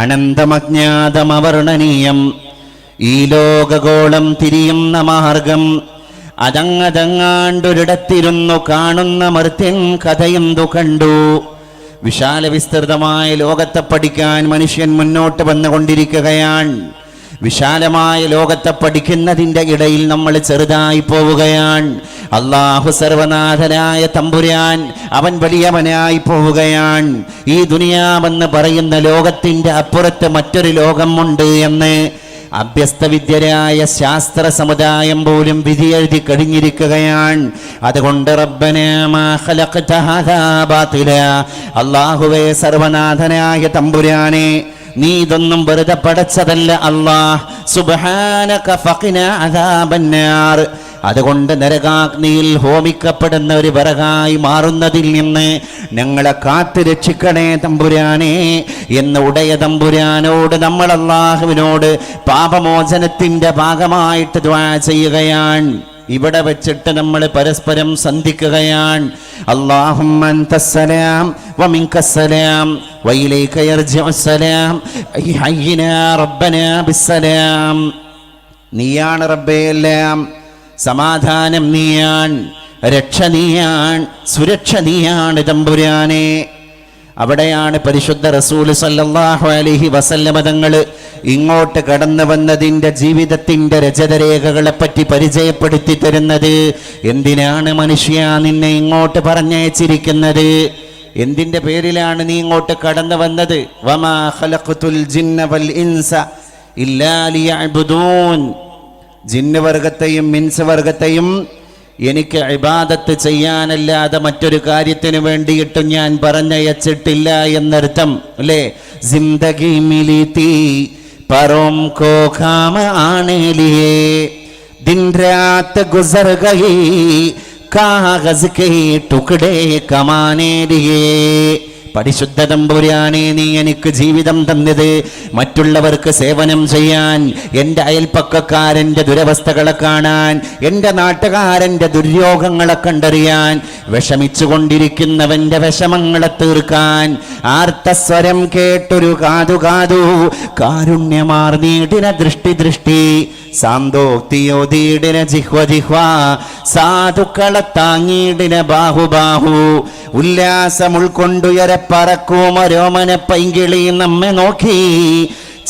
അനന്തമജ്ഞാതമവർണ്ണനീയം ഈ ലോകഗോളം തിരിയുന്ന മാർഗം അതങ്ങതങ്ങാണ്ടൊരിടത്തിരുന്നു കാണുന്ന മർത്യൻ കഥയെന്തു കണ്ടു. വിശാല വിസ്തൃതമായ ലോകത്തെ പഠിക്കാൻ മനുഷ്യൻ മുന്നോട്ട് വന്നുകൊണ്ടിരിക്കുകയാണ്. വിശാലമായ ലോകത്തെ പഠിക്കുന്നതിൻ്റെ ഇടയിൽ നമ്മൾ ചെറുതായി പോവുകയാണ്. അല്ലാഹു സർവനാഥനായ തമ്പുരാൻ അവൻ വലിയവനായി പോവുകയാണ്. ഈ ദുനിയാവെന്ന് പറയുന്ന ലോകത്തിൻ്റെ അപ്പുറത്ത് മറ്റൊരു ലോകമുണ്ട് എന്ന് അഭ്യസ്തവിദ്യരായ ശാസ്ത്ര സമുദായം പോലും വിധിയെഴുതി കഴിഞ്ഞിരിക്കുകയാണ്. അതുകൊണ്ട് റബ്ബനാ മാ ഖലഖത ഹാദാ ബാതില, അല്ലാഹുവേ സർവനാഥനായ തമ്പുരാനെ നീ ഇതൊന്നും വെറുതെ പടച്ചതല്ല അല്ലാഹ്. സുബ്ഹാനക ഫഖിനാ അദാബന്നാർ, അതുകൊണ്ട് നരകാഗ്നിയിൽ ഹോമിക്കപ്പെടുന്ന ഒരു വിറകായി മാറുന്നതിൽ നിന്ന് ഞങ്ങളെ കാത്തു രക്ഷിക്കണേ തമ്പുരാനെ എന്ന് ഉടയ തമ്പുരാനോട് നമ്മൾ അല്ലാഹുവിനോട് പാപമോചനത്തിന്റെ ഭാഗമായിട്ട് ദുആ ചെയ്യുകയാണ്. ഇവിടെ വെച്ചിട്ട് നമ്മൾ പരസ്പരം സന്ധിക്കുകയാണ്. അല്ലാഹുമ്മ അൻതസ്സലാം വമിൻകസ്സലാം വഇലൈക യർജിഉസ്സലാം ഹയ്യിനാ റബ്ബനാ ബിസ്സലാം. നീയാണ് റബ്ബേ എല്ലാം, സമാധാനം നീയാണ്, രക്ഷ നീയാണ്, സുരക്ഷ നീയാണ് തമ്പുരാനെ. അവിടെയാണ് പരിശുദ്ധ റസൂൽ സല്ലല്ലാഹു അലൈഹി വസല്ലമ തങ്ങൾ ഇങ്ങോട്ട് കടന്നു വന്നതിൻ്റെ ജീവിതത്തിൻ്റെ രചതരേഖകളെ പറ്റി പരിചയപ്പെടുത്തി തരുന്നത്. എന്തിനാണ് മനുഷ്യ നിന്നെ ഇങ്ങോട്ട് പറഞ്ഞയച്ചിരിക്കുന്നത്? എന്തിൻ്റെ പേരിലാണ് നീ ഇങ്ങോട്ട് കടന്നു വന്നത്? വമാ ഖലഖതുൽ ജിന്ന വൽ ഇൻസ ഇല്ലാ ലിയഅ്ബുദൂൻ, ജിന്ന് വർഗത്തെയും ഇൻസ് വർഗത്തെയും എനിക്ക് ഇബാദത്ത് ചെയ്യാനല്ലാതെ മറ്റൊരു കാര്യത്തിന് വേണ്ടിയിട്ടും ഞാൻ പറഞ്ഞയച്ചിട്ടില്ല എന്നർത്ഥം അല്ലേ? ജിന്ദഗി മിലി തീ പരോം കോ ഖാം ആനെ ലിയേ ദിൻ രാത് ഗുസർ ഗയി കാഗസ് കേ ടുക്ഡേ കമാനെ ലിയേ. പരിശുദ്ധ തമ്പുരാനെ നീ എനിക്ക് ജീവിതം തന്നത് മറ്റുള്ളവർക്ക് സേവനം ചെയ്യാൻ, എൻ്റെ അയൽപ്പക്കക്കാരൻ്റെ ദുരവസ്ഥകളെ കാണാൻ, എൻ്റെ നാട്ടുകാരൻ്റെ ദുര്യോഗങ്ങളെ കണ്ടറിയാൻ, വിഷമിച്ചു കൊണ്ടിരിക്കുന്നവൻ്റെ വിഷമങ്ങളെ തീർക്കാൻ. ആർത്തസ്വരം കേട്ടൊരു കാതു കാരുണ്യമാർന്നീടിന ദൃഷ്ടി സാന്തോക്തിയോതീടിന ജിഹ്വ സാധുക്കളെ താങ്ങീടിന ബാഹു ഉല്ലാസം ഉൾക്കൊണ്ടുയര പറക്കുമരോമന പൈങ്കിളി നമ്മെ നോക്കി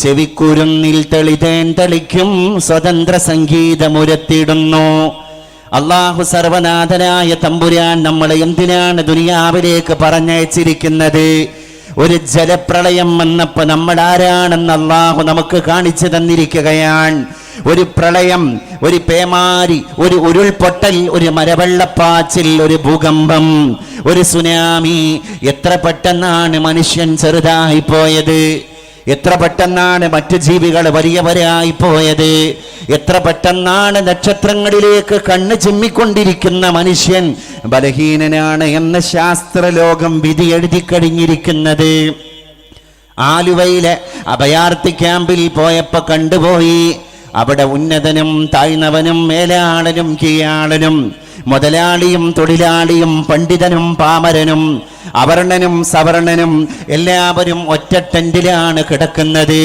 ചെവിക്കുരുന്നിൽ തെളിതേൻ തെളിക്കും സ്വതന്ത്ര സംഗീതമുരത്തിടുന്നു. അല്ലാഹു സർവനാഥനായ തമ്പുരാൻ നമ്മളെ എന്തിനാണ് ദുനിയാവിലേക്ക് പറഞ്ഞയച്ചിരിക്കുന്നത്? ഒരു ജലപ്രളയം വന്നപ്പോൾ നമ്മൾ ആരാണെന്ന് അല്ലാഹു നമുക്ക് കാണിച്ചു തന്നിരിക്കുകയാണ്. ഒരു പ്രളയം, ഒരു പേമാരി, ഒരു ഉരുൾപൊട്ടൽ, ഒരു മരവെള്ളപ്പാച്ചിൽ, ഒരു ഭൂകമ്പം, ഒരു സുനാമി. എത്ര പെട്ടെന്നാണ് മനുഷ്യൻ ചെറുതായി പോയത്! എത്ര പെട്ടെന്നാണ് മറ്റു ജീവികൾ വലിയവരായി പോയത്! എത്ര പെട്ടെന്നാണ് നക്ഷത്രങ്ങളിലേക്ക് കണ്ണ് ചിമ്മിക്കൊണ്ടിരിക്കുന്ന മനുഷ്യൻ ബലഹീനനാണ് എന്ന് ശാസ്ത്രലോകം വിധി എഴുതി കഴിഞ്ഞിരിക്കുന്നത്. ആലുവയിലെ അഭയാർത്ഥി ക്യാമ്പിൽ പോയപ്പോൾ കണ്ടുപോയി, അവിടെ ഉന്നതനും താഴ്ന്നവനും മേലാളനും കീഴാളനും, മുതലാളിയും തൊഴിലാളിയും, പണ്ഡിതനും പാമരനും, അവർണനും സവർണനും എല്ലാവരും ഒറ്റ ടെന്റിലാണ് കിടക്കുന്നത്.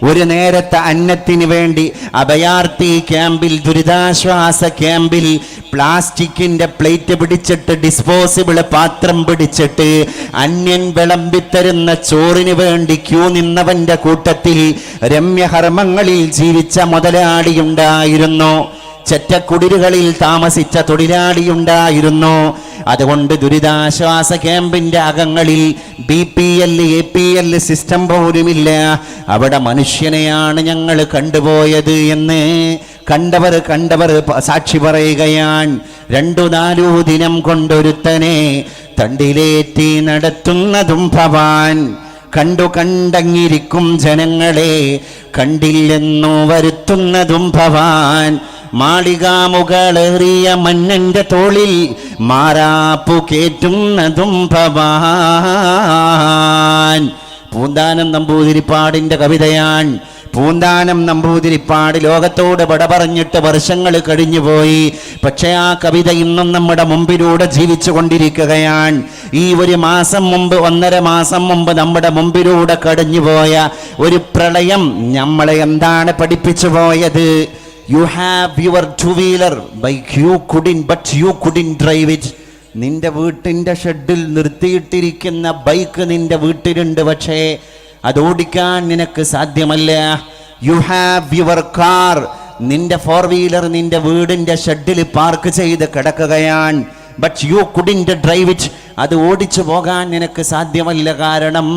ഒരു നേരത്തെ അന്നത്തിന് വേണ്ടി അഭയാർത്ഥി ക്യാമ്പിൽ, ദുരിതാശ്വാസ ക്യാമ്പിൽ പ്ലാസ്റ്റിക്കിൻ്റെ പ്ലേറ്റ് പിടിച്ചിട്ട്, ഡിസ്പോസിബിൾ പാത്രം പിടിച്ചിട്ട് അന്യൻ വിളമ്പിത്തരുന്ന ചോറിന് വേണ്ടി ക്യൂ നിന്നവൻ്റെ കൂട്ടത്തിൽ രമ്യഹർമ്മങ്ങളിൽ ജീവിച്ച മുതലാളിയുണ്ടായിരുന്നു. ചെറ്റക്കുടിലുകളിൽ താമസിച്ച തൊഴിലാളിയുണ്ടായിരുന്നു. അതുകൊണ്ട് ദുരിതാശ്വാസ ക്യാമ്പിൻ്റെ അകങ്ങളിൽ BPL APL സിസ്റ്റം പോലുമില്ല. അവിടെ മനുഷ്യനെയാണ് ഞങ്ങൾ കണ്ടുപോയത് എന്ന് കണ്ടവർ സാക്ഷി പറയുകയാണ്. 2-4 ദിനം കൊണ്ടൊരുത്തനെ തണ്ടിലേറ്റി നടത്തുന്നതും ഭവാൻ, കണ്ടങ്ങിരിക്കും ജനങ്ങളെ കണ്ടില്ലെന്നു വരുത്തുന്നതും ഭവാൻ, മാളികാമുകളേറിയ മന്നന്റെ തോളിൽ മാറാപ്പു കേറ്റുന്നതും ഭവാൻ. പൂന്താനം നമ്പൂതിരിപ്പാടിന്റെ കവിതയാണ്. പൂന്താനം നമ്പൂതിരിപ്പാട് ലോകത്തോട് പട പറഞ്ഞിട്ട് വർഷങ്ങൾ കഴിഞ്ഞുപോയി. പക്ഷേ ആ കവിത ഇന്നും നമ്മുടെ മുമ്പിലൂടെ ജീവിച്ചു കൊണ്ടിരിക്കുകയാണ്. ഈ ഒരു മാസം മുമ്പ് 1.5 മാസം മുമ്പ് നമ്മുടെ മുമ്പിലൂടെ കടഞ്ഞുപോയ ഒരു പ്രളയം നമ്മളെ എന്താണ് പഠിപ്പിച്ചു പോയത്? You have your two-wheeler, but you couldn't drive it. നിന്റെ വീട്ടിന്റെ ഷെഡിൽ നിർത്തിയിട്ടിരിക്കുന്ന ബൈക്ക് നിന്റെ വീട്ടിലുണ്ട്, പക്ഷേ അത് ഓടിക്കാൻ നിനക്ക് സാധ്യമല്ല. യു ഹാവ് യുവർ കാർ, നിന്റെ 4-വീലർ നിന്റെ വീടിന്റെ ഷെഡിൽ പാർക്ക് ചെയ്ത് കിടക്കുകയാണ്. But you couldn't drive it, അത് ഓടിച്ചു പോകാൻ നിനക്ക് സാധ്യമല്ല. കാരണം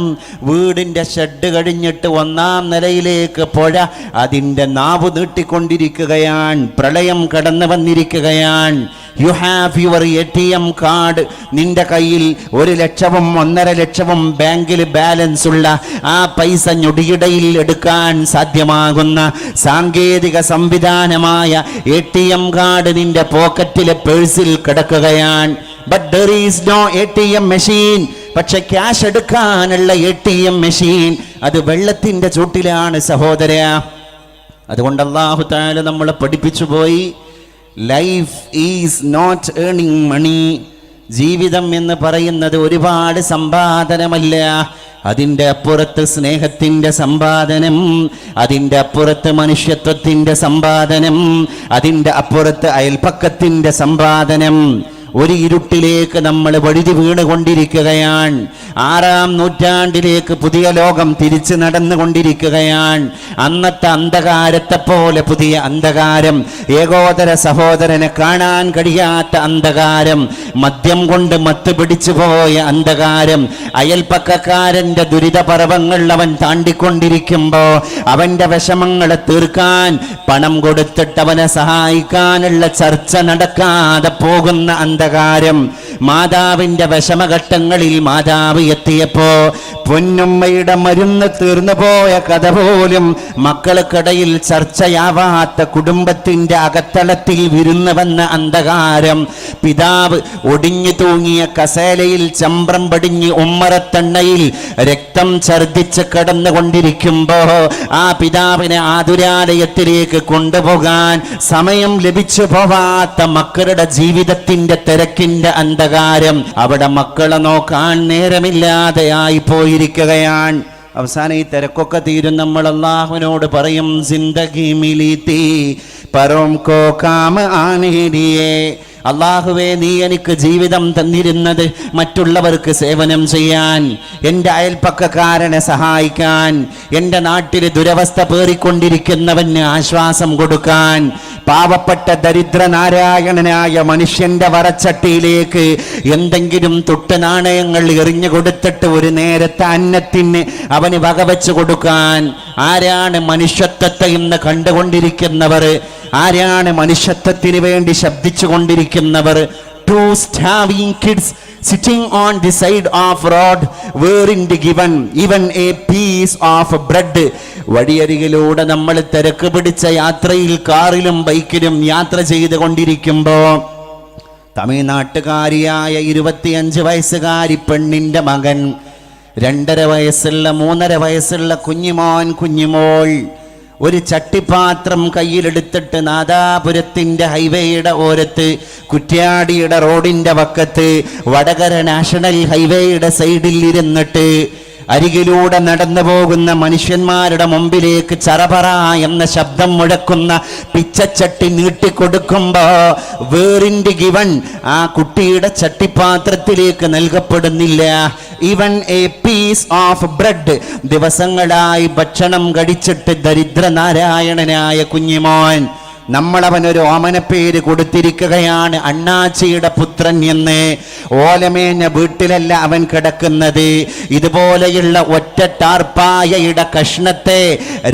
വീടിന്റെ ഷെഡ് കഴിഞ്ഞിട്ട് 1-ാം നിലയിലേക്ക് പുഴ അതിൻ്റെ നാവ് നീട്ടിക്കൊണ്ടിരിക്കുകയാണ്, പ്രളയം കടന്നു വന്നിരിക്കുകയാണ്. You have your ATM card, നിന്റെ കയ്യിൽ 1 ലക്ഷവും 1.5 ലക്ഷവും ബാങ്കിൽ ബാലൻസ് ഉള്ള ആ പൈസ ഞൊടിയിടയിൽ എടുക്കാൻ സാധ്യമാകുന്ന സാങ്കേതിക സംവിധാനമായ ATM കാർഡ് നിന്റെ പോക്കറ്റിലെ പേഴ്സിൽ കിടക്കുകയാണ്. But there is no ATM machine. പക്ഷെ ക്യാഷ് എടുക്കാനുള്ള ATM മെഷീൻ അത് വെള്ളത്തിന്റെ ചൂട്ടിലാണ് സഹോദര. അതുകൊണ്ട് അല്ലാഹു തആല നമ്മളെ പഠിപ്പിച്ചു പോയി, ലൈഫ് ഈസ് നോട്ട് ഏർണിംഗ് മണി. ജീവിതം എന്ന് പറയുന്നത് ഒരുപാട് സമ്പാദനമല്ല, അതിൻ്റെ അപ്പുറത്ത് സ്നേഹത്തിൻ്റെ സമ്പാദനം, അതിൻ്റെ അപ്പുറത്ത് മനുഷ്യത്വത്തിൻ്റെ സമ്പാദനം, അതിൻ്റെ അപ്പുറത്ത് അയൽപക്കത്തിൻ്റെ സമ്പാദനം. ഒരു ഇരുട്ടിലേക്ക് നമ്മൾ വഴുതി വീണുകൊണ്ടിരിക്കുകയാണ്. 6-ാം നൂറ്റാണ്ടിലേക്ക് പുതിയ ലോകം തിരിച്ചു നടന്നുകൊണ്ടിരിക്കുകയാണ്. അന്നത്തെ അന്ധകാരത്തെ പോലെ പുതിയ അന്ധകാരം, ഏകോദര സഹോദരനെ കാണാൻ കഴിയാത്ത അന്ധകാരം, മദ്യം കൊണ്ട് മത്ത് പിടിച്ചു പോയ അന്ധകാരം, അയൽപ്പക്കക്കാരൻ്റെ ദുരിത പർവ്വങ്ങൾ അവൻ താണ്ടിക്കൊണ്ടിരിക്കുമ്പോൾ അവൻ്റെ വിഷമങ്ങളെ തീർക്കാൻ പണം കൊടുത്തിട്ട് അവനെ സഹായിക്കാനുള്ള ചർച്ച നടക്കാതെ പോകുന്ന അന്ധകാരം. മാതാവിൻ്റെ വിഷമഘട്ടങ്ങളിൽ മാതാവ് എത്തിയപ്പോ പൊന്നുമ്മയുടെ മരുന്ന് തീർന്നു പോയ കഥ പോലും മക്കൾക്കിടയിൽ ചർച്ചയാവാത്ത കുടുംബത്തിന്റെ അകത്തളത്തിൽ വിരുന്നു വന്ന അന്ധകാരം. പിതാവ് ഒടിഞ്ഞു തൂങ്ങിയ കസേലയിൽ ചമ്പ്രം പടിഞ്ഞ് ഉമ്മറത്തെണ്ണയിൽ രക്തം ഛർദിച്ച് കിടന്നുകൊണ്ടിരിക്കുമ്പോ ആ പിതാവിനെ ആതുരാലയത്തിലേക്ക് കൊണ്ടുപോകാൻ സമയം ലഭിച്ചു പോവാത്ത മക്കളുടെ ജീവിതത്തിന്റെ തിരക്കിന്റെ അന്ധകാരം. അവിടെ മക്കളെ നോക്കാൻ നേരമില്ലാതെ ആയി പോയിരിക്കുകയാണ്. അവസാനം ഈ തിരക്കൊക്കെ തീരും, നമ്മൾ അല്ലാഹുവിനോട് പറയും, സിന്ദഗി മിലി തീ പരോം കോ കാം ആനെ ദിയേ. അല്ലാഹുവേ, നീ എനിക്ക് ജീവിതം തന്നിരുന്നത് മറ്റുള്ളവർക്ക് സേവനം ചെയ്യാൻ, എൻ്റെ അയൽപ്പക്കക്കാരനെ സഹായിക്കാൻ, എൻ്റെ നാട്ടിൽ ദുരവസ്ഥ പേറിക്കൊണ്ടിരിക്കുന്നവന് ആശ്വാസം കൊടുക്കാൻ, പാവപ്പെട്ട ദരിദ്രനാരായണനായ മനുഷ്യന്റെ വറച്ചട്ടിയിലേക്ക് എന്തെങ്കിലും തൊട്ട് നാണയങ്ങൾ എറിഞ്ഞു കൊടുത്തിട്ട് ഒരു നേരത്തെ അന്നത്തിന് അവന് വകവെച്ചു കൊടുക്കാൻ. ആരാണ് മനുഷ്യത്വത്തെ ഇന്ന് കണ്ടുകൊണ്ടിരിക്കുന്നവർ? ആരാണ് മനുഷ്യത്വത്തിന് വേണ്ടി ശബ്ദിച്ചു കൊണ്ടിരിക്കുന്നവർ? Two starving kids sitting on the side of road weren't given even a piece of bread. വഴിയരികിലൂടെ നമ്മൾ തിരക്ക് പിടിച്ച യാത്രയിൽ കാറിലും ബൈക്കിലും യാത്ര ചെയ്തുകൊണ്ടിരിക്കുമ്പോ തമിഴ്നാട്ടുകാരിയായ 25 വയസ്സുകാരി പെണ്ണിന്റെ മകൻ, 2.5 വയസ്സുള്ള 3.5 വയസ്സുള്ള കുഞ്ഞുമോൾ ഒരു ചട്ടിപ്പാത്രം കയ്യിലെടുത്തിട്ട് നാദാപുരത്തിന്റെ ഹൈവേയുടെ ഓരത്ത്, കുറ്റ്യാടിയുടെ റോഡിന്റെ വക്കത്ത്, വടകര നാഷണൽ ഹൈവേയുടെ സൈഡിൽ ഇരുന്നിട്ട് അരികിലൂടെ നടന്നു പോകുന്ന മനുഷ്യന്മാരുടെ മുമ്പിലേക്ക് ചറപറ എന്ന ശബ്ദം മുഴക്കുന്ന പിച്ചച്ചട്ടി നീട്ടിക്കൊടുക്കുമ്പോ വേറിന്റെ ഗിവൺ ആ കുട്ടിയുടെ ചട്ടിപ്പാത്രത്തിലേക്ക് നൽകപ്പെടുന്നില്ല. Even a piece of bread. ദിവസങ്ങളായി ഭക്ഷണം കഴിച്ചിട്ട് ദരിദ്രനാരായണനായ കുഞ്ഞിമോൻ, നമ്മളവനൊരു ഓമനപ്പേര് കൊടുത്തിരിക്കുകയാണ്, അണ്ണാച്ചിയുടെ പുത്രൻ എന്ന്. ഓലമേഞ്ഞ വീട്ടിലല്ല അവൻ കിടക്കുന്നത്. ഇതുപോലെയുള്ള ഒറ്റ ടാർപ്പായയുടെ കഷ്ണത്തെ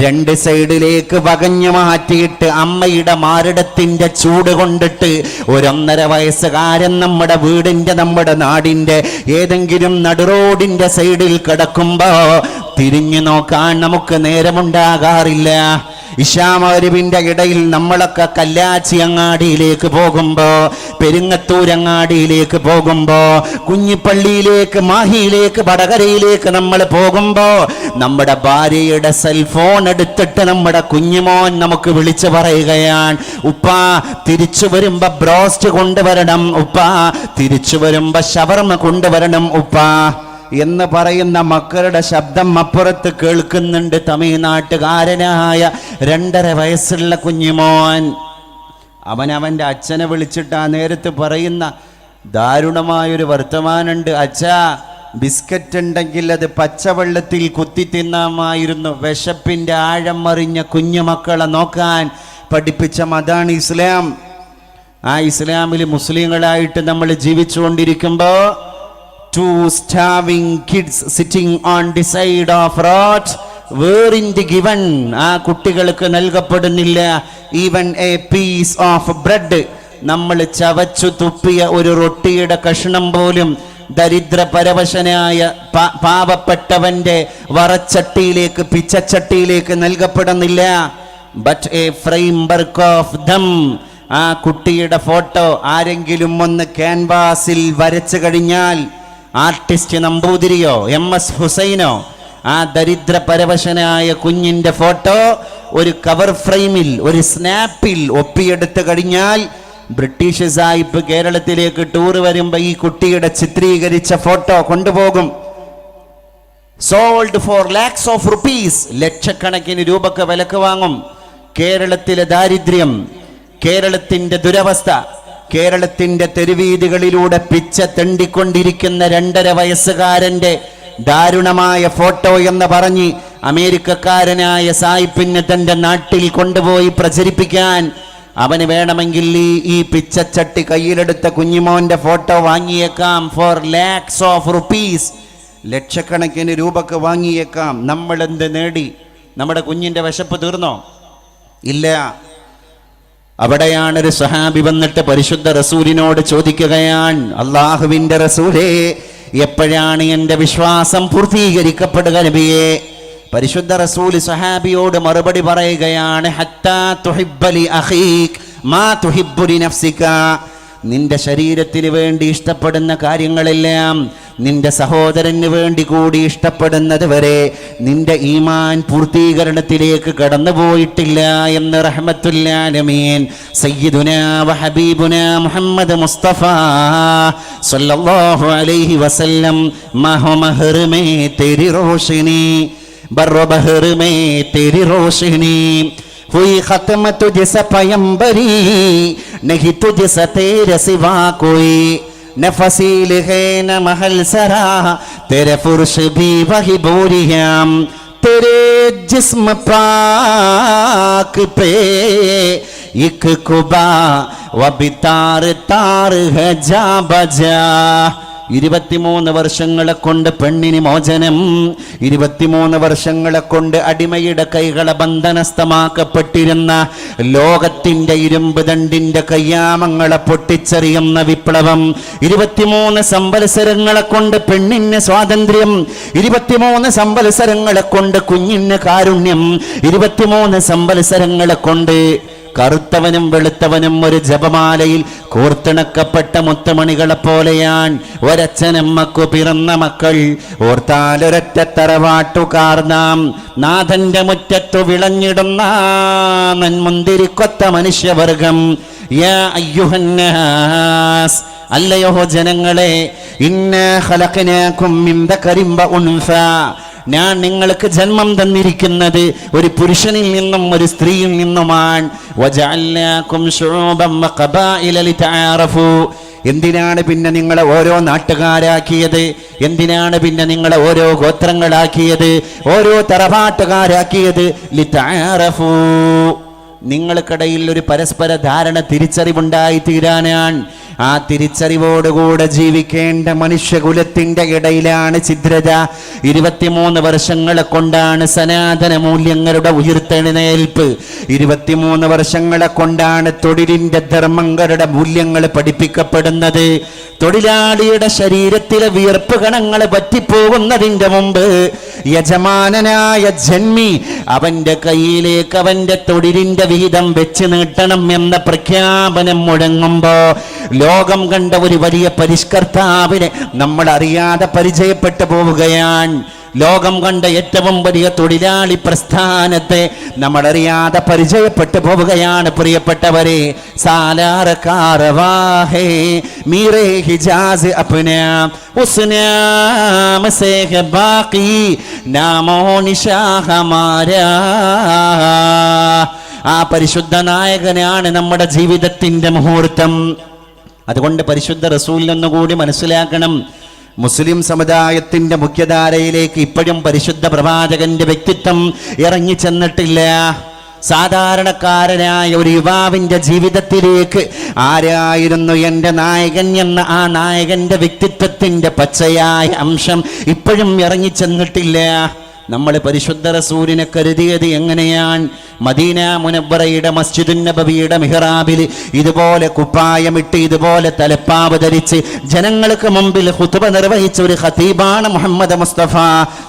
2 സൈഡിലേക്ക് വകഞ്ഞു മാറ്റിയിട്ട് അമ്മയുടെ മാറിടത്തിന്റെ ചൂട് കൊണ്ടിട്ട് 1.5 വയസ്സുകാരൻ നമ്മുടെ വീടിന്റെ, നമ്മുടെ നാടിന്റെ ഏതെങ്കിലും നടുറോഡിന്റെ സൈഡിൽ കിടക്കുമ്പോ തിരിഞ്ഞു നോക്കാൻ നമുക്ക് നേരമുണ്ടാകാറില്ല. ഇശാമഗ്രിബിന്റെ ഇടയിൽ നമ്മളൊക്കെ കല്ലാച്ചി അങ്ങാടിയിലേക്ക് പോകുമ്പോ, പെരിങ്ങത്തൂരങ്ങാടിയിലേക്ക് പോകുമ്പോ, കുഞ്ഞിപ്പള്ളിയിലേക്ക്, മാഹിയിലേക്ക്, വടകരയിലേക്ക് നമ്മൾ പോകുമ്പോ നമ്മുടെ ഭാര്യയുടെ സെൽഫോൺ എടുത്തിട്ട് നമ്മുടെ കുഞ്ഞുമോൻ നമുക്ക് വിളിച്ചു പറയുകയാണ്, ഉപ്പാ തിരിച്ചു വരുമ്പോ ബ്രോസ്റ്റ് കൊണ്ടുവരണം, ഉപ്പാ തിരിച്ചു വരുമ്പോ ഷവർമ കൊണ്ടുവരണം ഉപ്പാ എന്ന് പറയുന്ന മക്കളുടെ ശബ്ദം അപ്പുറത്ത് കേൾക്കുന്നുണ്ട്. തമിഴ്നാട്ടുകാരനായ 2.5 വയസ്സുള്ള കുഞ്ഞുമോൻ അവൻ്റെ അച്ഛനെ വിളിച്ചിട്ട് ആ നേരത്ത് പറയുന്ന ദാരുണമായൊരു വർത്തമാനുണ്ട്. അച്ഛാ, ബിസ്ക്കറ്റ് ഉണ്ടെങ്കിൽ അത് പച്ചവെള്ളത്തിൽ കുത്തി തിന്നാമായിരുന്നു. വിശപ്പിൻ്റെ ആഴം അറിഞ്ഞ കുഞ്ഞുമക്കളെ നോക്കാൻ പഠിപ്പിച്ച മതാണ് ഇസ്ലാം. ആ ഇസ്ലാമിൽ മുസ്ലിങ്ങളായിട്ട് നമ്മൾ ജീവിച്ചുകൊണ്ടിരിക്കുമ്പോൾ two starving kids sitting on the side of road weren't given, ആ കുട്ടികൾക്ക് നൽകപ്പെടുന്നില്ല even a piece of bread. നമ്മൾ ചവച്ചു തുപ്പിയ ഒരു റൊട്ടിയുടെ കഷ്ണം പോലും ദരിദ്ര പരവശനായ പാവപ്പെട്ടവന്റെ വറച്ചട്ടിയിലേക്ക്, പിച്ചച്ചട്ടിയിലേക്ക് നൽകപ്പെടുന്നില്ല. but a framework of them, ആ കുട്ടിയുടെ ഫോട്ടോ ആരെങ്കിലും ഒന്ന് ക്യാൻവാസിൽ വരച്ചു കഴിഞ്ഞാൽ, ആർട്ടിസ്റ്റ് നമ്പൂതിരിയോ MS ഹുസൈനോ ആ ദരിദ്ര പരവശനായ കുഞ്ഞിന്റെ ഫോട്ടോ ഒരു കവർ ഫ്രെയിമിൽ, ഒരു സ്നാപ്പിൽ ഒപ്പിയെടുത്തു കഴിഞ്ഞാൽ, ബ്രിട്ടീഷ് സാഹിബ് കേരളത്തിലേക്ക് ടൂർ വരുമ്പോ ഈ കുട്ടിയുടെ ചിത്രീകരിച്ച ഫോട്ടോ കൊണ്ടുപോകും. Sold for lakhs of rupees, ലക്ഷക്കണക്കിന് രൂപക്ക് വിലക്ക് വാങ്ങും. കേരളത്തിലെ ദാരിദ്ര്യം, കേരളത്തിന്റെ ദുരവസ്ഥ, കേരളത്തിന്റെ തെരുവീതികളിലൂടെ പിച്ച തെണ്ടിക്കൊണ്ടിരിക്കുന്ന 2.5 വയസ്സുകാരന്റെ ദാരുണമായ ഫോട്ടോ എന്ന് പറഞ്ഞ് അമേരിക്കക്കാരനായ സായിപ്പിന് തന്റെ നാട്ടിൽ കൊണ്ടുപോയി പ്രചരിപ്പിക്കാൻ അവന് വേണമെങ്കിൽ ഈ പിച്ചച്ചട്ടി കയ്യിലെടുത്ത കുഞ്ഞിമോന്റെ ഫോട്ടോ വാങ്ങിയേക്കാം. ഫോർ lakhs of rupees, ലക്ഷക്കണക്കിന് രൂപക്ക് വാങ്ങിയേക്കാം. നമ്മൾ എന്ത് നേടി? നമ്മുടെ കുഞ്ഞിന്റെ വിശപ്പ് തീർന്നോ? ഇല്ല. അവിടെയാണ് ഒരു സഹാബി വന്നിട്ട് പരിശുദ്ധ റസൂലിനോട് ചോദിക്കുകയാണ്, അള്ളാഹുവിന്റെ റസൂലേ, എപ്പോഴാണ് എൻ്റെ വിശ്വാസം പൂർത്തീകരിക്കപ്പെടുക നബിയേ? പരിശുദ്ധ റസൂൽ സഹാബിയോട് മറുപടി പറയുകയാണ്, ഹത്താ തുഹിബ്ബ ലി അഖീക് മാ തുഹിബ്ബു ലി നഫ്സിക, നിന്റെ ശരീരത്തിന് വേണ്ടി ഇഷ്ടപ്പെടുന്ന കാര്യങ്ങളെല്ലാം നിന്റെ സഹോദരന് വേണ്ടി കൂടി ഇഷ്ടപ്പെടുന്നത് വരെ നിന്റെ ഈമാൻ പൂർത്തീകരണത്തിലേക്ക് കടന്നുപോയിട്ടില്ല എന്ന് റഹ്മത്തുൽ ആലമീൻ സയ്യിദുനാ വ ഹബീബുനാ മുഹമ്മദ് മുസ്തഫ സല്ലല്ലാഹു അലൈഹി വസല്ലം മഹോ മഹർ മേ തേരി റോശനി ബർറ ബഹർ മേ തേരി റോശനി हुई खत्म तुझसे पयंबरी नहीं तुझसे तेरे सिवा कोई न फसील है न महल सरा तेरे फुर्श भी वही बोरियाम तेरे जिस्म पाक पे एक कुबा व बितार तार है जा बजा 23 വർഷങ്ങളെ കൊണ്ട് പെണ്ണിന് മോചനം, 23 വർഷങ്ങളെ കൊണ്ട് അടിമയുടെ കൈകളെ ബന്ധനസ്ഥമാക്കപ്പെട്ടിരുന്ന ലോകത്തിന്റെ ഇരുമ്പ് ദണ്ടിന്റെ കയ്യാമങ്ങളെ പൊട്ടിച്ചെറിയുന്ന വിപ്ലവം, 23 സംവത്സരങ്ങളെ കൊണ്ട് പെണ്ണിന് സ്വാതന്ത്ര്യം, 23 സംവത്സരങ്ങളെ കൊണ്ട് കുഞ്ഞിന് കാരുണ്യം, 23 സംവത്സരങ്ങളെ കൊണ്ട് കറുത്തവനും വെളുത്തവനും ഒരു ജപമാലയിൽ കോർത്തിണക്കപ്പെട്ട മുത്തുമണികളെ പോലെയാണ് ഒരച്ഛനമ്മക്കു പിറന്ന മക്കൾ. ഓർത്താലൊരൊറ്റ തറവാട്ടുകാർ നാം, നാഥന്റെ മുറ്റത്തു വിളഞ്ഞിടുന്ന നന്മുന്തിരിക്കൊത്ത മനുഷ്യവർഗം. യാ അയ്യുഹന്നാസ്, അല്ലയോ ജനങ്ങളെ, ഇന്നാ ഖലഖനാകും മിൻ ദകരിൻ വ ഉൻസ, ഞാൻ നിങ്ങൾക്ക് ജന്മം തന്നിരിക്കുന്നത് ഒരു പുരുഷനിൽ നിന്നും ഒരു സ്ത്രീയിൽ നിന്നുമാണ്. വജഅൽനാകും ശുഊബൻ വഖബായില ലിതആറഫു, എന്തിനാണ് പിന്നെ നിങ്ങളെ ഓരോ നാട്ടുകാരാക്കിയത്? എന്തിനാണ് പിന്നെ നിങ്ങളെ ഓരോ ഗോത്രങ്ങളാക്കിയത്, ഓരോ തറവാട്ടുകാരാക്കിയത്? ലിതആറഫു, നിങ്ങൾക്കിടയിൽ ഒരു പരസ്പര ധാരണ, തിരിച്ചറിവുണ്ടായി തീരാനാണ്. ആ തിരിച്ചറിവോടുകൂടെ ജീവിക്കേണ്ട മനുഷ്യകുലത്തിന്റെ ഇടയിലാണ് ഛിദ്രത. 23 വർഷങ്ങളെ കൊണ്ടാണ് സനാതന മൂല്യങ്ങളുടെ ഉയർത്തെഴുന്നേൽപ്പ്. 23 വർഷങ്ങളെ കൊണ്ടാണ് തൊഴിലിന്റെ ധർമ്മങ്ങളുടെ മൂല്യങ്ങൾ പഠിപ്പിക്കപ്പെടുന്നത്. തൊഴിലാളിയുടെ ശരീരത്തിലെ വിയർപ്പ് കണങ്ങൾ പറ്റിപ്പോകുന്നതിന്റെ മുമ്പ് യജമാനനായ ജന്മി അവന്റെ കയ്യിലേക്ക് അവന്റെ തൊടിലിന്റെ വിഹിതം വെച്ച് നീട്ടണം എന്ന പ്രഖ്യാപനം മുഴങ്ങുമ്പോ ലോകം കണ്ട ഒരു വലിയ പരിഷ്കർത്താവിനെ നമ്മൾ അറിയാതെ പരിചയപ്പെട്ടു പോവുകയാണ്. ലോകം കണ്ട ഏറ്റവും വലിയ തൊഴിലാളി പ്രസ്ഥാനത്തെ നമ്മളറിയാതെ പരിചയപ്പെട്ടു പോവുകയാണ്. പ്രിയപ്പെട്ടവരെ, സാലാർ കാരവാഹേ മീറേ ഹിജാസ് അപ്നാ ഉസ്നാം സേ ഹെ ബാക്കി നാമോ നിശാ ഹമാരാ. ആ പരിശുദ്ധ നായകനാണ് നമ്മുടെ ജീവിതത്തിന്റെ മുഹൂർത്തം. അതുകൊണ്ട് പരിശുദ്ധ റസൂലിനൊന്നുകൂടി മനസ്സിലാക്കണം, മുസ്ലിം സമുദായത്തിന്റെ മുഖ്യധാരയിലേക്ക് ഇപ്പോഴും പരിശുദ്ധ പ്രവാചകന്റെ വ്യക്തിത്വം ഇറങ്ങി ചെന്നിട്ടില്ല. സാധാരണക്കാരനായ ഒരു യുവാവിന്റെ ജീവിതത്തിലേക്ക് ആരായിരുന്നു എൻ്റെ നായകൻ എന്ന ആ നായകന്റെ വ്യക്തിത്വത്തിന്റെ പച്ചയായ അംശം ഇപ്പോഴും ഇറങ്ങി ചെന്നിട്ടില്ല. നമ്മൾ പരിശുദ്ധ റസൂലിനെ കരുതിയത് എങ്ങനെയാണ്? മദീന മുനവ്വറയുടെ മസ്ജിദുൻ നബവിയുടെ മിഹ്റാബിൽ ഇതുപോലെ കുപ്പായമിട്ട് ഇതുപോലെ തലപ്പാവ് ധരിച്ച് ജനങ്ങൾക്ക് മുമ്പിൽ ഖുതുബ നിർവഹിച്ച ഒരു ഖതീബാണ് മുഹമ്മദ് മുസ്തഫ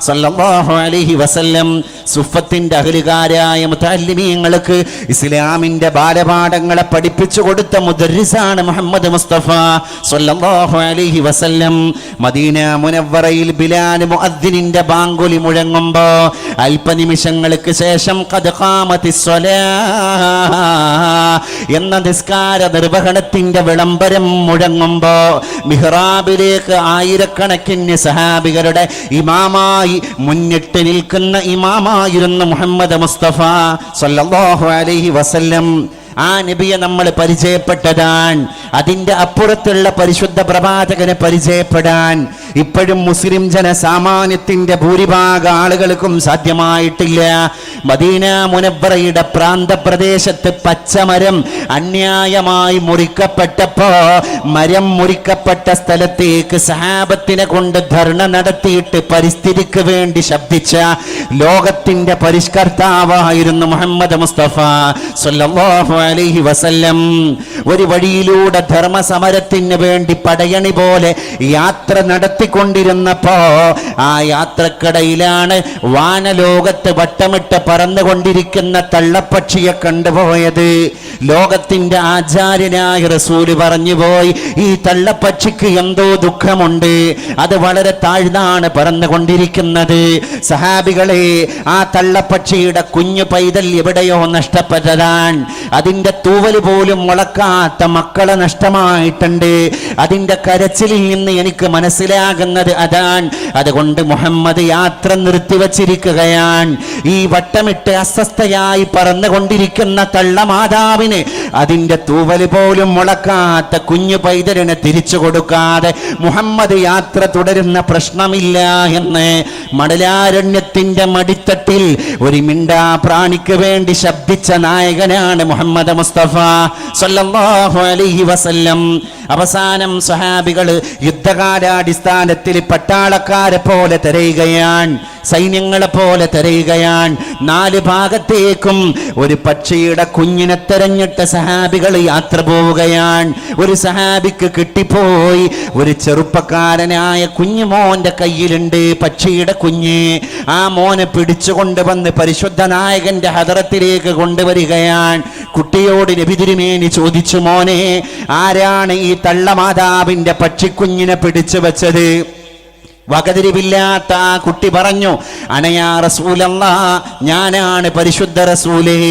സല്ലല്ലാഹു അലൈഹി വസല്ലം. സുഫത്തിന്റെ അഹ്ലുകാരായ മുതഅല്ലിമീങ്ങൾക്ക് ഇസ്ലാമിന്റെ ബാലപാഠങ്ങളെ പഠിപ്പിച്ചു കൊടുത്ത മുദർരിസാണ് മുഹമ്മദ് മുസ്തഫ സല്ലല്ലാഹു അലൈഹി വസല്ലം. മദീന മുനവ്വറയിൽ ബിലാൽ മുഅദ്ദിനിന്റെ ബാങ്കുലി മുഴങ്ങും അല്പനിമിഷങ്ങൾക്ക് ശേഷം ഖദ് ഖാമത്തിസ് സ്വലാഹ് എന്ന നിസ്കാര നിർവഹണത്തിന്റെ വിളംബരം മുഴങ്ങുമ്പോ മിഹ്റാബിലേക്ക് ആയിരക്കണക്കിന് സഹാബികളുടെ ഇമാമായി മുന്നിട്ട് നിൽക്കുന്ന ഇമാമായിരുന്നു മുഹമ്മദ് മുസ്തഫ സല്ലല്ലാഹു അലൈഹി വസല്ലം. ആ നബിയെ നമ്മൾ പരിചയപ്പെട്ടതാണ്. അതിൻ്റെ അപ്പുറത്തുള്ള പരിശുദ്ധ പ്രവാചകനെ പരിചയപ്പെടാൻ ഇപ്പോഴും മുസ്ലിം ജനസാമാന്യത്തിന്റെ ഭൂരിഭാഗ ആളുകൾക്കും സാധ്യമായിട്ടില്ല. മദീന മുനവ്വറയുടെ പ്രാന്തപ്രദേശത്ത് പച്ചമരം അന്യായമായി മുറിക്കപ്പെട്ടപ്പോ മരം മുറിക്കപ്പെട്ട സ്ഥലത്തേക്ക് സഹാബത്തിനെ കൊണ്ട് ധർണ നടത്തിയിട്ട് പരിസ്ഥിതിക്ക് വേണ്ടി ശബ്ദിച്ച ലോകത്തിന്റെ പരിഷ്കർത്താവായിരുന്നു മുഹമ്മദ് മുസ്തഫ സല്ലല്ലാഹു അലൈഹി വസല്ലം. ഒരു വഴിയിലൂടെ ധർമ്മസമരത്തിന് വേണ്ടി പടയണി പോലെ യാത്ര നടത്തിക്കൊണ്ടിരുന്നപ്പോ ആ യാത്രക്കിടയിലാണ് വാനലോകത്ത് വട്ടമിട്ട് പറന്നുകൊണ്ടിരിക്കുന്ന തള്ളപ്പക്ഷിയെ കണ്ടുപോയത്. ലോകത്തിന്റെ ആചാര്യനായ റസൂല് പറഞ്ഞുപോയി, ഈ തള്ളപ്പക്ഷിക്ക് എന്തോ ദുഃഖമുണ്ട്, അത് വളരെ താഴ്ന്നാണ് പറന്നുകൊണ്ടിരിക്കുന്നത്. സഹാബികളെ, ആ തള്ളപ്പക്ഷിയുടെ കുഞ്ഞു പൈതൽ എവിടെയോ നഷ്ടപ്പെട്ടതാണ്. അതിന്റെ തൂവൽ പോലും മുളക്കാത്ത മക്കളെ നഷ്ടമായിട്ടുണ്ട്. അതിന്റെ കരച്ചിലിൽ നിന്ന് എനിക്ക് മനസ്സിലാകുന്നത് അതാണ്. അതുകൊണ്ട് മുഹമ്മദ് യാത്ര നിർത്തിവച്ചിരിക്കുകയാണ്. ഈ വട്ടമിട്ട് അസ്വസ്ഥയായി പറന്നുകൊണ്ടിരിക്കുന്ന തള്ളമാതാവിന് അതിന്റെ തൂവൽ പോലും മുളക്കാത്ത കുഞ്ഞു പൈതലിനെ തിരിച്ചു കൊടുക്കാതെ മുഹമ്മദ് യാത്ര തുടരുന്ന പ്രശ്നമില്ല എന്ന് മടലാരണ്യത്തിന്റെ മടിത്തട്ടിൽ ഒരു മിണ്ടാ പ്രാണിക്ക് വേണ്ടി ശബ്ദിച്ച നായകനാണ് മുഹമ്മദ് മുസ്തഫ സല്ലല്ലാഹു അലൈഹി വസല്ലം. അവസാനം സ്വഹാബികൾ യുദ്ധകാലാടിസ്ഥാനത്തിൽ പട്ടാളക്കാരെ പോലെ തിരയുകയാണ്, സൈന്യങ്ങളെ പോലെ തിരയുകയാണ്. 4 ഭാഗത്തേക്കും ഒരു പക്ഷിയുടെ കുഞ്ഞിനെ തെരഞ്ഞിട്ട് സഹാബികൾ യാത്ര പോവുകയാണ്. ഒരു സഹാബിക്ക് കിട്ടിപ്പോയി. ഒരു ചെറുപ്പക്കാരനായ കുഞ്ഞുമോന്റെ കയ്യിലുണ്ട് പക്ഷിയുടെ കുഞ്ഞ്. ആ മോനെ പിടിച്ചുകൊണ്ട് വന്ന് പരിശുദ്ധ നായകന്റെ ഹദറത്തിലേക്ക് കൊണ്ടുവരികയാണ്. കുട്ടിയോട് നബി തിരുമേനി ചോദിച്ചു, മോനെ, ആരാണ് ഈ തള്ളമാതാവിന്റെ പക്ഷിക്കുഞ്ഞിനെ പിടിച്ചു വെച്ചത്? വകതിരിവില്ലാത്ത ആ കുട്ടി പറഞ്ഞു, അനയാ റസൂലല്ലാ, ഞാനാണ് പരിശുദ്ധ റസൂലേ.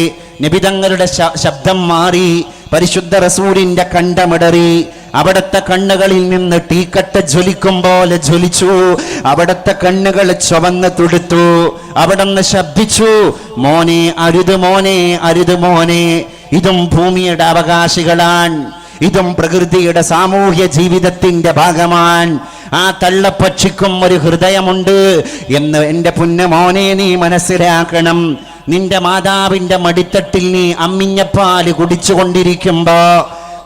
നബി തങ്ങളുടെ ശബ്ദം മാറി, പരിശുദ്ധ റസൂലിന്റെ കണ്ടമിടറി. അവിടുത്തെ കണ്ണുകളിൽ നിന്ന് തീക്കട്ട ജ്വലിക്കും പോലെ ജ്വലിച്ചു. അവിടുത്തെ കണ്ണുകൾ ചുവന്ന് തുടുത്തു. അവിടുന്ന് ശബ്ദിച്ചു, മോനെ, അരുത് മോനെ, അരുത് മോനെ. ഇതും ഭൂമിയുടെ അവകാശികളാണ്, ഇതും പ്രകൃതിയുടെ സാമൂഹ്യ ജീവിതത്തിന്റെ ഭാഗമാണ്. ആ തള്ളപ്പക്ഷിക്കും ഒരു ഹൃദയമുണ്ട് എന്ന് എൻ്റെ പൊന്നുമോനെ നീ മനസ്സിലാക്കണം. നിന്റെ മാതാവിന്റെ മടിത്തട്ടിൽ നീ അമ്മിഞ്ഞപ്പാല് കുടിച്ചുകൊണ്ടിരിക്കുമ്പോ,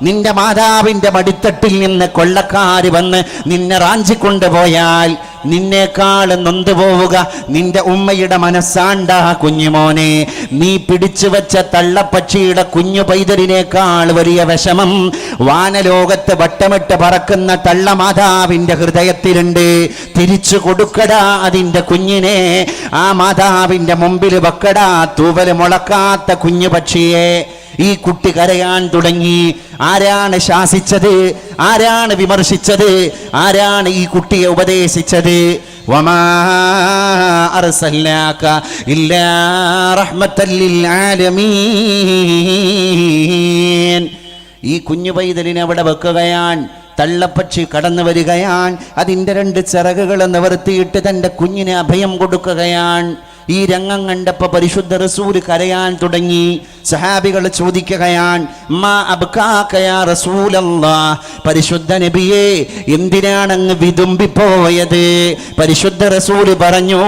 നിന്റെ മാതാവിന്റെ മടിത്തട്ടിൽ നിന്ന് കൊള്ളക്കാര് വന്ന് നിന്നെ റാഞ്ചിക്കൊണ്ടുപോയാൽ നിന്നേക്കാൾ നൊന്തു പോവുക നിന്റെ ഉമ്മയുടെ മനസ്സാണ്ടാ കുഞ്ഞുമോനെ. നീ പിടിച്ചു വെച്ച തള്ളപ്പക്ഷിയുടെ കുഞ്ഞു പൈതലിനേക്കാൾ വലിയ വിഷമം വാനലോകത്ത് വട്ടമിട്ട് പറക്കുന്ന തള്ളമാതാവിന്റെ ഹൃദയത്തിലുണ്ട്. തിരിച്ചു കൊടുക്കടാ അതിന്റെ കുഞ്ഞിനെ, ആ മാതാവിന്റെ മുമ്പിൽ വെക്കടാ തൂവല് മുളക്കാത്ത കുഞ്ഞു പക്ഷിയെ. ഈ കുട്ടി കരയാൻ തുടങ്ങി. ആരാണ് ശാസിച്ചത്? ആരാണ് വിമർശിച്ചത്? ആരാണ് ഈ കുട്ടിയെ ഉപദേശിച്ചത്? വമാ അർസൽനാക ഇല്ലാ റഹ്മത്തൽ ലിൽ ആലമീൻ. ഈ കുഞ്ഞു പൈതലിനെ അവിടെ വെക്കുകയാൻ. തള്ളപ്പക്ഷി കടന്നു വരികയാൻ. അതിൻ്റെ 2 ചിറകുകൾ നിവർത്തിയിട്ട് തൻ്റെ കുഞ്ഞിന് അഭയം കൊടുക്കുകയാൻ. ഈ രംഗം കണ്ടപ്പോൾ പരിശുദ്ധ റസൂൽ കരയാൻ തുടങ്ങി. സഹാബികൾ ചോദിക്കുകയാൻ, മാ അബ്കാക യാ റസൂലല്ലാഹ്, പരിശുദ്ധ നബിയേ എന്തിനാണ് അങ്ങ് വിതുമ്പിപ്പോയത്? പരിശുദ്ധ റസൂൽ പറഞ്ഞു,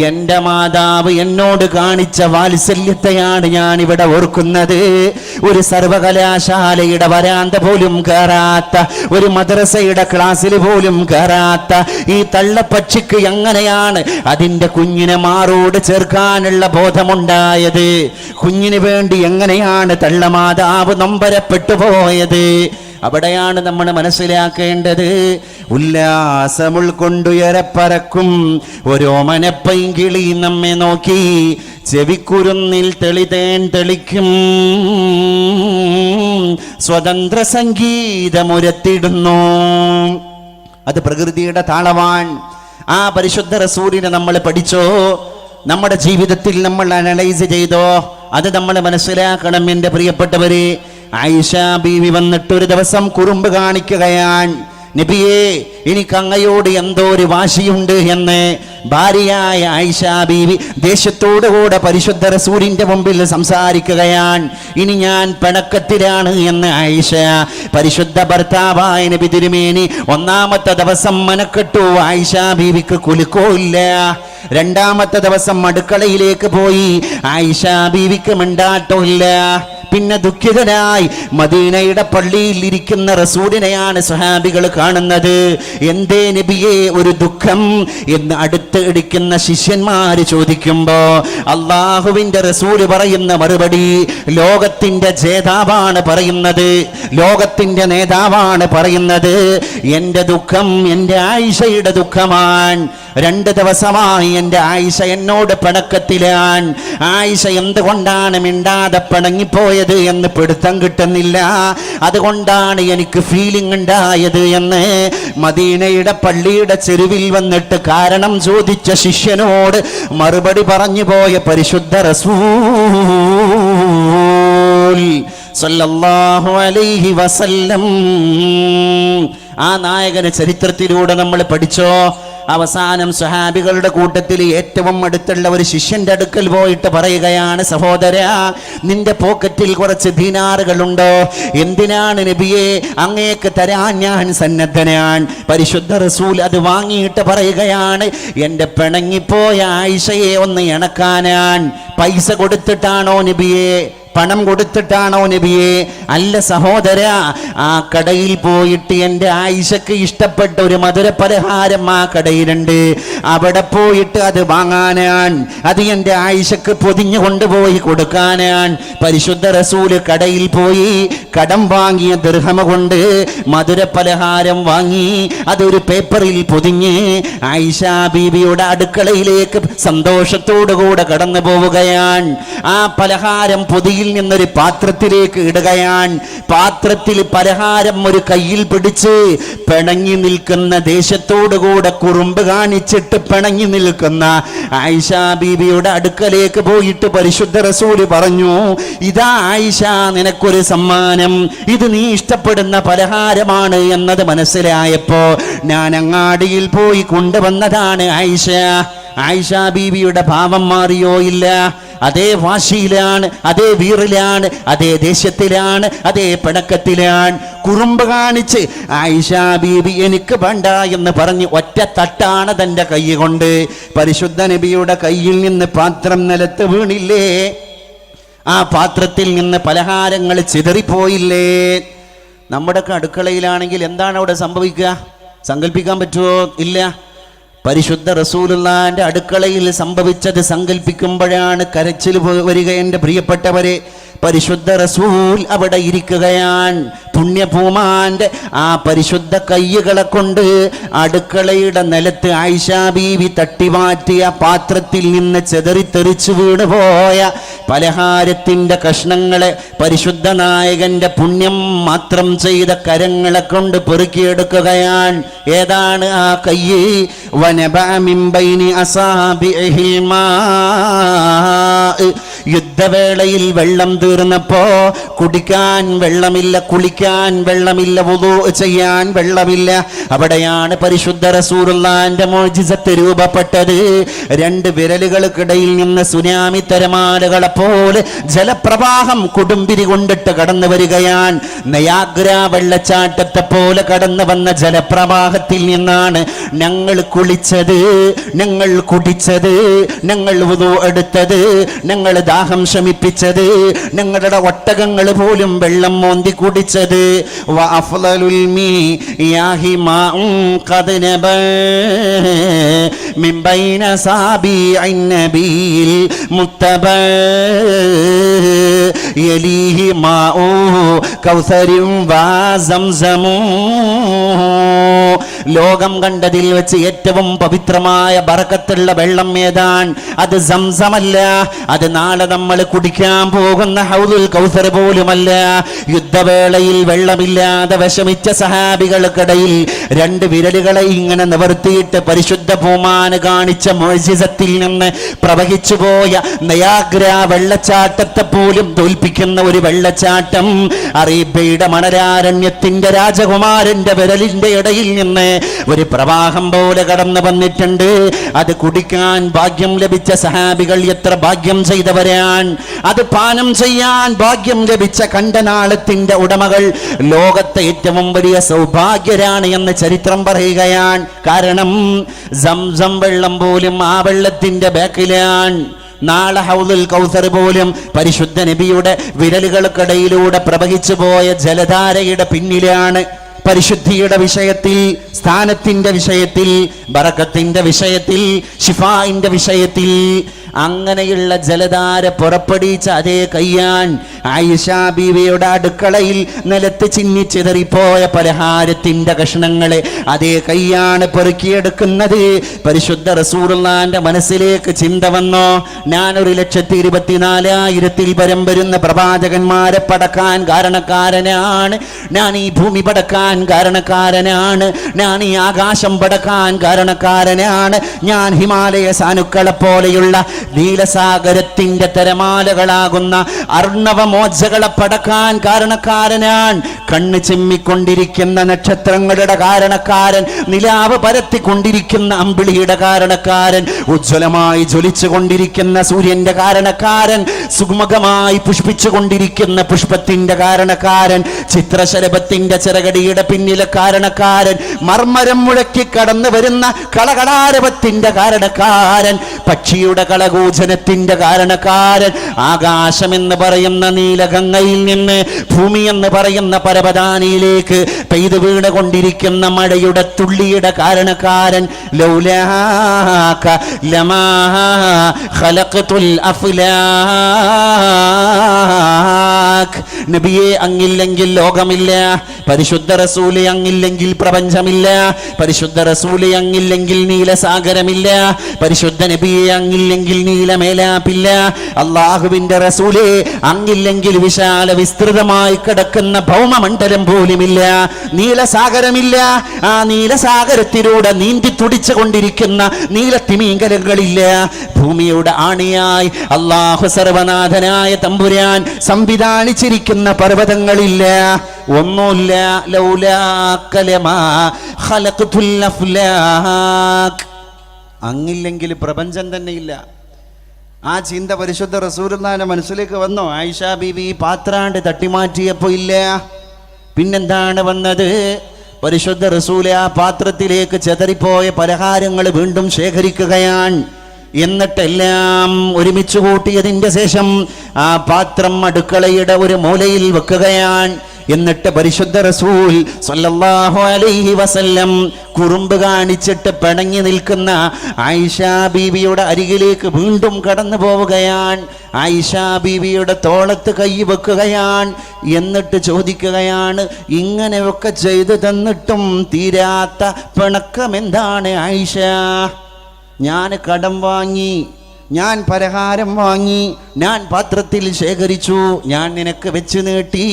എൻ്റെ മാതാവ് എന്നോട് കാണിച്ച വാത്സല്യത്തെയാണ് ഞാൻ ഇവിടെ ഓർക്കുന്നത്. ഒരു സർവകലാശാലയുടെ വരാന്ത പോലും കയറാത്ത, ഒരു മദ്രസയുടെ ക്ലാസ്സിൽ പോലും കയറാത്ത ഈ തള്ളപ്പക്ഷിക്ക് എങ്ങനെയാണ് അതിൻ്റെ കുഞ്ഞിനെ മാറോട് ചേർക്കാനുള്ള ബോധമുണ്ടായത്? കുഞ്ഞിന് വേണ്ടി എങ്ങനെയാണ് തള്ളമാതാവ് നൊമ്പരപ്പെട്ടു പോയത്? അവിടെയാണ് നമ്മൾ മനസ്സിലാക്കേണ്ടത്. ഉല്ലാസം ഉൾക്കൊണ്ടുയരപ്പറക്കും ഓരോമനപ്പൈങ്കിളി നമ്മെ നോക്കി ചെവിക്കുരുന്നിൽ തെളിതേൻ തെളിക്കും സ്വതന്ത്ര സംഗീതമുരത്തിടുന്നു. അത് പ്രകൃതിയുടെ താളവാൻ. ആ പരിശുദ്ധ റസൂലിനെ നമ്മൾ പഠിച്ചോ? നമ്മുടെ ജീവിതത്തിൽ നമ്മൾ അനലൈസ് ചെയ്തോ? അത് നമ്മൾ മനസ്സിലാക്കണം എൻ്റെ പ്രിയപ്പെട്ടവരെ. ആയിഷ ബീവി വന്നിട്ടൊരു ദിവസം കുറുമ്പ് കാണിക്കുകയാണ്. നബിയേ, എനിക്ക് അങ്ങയോട് എന്തോ ഒരു വാശിയുണ്ട് എന്ന് ഭാര്യയായ ആയിഷ ബീവി ദേഷ്യത്തോടുകൂടെ പരിശുദ്ധ റസൂലിന്റെ മുമ്പിൽ സംസാരിക്കുകയാണ്. ഇനി ഞാൻ പിണക്കത്തിലാണ് എന്ന് ആയിഷ പരിശുദ്ധ ഭർത്താവായ നബി തിരുമേനി ഒന്നാമത്തെ ദിവസം മനക്കെട്ടു. ആയിഷ ബീവിക്ക് കുലുക്കമില്ല. രണ്ടാമത്തെ ദിവസം അടുക്കളയിലേക്ക് പോയി. ആയിഷ ബീവിക്ക് മിണ്ടാട്ടമില്ല. പിന്നെ ദുഃഖിതനായി മദീനയുടെ പള്ളിയിൽ ഇരിക്കുന്ന റസൂലിനെയാണ് സ്വഹാബികൾ കാണുന്നത്. എന്തേ നബിയെ ഒരു ദുഃഖം എന്ന് അടുത്ത് ഇടിക്കുന്ന ശിഷ്യന്മാര് ചോദിക്കുമ്പോ അള്ളാഹുവിന്റെ റസൂല് പറയുന്ന മറുപടി ലോകത്തിന്റെ ജേതാവാണ് പറയുന്നത്, ലോകത്തിന്റെ നേതാവാണ് പറയുന്നത്. എൻ്റെ ദുഃഖം എൻ്റെ ആയിഷയുടെ ദുഃഖമാണ്. 2 ദിവസമായി എൻ്റെ ആയിഷ എന്നോട് പിണക്കത്തിലാണ്. ആയിഷ എന്തുകൊണ്ടാണ് മിണ്ടാതെ പിണങ്ങിപ്പോയത് എന്ന് പിടുത്തം കിട്ടുന്നില്ല. അതുകൊണ്ടാണ് എനിക്ക് ഫീലിംഗ് ഉണ്ടായത് എന്ന് മദീനയുടെ പള്ളിയുടെ ചെരുവിൽ വന്നിട്ട് കാരണം ചോദിച്ച ശിഷ്യനോട് മറുപടി പറഞ്ഞു പോയ പരിശുദ്ധ റസൂൽ സല്ലല്ലാഹു അലൈഹി വസല്ലം. ആ നായകന്റെ ചരിത്രത്തിലൂടെ നമ്മൾ പഠിച്ചോ? അവസാനം സ്വഹാബികളുടെ കൂട്ടത്തിൽ ഏറ്റവും അടുത്തുള്ള ഒരു ശിഷ്യന്റെ അടുക്കൽ പോയിട്ട് പറയുകയാണ്, സഹോദരാ, നിന്റെ പോക്കറ്റിൽ കുറച്ച് ദീനാറുകളുണ്ടോ? എന്തിനാണ് നബിയെ? അങ്ങേക്ക് തരാൻ ഞാൻ സന്നദ്ധനാണ്. പരിശുദ്ധ റസൂൽ അത് വാങ്ങിയിട്ട് പറയുകയാണ്, എൻ്റെ പിണങ്ങിപ്പോയ ആയിഷയെ ഒന്ന് ഇണക്കാനാൻ. പൈസ കൊടുത്തിട്ടാണോ നബിയെ? പണം കൊടുത്തിട്ടാണോ നബിയെ? അല്ല സഹോദര, ആ കടയിൽ പോയിട്ട് എൻ്റെ ആയിഷക്ക് ഇഷ്ടപ്പെട്ട ഒരു മധുര പലഹാരം ആ കടയിലുണ്ട്, അവിടെ പോയിട്ട് അത് വാങ്ങാനാണ്. അത് എൻ്റെ ആയിഷക്ക് പൊതിഞ്ഞു കൊണ്ടുപോയി കൊടുക്കാനാണ്. പരിശുദ്ധ റസൂല് കടയിൽ പോയി കടം വാങ്ങിയ ദിർഹമ കൊണ്ട് മധുര പലഹാരം വാങ്ങി അതൊരു പേപ്പറിൽ പൊതിഞ്ഞ് ആയിഷ ബീവിയുടെ അടുക്കളയിലേക്ക് സന്തോഷത്തോടുകൂടെ കടന്നു പോവുകയാണ്. ആ പലഹാരം പൊതിയിൽ നിന്നൊരു പാത്രത്തിലേക്ക് ഇടുകയാണ്. പാത്രത്തിൽ പലഹാരം ഒരു കയ്യിൽ പിടിച്ച് പിണങ്ങി നിൽക്കുന്ന, ദേശത്തോടുകൂടെ കുറുമ്പ് കാണിച്ചിട്ട് പിണങ്ങി നിൽക്കുന്ന ആയിഷ ബീവിയുടെ അടുക്കലേക്ക് പോയിട്ട് പരിശുദ്ധ റസൂല് പറഞ്ഞു, ഇതാ ആയിഷ, നിനക്കൊരു സമ്മാനം, ഇത് നീ ഇഷ്ടപ്പെടുന്ന പലഹാരമാണ് എന്നത് മനസ്സിലായപ്പോ ഞാൻ അങ്ങാടിയിൽ പോയി കൊണ്ടുവന്നതാണ് ആയിഷ. ആയിഷ ബീവിയുടെ ഭാവം മാറിയോ? ഇല്ല. അതേ വാശിയിലാണ്, അതേ വീറിലാണ്, അതേ ദേഷ്യത്തിലാണ്, അതേ പിണക്കത്തിലാണ്. കുറുമ്പ് കാണിച്ച് ആയിഷ ബീബി എനിക്ക് വേണ്ട എന്ന് പറഞ്ഞ് ഒറ്റ തട്ടാണ് തൻ്റെ കൈ കൊണ്ട്. പരിശുദ്ധ നബിയുടെ കയ്യിൽ നിന്ന് പാത്രം നിലത്ത് വീണില്ലേ? ആ പാത്രത്തിൽ നിന്ന് പലഹാരങ്ങൾ ചിതറിപ്പോയില്ലേ? നമ്മുടെയൊക്കെ അടുക്കളയിലാണെങ്കിൽ എന്താണ് അവിടെ സംഭവിക്കുക? സങ്കല്പിക്കാൻ പറ്റുമോ? ഇല്ല. പരിശുദ്ധ റസൂലുള്ളാന്റെ അടുക്കളയിൽ സംഭവിച്ചത് സങ്കല്പിക്കുമ്പോഴാണ് കരച്ചിൽ വരിക. എൻ്റെ പ്രിയപ്പെട്ടവരെ, പരിശുദ്ധ റസൂൽ അവിടെ ഇരിക്കുകയാണ്. പുണ്യഭൂമാന്റെ ആ പരിശുദ്ധ കയ്യുകളെ കൊണ്ട് അടുക്കളയുടെ നിലത്ത് ആയിഷ ബീവി തട്ടിമാറ്റിയ പാത്രത്തിൽ നിന്ന് ചെതറിത്തെറിച്ചു വീണുപോയ പലഹാരത്തിന്റെ കഷ്ണങ്ങളെ പരിശുദ്ധ നായകന്റെ പുണ്യം മാത്രം ചെയ്ത കരങ്ങളെ കൊണ്ട് പെറുക്കിയെടുക്കുകയാണ്. ഏതാണ് ആ കയ്യ്? വനബഅ മിൻ ബൈനി അസാബിഇഹിൽ മാ. യുദ്ധവേളയിൽ വെള്ളം തീർന്നപ്പോ കുടിക്കാൻ വെള്ളമില്ല, കുളിക്കാൻ വെള്ളമില്ല, വുളൂ ചെയ്യാൻ വെള്ളമില്ല. അവിടെയാണ് പരിശുദ്ധ റസൂലുള്ളാന്റെ മുഅ്ജിസത്ത് രൂപപ്പെട്ടത്. രണ്ട് വിരലുകൾക്കിടയിൽ നിന്ന് സുനാമി തിരമാലകളെ പോലെ ജലപ്രവാഹം കൊടുമ്പിരി കൊണ്ടിട്ട് കടന്നു വരികയാണ്. നയാഗ്ര വെള്ളച്ചാട്ടത്തെ പോലെ കടന്നു വന്ന ജലപ്രവാഹത്തിൽ നിന്നാണ് ഞങ്ങൾ കുളിച്ചത്, ഞങ്ങൾ കുടിച്ചത്, ഞങ്ങൾ വുളൂ എടുത്തത്, ഞങ്ങൾ ദാഹം ശമിപ്പിച്ചത്, ഞങ്ങളുടെ ഒട്ടകങ്ങൾ പോലും വെള്ളം മോന്തി കുടിച്ചത്. വഅഫ്ളലുൽ മിയാഹി മാഉൻ ഖദ് നബ മിൻ ബൈന സാബിഇൻ നബിയിൽ മുത്തബ യലീഹി മാഉ കൗസരിൻ വസംസമു. ലോകം കണ്ടതിൽ വെച്ച് ഏറ്റവും പവിത്രമായ ബറക്കത്തുള്ള വെള്ളം ഏതാണ്? അത് സംസമല്ല, അത് നാളെ നമ്മൾ കുടിക്കാൻ പോകുന്ന ഹൗദുൽ കൗസർ പോലുമല്ല. യുദ്ധവേളയിൽ വെള്ളമില്ലാതെ വിഷമിച്ച സഹാബികൾക്കിടയിൽ രണ്ട് വിരലുകളെ ഇങ്ങനെ നിവർത്തിയിട്ട് പരിശുദ്ധ പൂമാന് കാണിച്ച മുഅ്ജിസത്തിൽ നിന്ന് പ്രവഹിച്ചു പോയ നയാഗ്ര വെള്ളച്ചാട്ടത്തെ പോലും തോൽപ്പിക്കുന്ന ഒരു വെള്ളച്ചാട്ടം അറേബ്യയുടെ മണരാരണ്യത്തിന്റെ രാജകുമാരന്റെ വിരലിന്റെ ഇടയിൽ നിന്ന് ഒരു പ്രവാഹം പോലെ കടന്നു വന്നിട്ടുണ്ട്. അത് കുടിക്കാൻ ഭാഗ്യം ലഭിച്ച സഹാബികൾ എത്ര ഭാഗ്യം ചെയ്തവരാണ്. അത് പാനം ചെയ്യാൻ ഭാഗ്യം ലഭിച്ച കണ്ടനാളത്തിന്റെ ഉടമകൾ ലോകത്തെ ഏറ്റവും വലിയ സൗഭാഗ്യരാണ് എന്ന് ചരിത്രം പറയുകയാണ്. കാരണം സംസം വെള്ളം പോലും ആ വെള്ളത്തിന്റെ ബാക്കിലാണ്. നാളെ ഹൗദുൽ കൗസർ പോലും പരിശുദ്ധ നബിയുടെ വിരലുകൾക്കിടയിലൂടെ പ്രവഹിച്ചു പോയ ജലധാരയുടെ പിന്നിലാണ്. പരിശുദ്ധിയുടെ വിഷയത്തിൽ, സ്ഥാനത്തിന്റെ വിഷയത്തിൽ, ബറക്കത്തിന്റെ വിഷയത്തിൽ, ശിഫായിന്റെ വിഷയത്തിൽ അങ്ങനെയുള്ള ജലധാര പുറപ്പെടുവിച്ച അതേ കയ്യാൻ ആയിഷ ബീവിയുടെ അടുക്കളയിൽ നിലത്ത് ചിന്നിച്ചിതറിപ്പോയ പലഹാരത്തിന്റെ കഷ്ണങ്ങളെ അതേ കയ്യാണ് പെറുക്കിയെടുക്കുന്നത്. പരിശുദ്ധ റസൂലുള്ളാന്റെ മനസ്സിലേക്ക് ചിന്ത വന്നോ? ഞാൻ 1,24,000 പരം വരുന്ന പ്രവാചകന്മാരെ പടക്കാൻ കാരണക്കാരനാണ്, ഞാൻ ഈ ഭൂമി പടക്കാൻ കാരണക്കാരനാണ്, ഞാൻ ഈ ആകാശം പടക്കാൻ കാരണക്കാരനാണ്, ഞാൻ ഹിമാലയ സാനുക്കളെ പോലെയുള്ള നീലസാഗരത്തിന്റെ തിരമാലകളാകുന്ന അർണവമോജകളെ പടക്കാൻ കാരണക്കാരനാണ്, കണ്ണ് ചിമ്മിക്കൊണ്ടിരിക്കുന്ന നക്ഷത്രങ്ങളുടെ കാരണക്കാരൻ, നിലാവ് പരത്തിക്കൊണ്ടിരിക്കുന്ന അമ്പിളിയുടെ കാരണക്കാരൻ, ഉജ്ജ്വലമായി ജ്വലിച്ചു കൊണ്ടിരിക്കുന്ന സൂര്യന്റെ കാരണക്കാരൻ, സുഗമമായി പുഷ്പിച്ചു കൊണ്ടിരിക്കുന്ന പുഷ്പത്തിന്റെ കാരണക്കാരൻ, ചിത്രശലഭത്തിന്റെ ചിറകടിയുടെ പിന്നിലെ കാരണക്കാരൻ, മർമ്മരം മുഴക്കി കടന്നു വരുന്ന കളകളാരവത്തിന്റെ കാരണക്കാരൻ, പക്ഷിയുടെ കളകൂജനത്തിന്റെ കാരണക്കാരൻ, ആകാശം എന്ന് പറയുന്ന നീലഗംഗയിൽ നിന്ന് ഭൂമി എന്ന് പറയുന്ന പരവതാനിയിലേക്ക് പെയ്തു വീണുകൊണ്ടിരിക്കുന്ന മഴയുടെ തുള്ളിയുടെ കാരണക്കാരൻ, ലൗലാക ലമാ ഖലഖതുൽ അഫ്ലാഖ്. നബിയെ അങ്ങില്ലെങ്കിൽ ലോകമില്ല, പരിശുദ്ധ റസൂലെ അങ്ങില്ലെങ്കിൽ പ്രപഞ്ചമില്ല, പരിശുദ്ധ റസൂലെ അങ്ങില്ലെങ്കിൽ നീലസാഗരമില്ല, പരിശുദ്ധ നബിയെ അങ്ങില്ലെങ്കിൽ നീലമേലാപ്പില്ല, അള്ളാഹുവിന്റെ റസൂലെ അങ്ങില്ലെങ്കിൽ വിശാല വിസ്തൃതമായി കിടക്കുന്ന ഭൗമമണ്ഡലം പോലുമില്ല, നീലസാഗരമില്ല, ആ നീലസാഗരത്തിലൂടെ നീന്തി തുടിച്ചു കൊണ്ടിരിക്കുന്ന നീലത്തിമീങ്കലങ്ങളില്ല, ഭൂമിയുടെ ആണിയായി അള്ളാഹു സർവനാഥനായ തമ്പുരാൻ സംവിധാനിച്ചിരിക്കുന്ന പർവ്വതങ്ങളില്ല, ഒന്നുമില്ല. ലൗലാക ലമാ ഖലഖതുൽ അഫ്ലാഖ്. അങ്ങില്ലെങ്കിൽ പ്രപഞ്ചം തന്നെ ഇല്ല. ആ ചിന്ത പരിശുദ്ധ റസൂലുള്ളാഹിന്റെ മനസ്സിലേക്ക് വന്നോ? ആയിഷ ബീവി പാത്രാണ്ട് തട്ടിമാറ്റിയപ്പോ ഇല്ല. പിന്നെന്താണ് വന്നത്? പരിശുദ്ധ റസൂൽ ആ പാത്രത്തിലേക്ക് ചെതറിപ്പോയ പലഹാരങ്ങൾ വീണ്ടും ശേഖരിക്കുകയാണ്. എന്നിട്ടെല്ലാം ഒരുമിച്ച് കൂട്ടിയതിൻ്റെ ശേഷം ആ പാത്രം അടുക്കളയുടെ ഒരു മൂലയിൽ വെക്കുകയാണ്. എന്നിട്ട് പരിശുദ്ധ റസൂൽ സ്വല്ലല്ലാഹു അലൈഹി വസല്ലം കുറുമ്പ് കാണിച്ചിട്ട് പിണങ്ങി നിൽക്കുന്ന ആയിഷ ബീവിയുടെ അരികിലേക്ക് വീണ്ടും കടന്നു പോവുകയാണ്. ആയിഷ ബീവിയുടെ തോളത്ത് കൈ വെക്കുകയാണ്. എന്നിട്ട് ചോദിക്കുകയാണ്, ഇങ്ങനെയൊക്കെ ചെയ്തു തന്നിട്ടും തീരാത്ത പിണക്കം എന്താണ് ആയിഷ? ഞാൻ കടം വാങ്ങി, ഞാൻ പലഹാരം വാങ്ങി, ഞാൻ പാത്രത്തിൽ ശേഖരിച്ചു, ഞാൻ നിനക്ക് വെച്ച് നീട്ടി,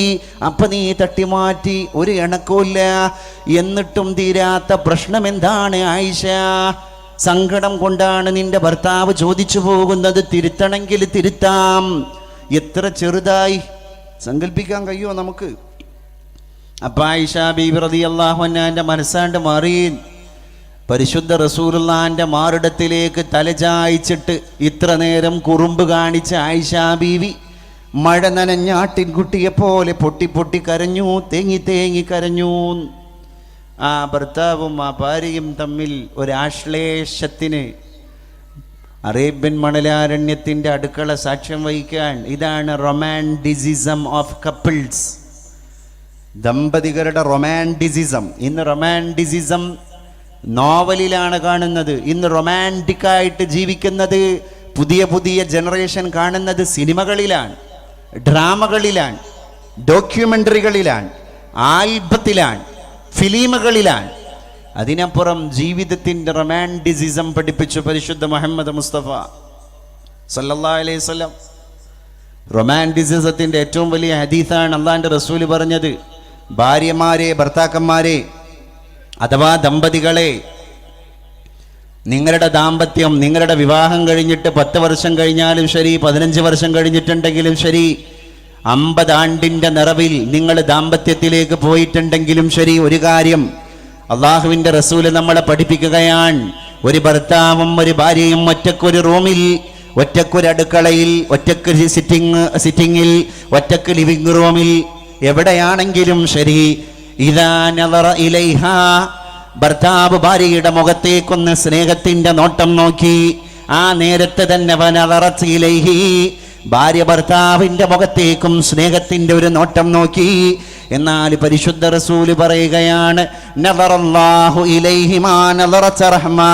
അപ്പം നീ തട്ടിമാറ്റി, ഒരു ഇണക്കമില്ല. എന്നിട്ടും തീരാത്ത പ്രശ്നം എന്താണ് ആയിഷ? സങ്കടം കൊണ്ടാണ് നിന്റെ ഭർത്താവ് ചോദിച്ചു പോകുന്നത്, തിരുത്തണമെങ്കിൽ തിരുത്താം. എത്ര ചെറുതായി സങ്കല്പിക്കാൻ കഴിയുമോ നമുക്ക്? അപ്പം ആയിഷ ബീബി റളിയല്ലാഹു അൻഹാന്റെ മനസ്സാണ്ട് മാറി. പരിശുദ്ധ റസൂലുള്ളാഹിന്റെ മാറിടത്തിലേക്ക് തലചായ്ച്ചിട്ട് ഇത്ര നേരം കുറുമ്പ് കാണിച്ച ആയിഷ ബീവി മഴ നനഞ്ഞ ആട്ടിൻകുട്ടിയെ പോലെ പൊട്ടി പൊട്ടി കരഞ്ഞു, തേങ്ങി തേങ്ങി കരഞ്ഞു. ആ ഭർത്താവും ആ ഭാര്യയും തമ്മിൽ ഒരാശ്ലേഷത്തിന് അറേബ്യൻ മണലാരണ്യത്തിൻ്റെ അടുക്കള സാക്ഷ്യം വഹിക്കാൻ. ഇതാണ് റൊമാൻറ്റിസിസം ഓഫ് കപ്പിൾസ്, ദമ്പതികളുടെ റൊമാൻറ്റിസിസം. ഇന്ന് റൊമാൻറ്റിസിസം നോവലിലാണ് കാണുന്നത്. ഇന്ന് റൊമാൻറ്റിക്കായിട്ട് ജീവിക്കുന്നത് പുതിയ പുതിയ ജനറേഷൻ കാണുന്നത് സിനിമകളിലാണ്, ഡ്രാമകളിലാണ്, ഡോക്യുമെൻ്ററികളിലാണ്, ആൽബത്തിലാണ്, ഫിലിമുകളിലാണ്. അതിനപ്പുറം ജീവിതത്തിൻ്റെ റൊമാൻറ്റിസിസം പഠിപ്പിച്ചു പരിശുദ്ധ മുഹമ്മദ് മുസ്തഫ സല്ലല്ലാഹു അലൈഹി വസല്ലം. റൊമാൻറ്റിസിസത്തിൻ്റെ ഏറ്റവും വലിയ ഹദീസാണ് അള്ളാഹിൻ്റെ റസൂല് പറഞ്ഞത്, ഭാര്യമാരെ, ഭർത്താക്കന്മാരെ അഥവാ ദമ്പതികളെ, നിങ്ങളുടെ ദാമ്പത്യം, നിങ്ങളുടെ വിവാഹം കഴിഞ്ഞിട്ട് 10 വർഷം കഴിഞ്ഞാലും ശരി, 15 വർഷം കഴിഞ്ഞിട്ടുണ്ടെങ്കിലും ശരി, 50 ആണ്ടിൻ്റെ നിറവിൽ നിങ്ങൾ ദാമ്പത്യത്തിലേക്ക് പോയിട്ടുണ്ടെങ്കിലും ശരി, ഒരു കാര്യം അള്ളാഹുവിൻ്റെ റസൂല് നമ്മളെ പഠിപ്പിക്കുകയാണ്. ഒരു ഭർത്താവും ഒരു ഭാര്യയും ഒറ്റക്കൊരു റൂമിൽ, ഒറ്റക്കൊരു അടുക്കളയിൽ, ഒറ്റക്ക് സിറ്റിങ്ങിൽ, ഒറ്റക്ക് ലിവിംഗ് റൂമിൽ, എവിടെയാണെങ്കിലും ശരി, ഇദാ നളറ ഇലൈഹാ, ഭർത്താവ് ഭാര്യയുടെ മുഖത്തേക്കൊന്ന് സ്നേഹത്തിന്റെ നോട്ടം നോക്കി, ആ നേരത്തെ തന്നെ വനളറത് ഇലൈഹി, ഭാര്യ ഭർത്താവിന്റെ മുഖത്തേക്കും സ്നേഹത്തിന്റെ ഒരു നോട്ടം നോക്കി. എന്നാൽ പരിശുദ്ധ റസൂല് പറയുകയാണ്, നളറല്ലാഹു ഇലൈഹിമാ നളറത റഹ്മാ,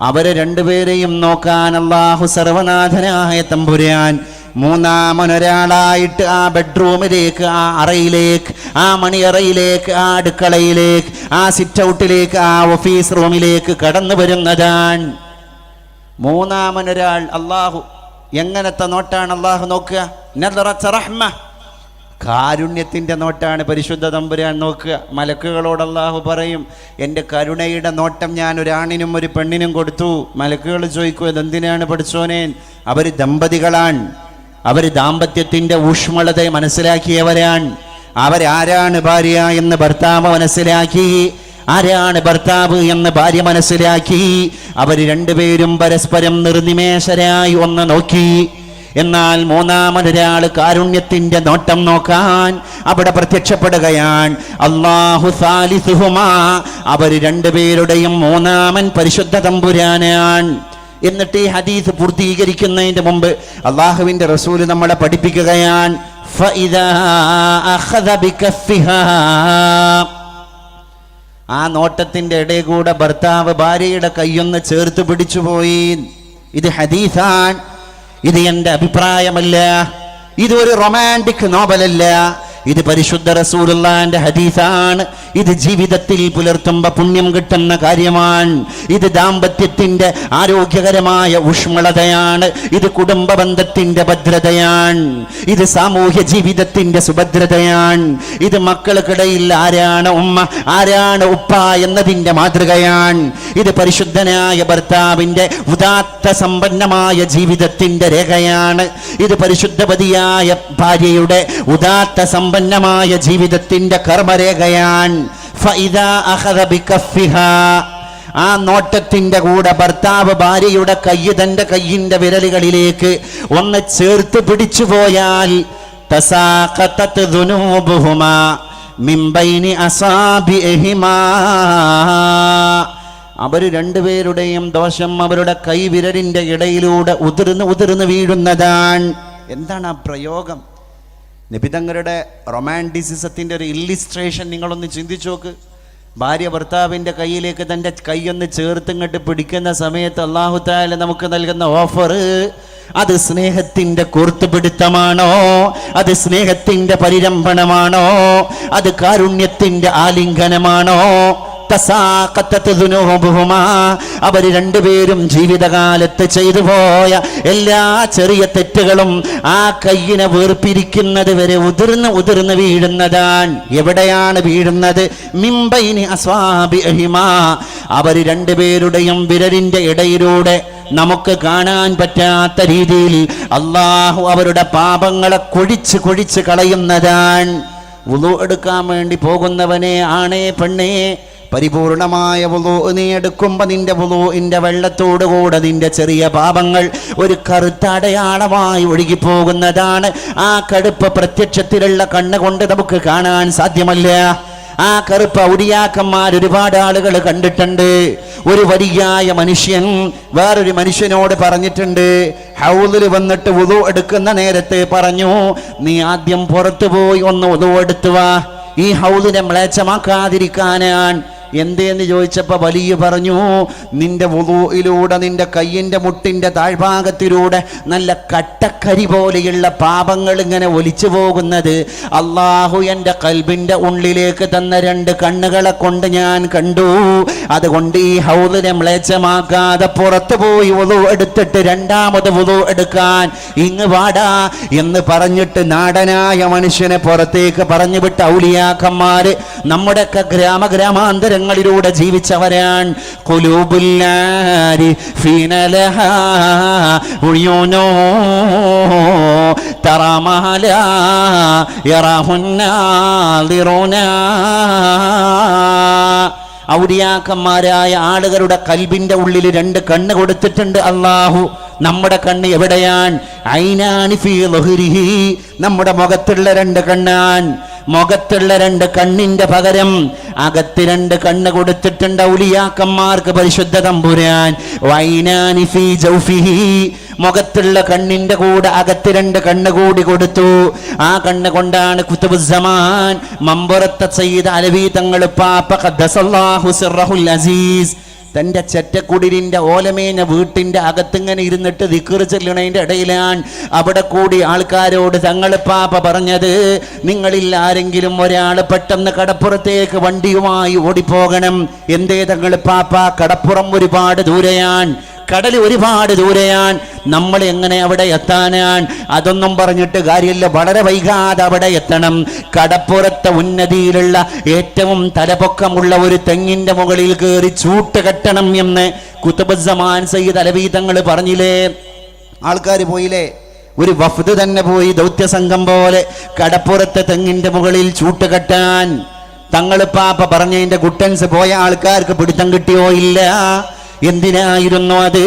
അവരെ രണ്ടുപേരെയും നോക്കാൻ അല്ലാഹു സർവനാഥനായ തമ്പുരാൻ മൂന്നാമനൊരാളായിട്ട് ആ ബെഡ്റൂമിലേക്ക്, ആ അറയിലേക്ക്, ആ മണിയറയിലേക്ക്, ആ അടുക്കളയിലേക്ക്, ആ സിറ്റ് ഔട്ടിലേക്ക്, ആ ഓഫീസ് റൂമിലേക്ക് കടന്നു വരുന്നതാണ്. മൂന്നാമനൊരാൾ അള്ളാഹു. എങ്ങനത്തെ നോട്ടാണ് അള്ളാഹു നോക്കുക? നദറത റഹ്മ, കാരുണ്യത്തിൻ്റെ നോട്ടാണ് പരിശുദ്ധ തമ്പുരാൻ നോക്കുക. മലക്കുകളോട് അള്ളാഹു പറയും, എൻ്റെ കരുണയുടെ നോട്ടം ഞാൻ ഒരാണിനും ഒരു പെണ്ണിനും കൊടുത്തു. മലക്കുകൾ ചോദിക്കും, ഇതെന്തിനാണ് പഠിച്ചോനേൻ? അവർ ദമ്പതികളാണ്, അവർ ദാമ്പത്യത്തിൻ്റെ ഊഷ്മളതയെ മനസ്സിലാക്കിയവരാണ്. അവരാരാണ് ഭാര്യ എന്ന് ഭർത്താവ് മനസ്സിലാക്കി, ആരാണ് ഭർത്താവ് എന്ന് ഭാര്യ മനസ്സിലാക്കി. അവർ രണ്ടുപേരും പരസ്പരം നിർനിമേഷരായി ഒന്ന് നോക്കി. എന്നാൽ മൂന്നാമതൊരാൾ കാരുണ്യത്തിന്റെ നോട്ടം നോക്കാൻ അവിടെ പ്രത്യക്ഷപ്പെടുകയാണ്. അല്ലാഹു സാലിസുഹുമാ, അവർ രണ്ടുപേരുടെയും മൂന്നാമൻ പരിശുദ്ധ തമ്പുരാനാണ്. എന്നിട്ട് ഈ ഹദീസ് പൂർത്തീകരിക്കുന്നതിന് മുമ്പ് അള്ളാഹുവിന്റെ റസൂല് നമ്മളെ പഠിപ്പിക്കുകയാണ്, ഫഇദാ അഖദ ബികഫിഹാ, ആ നോട്ടത്തിന്റെ ഇടയിൽ കൂടെ ഭർത്താവ് ഭാര്യയുടെ കൈയൊന്ന് ചേർത്ത് പിടിച്ചുപോയി. ഇത് ഹദീസാണ്, ഇത് എൻ്റെ അഭിപ്രായമല്ല, ഇതൊരു റൊമാൻറ്റിക് നോവലല്ല, ഇത് പരിശുദ്ധ റസൂലുള്ളാഹിന്റെ ഹദീസാണ്. ഇത് ജീവിതത്തിൽ പുലർത്തുമ്പോൾ പുണ്യം കിട്ടുന്ന കാര്യമാണ്. ഇത് ദാമ്പത്യത്തിന്റെ ആരോഗ്യകരമായ ഊഷ്മളതയാണ്. ഇത് കുടുംബ ബന്ധത്തിന്റെ ഭദ്രതയാണ്. ഇത് സാമൂഹ്യ ജീവിതത്തിന്റെ സുഭദ്രതയാണ്. ഇത് മക്കൾക്കിടയിൽ ആരാണ് ഉമ്മ, ആരാണ് ഉപ്പ എന്നതിന്റെ മാതൃകയാണ്. ഇത് പരിശുദ്ധനായ ഭർത്താവിന്റെ ഉദാത്ത സമ്പന്നമായ ജീവിതത്തിന്റെ രേഖയാണ്. ഇത് പരിശുദ്ധവതിയായ ഭാര്യയുടെ ഉദാത്ത സമ്പന്നമായ ജീവിതത്തിന്റെ കർമ്മരേഖയാണ്. ഫഇദാ അഖദ ബികഫിഹാ, ആ നോട്ടത്തിന്റെ കൂടെ ഭർത്താവ് ഭാര്യയുടെ കൈ തന്റെ കയ്യിന്റെ വിരലുകളിലേക്ക് ഒന്ന് ചേർത്ത് പിടിച്ചു പോയാൽ തസാഖതത് ദുനൂബുഹുമാ മിൻ ബൈനി അസാബിഹിമാ, അവർ രണ്ടുപേരുടെയും ദോഷം അവരുടെ കൈവിരലിന്റെ ഇടയിലൂടെ ഉതിർന്ന് വീഴുന്നതാണ്. എന്താണ് ആ പ്രയോഗം? നബി തങ്ങളുടെ റൊമാൻറ്റിസിസത്തിൻ്റെ ഒരു ഇല്ലിസ്ട്രേഷൻ നിങ്ങളൊന്ന് ചിന്തിച്ചു നോക്ക്. ഭാര്യ ഭർത്താവിൻ്റെ കയ്യിലേക്ക് തൻ്റെ കൈയൊന്ന് ചേർത്തിങ്ങോട്ട് പിടിക്കുന്ന സമയത്ത് അല്ലാഹു തആല നമുക്ക് നൽകുന്ന ഓഫർ, അത് സ്നേഹത്തിൻ്റെ കൂർത്തുപിടുത്തമാണോ? അത് സ്നേഹത്തിൻ്റെ പരിരംഭണമാണോ? അത് കാരുണ്യത്തിൻ്റെ ആലിംഗനമാണോ? അവർ രണ്ടുപേരും ജീവിതകാലത്ത് ചെയ്തു പോയ എല്ലാ ചെറിയ തെറ്റുകളും ആ കയ്യിനെ വേർപിരിക്കുന്നത് വരെ ഉതിർന്ന് വീഴുന്നതാണ്. എവിടെയാണ് വീഴുന്നത്? മിംബൈനി അസ്വാബിഹിമാ, അവർ രണ്ടുപേരുടെയും വിരലിന്റെ ഇടയിലൂടെ നമുക്ക് കാണാൻ പറ്റാത്ത രീതിയിൽ അല്ലാഹു അവരുടെ പാപങ്ങളെ കൊഴിച്ച് കളയുന്നതാണ്. വുളു എടുക്കാൻ വേണ്ടി പോകുന്നവനെ, ആണേ പെണ്ണേ, പരിപൂർണമായ വുളു നീ എടുക്കുമ്പോൾ നിന്റെ വുളുവിൻ്റെ വെള്ളത്തോടുകൂടെ നിന്റെ ചെറിയ പാപങ്ങൾ ഒരു കറുത്ത അടയാളമായി ഒഴുകിപ്പോകുന്നതാണ്. ആ കടുപ്പ് പ്രത്യക്ഷത്തിലുള്ള കണ്ണുകൊണ്ട് നമുക്ക് കാണാൻ സാധ്യമല്ല. ആ കറുപ്പ് ഔലിയാക്കന്മാർ ഒരുപാട് ആളുകൾ കണ്ടിട്ടുണ്ട്. ഒരു വലിയായ മനുഷ്യൻ വേറൊരു മനുഷ്യനോട് പറഞ്ഞിട്ടുണ്ട്, ഹൗദിൽ വന്നിട്ട് വുളു എടുക്കുന്ന നേരത്തെ പറഞ്ഞു, നീ ആദ്യം പുറത്തു പോയി ഒന്ന് വുളു എടുത്തു വാ, ഈ ഹൗദിനെ മ്ലേച്ഛമാക്കാതിരിക്കാനാണ്. എന്തേന്ന് ചോദിച്ചപ്പോൾ വലിയ പറഞ്ഞു, നിന്റെ വുളുയിലൂടെ നിന്റെ കയ്യിൻ്റെ മുട്ടിൻ്റെ താഴ്ഭാഗത്തിലൂടെ നല്ല കട്ടക്കരി പോലെയുള്ള പാപങ്ങൾ ഇങ്ങനെ ഒലിച്ചു പോകുന്നത് അള്ളാഹു എൻ്റെ കൽബിൻ്റെ ഉള്ളിലേക്ക് തന്ന 2 കണ്ണുകളെ കൊണ്ട് ഞാൻ കണ്ടു. അതുകൊണ്ട് ഈ ഹൗദിനെ മ്ലേച്ഛമാക്കാതെ പുറത്തു പോയി വുളു എടുത്തിട്ട് രണ്ടാമത് വുളു എടുക്കാൻ ഇങ്ങ് വാടാ എന്ന് പറഞ്ഞിട്ട് നാടനായ മനുഷ്യനെ പുറത്തേക്ക് പറഞ്ഞു വിട്ട ഔലിയാക്കന്മാര് നമ്മുടെയൊക്കെ ഗ്രാമാന്തരങ്ങളിലൂടെ ജീവിച്ചവരാണ്. ഖുലൂബുല്ലാരി ഫീനലഹാ ഉയൂനോ തറമഹലാ യറഹുന്നാളിറൂന. ഔലിയാക്കന്മാരായ ആളുകളുടെ കൽബിന്റെ ഉള്ളിൽ 2 കണ്ണ് കൊടുത്തിട്ടുണ്ട് അല്ലാഹു. നമ്മുടെ കണ്ണ് എവിടെയാണ്? ഐനാനി ഫീ ളുഹ്രിഹി, നമ്മുടെ മുഖത്തുള്ള 2 കണ്ണാൻ. മുഖത്തുള്ള 2 കണ്ണിന്റെ പകരം അകത്ത് 2 കണ്ണ് കൊടുത്തിട്ടുണ്ട് ഔലിയാക്കന്മാർക്ക് പരിശുദ്ധ തമ്പുരാൻ. വൈനാനി ഫീ ജൗഫിഹി, മുഖത്തുള്ള കണ്ണിന്റെ കൂടെ അകത്ത് 2 കണ്ണ് കൂടി കൊടുത്തു. ആ കണ്ണ് കൊണ്ടാണ് കുതുബുസ്സമാൻ മമ്പുറത്തെ സയ്യിദ് അലവി തങ്ങൾ പാപ്പ ഖദ്ദസല്ലാഹു സിർറഹുൽ അസീസ് തൻ്റെ ചെറ്റക്കുടിലിൻ്റെ ഓലമേഞ്ഞ വീട്ടിൻ്റെ അകത്തിങ്ങനെ ഇരുന്നിട്ട് ദിക്ർ ചെല്ലണതിൻ്റെ ഇടയിലാണ് അവിടെ കൂടി ആൾക്കാരോട് തങ്ങൾ പാപ്പ പറഞ്ഞത്, നിങ്ങളിൽ ആരെങ്കിലും ഒരാൾ പെട്ടെന്ന് കടപ്പുറത്തേക്ക് വണ്ടിയുമായി ഓടിപ്പോകണം. എന്തേ തങ്ങൾ പാപ്പ? കടപ്പുറം ഒരുപാട് ദൂരെയാണ്, കടൽ ഒരുപാട് ദൂരെയാണ്, നമ്മൾ എങ്ങനെ അവിടെ എത്താനാണ്? അതൊന്നും പറഞ്ഞിട്ട് കാര്യമില്ല, വളരെ വൈകാതെ അവിടെ എത്തണം. കടപ്പുറത്തെ ഉന്നതിയിലുള്ള ഏറ്റവും തലപൊക്കമുള്ള ഒരു തെങ്ങിന്റെ മുകളിൽ കയറി ചൂട്ട് കെട്ടണം എന്ന് കുതുബുസ്സമാൻ സയ്യിദ് അലവി തങ്ങൾ പറഞ്ഞില്ലേ? ആൾക്കാർ പോയില്ലേ? ഒരു വഫ്ദ് തന്നെ പോയി, ദൗത്യസംഘം പോലെ കടപ്പുറത്തെ തെങ്ങിന്റെ മുകളിൽ ചൂട്ട് കെട്ടാൻ. തങ്ങൾ പാപ്പ പറഞ്ഞതിന്റെ ഗുട്ടൻസ് പോയ ആൾക്കാർക്ക് പിടുത്തം കിട്ടിയോ? ഇല്ല. എന്തിനായിരുന്നു അത്?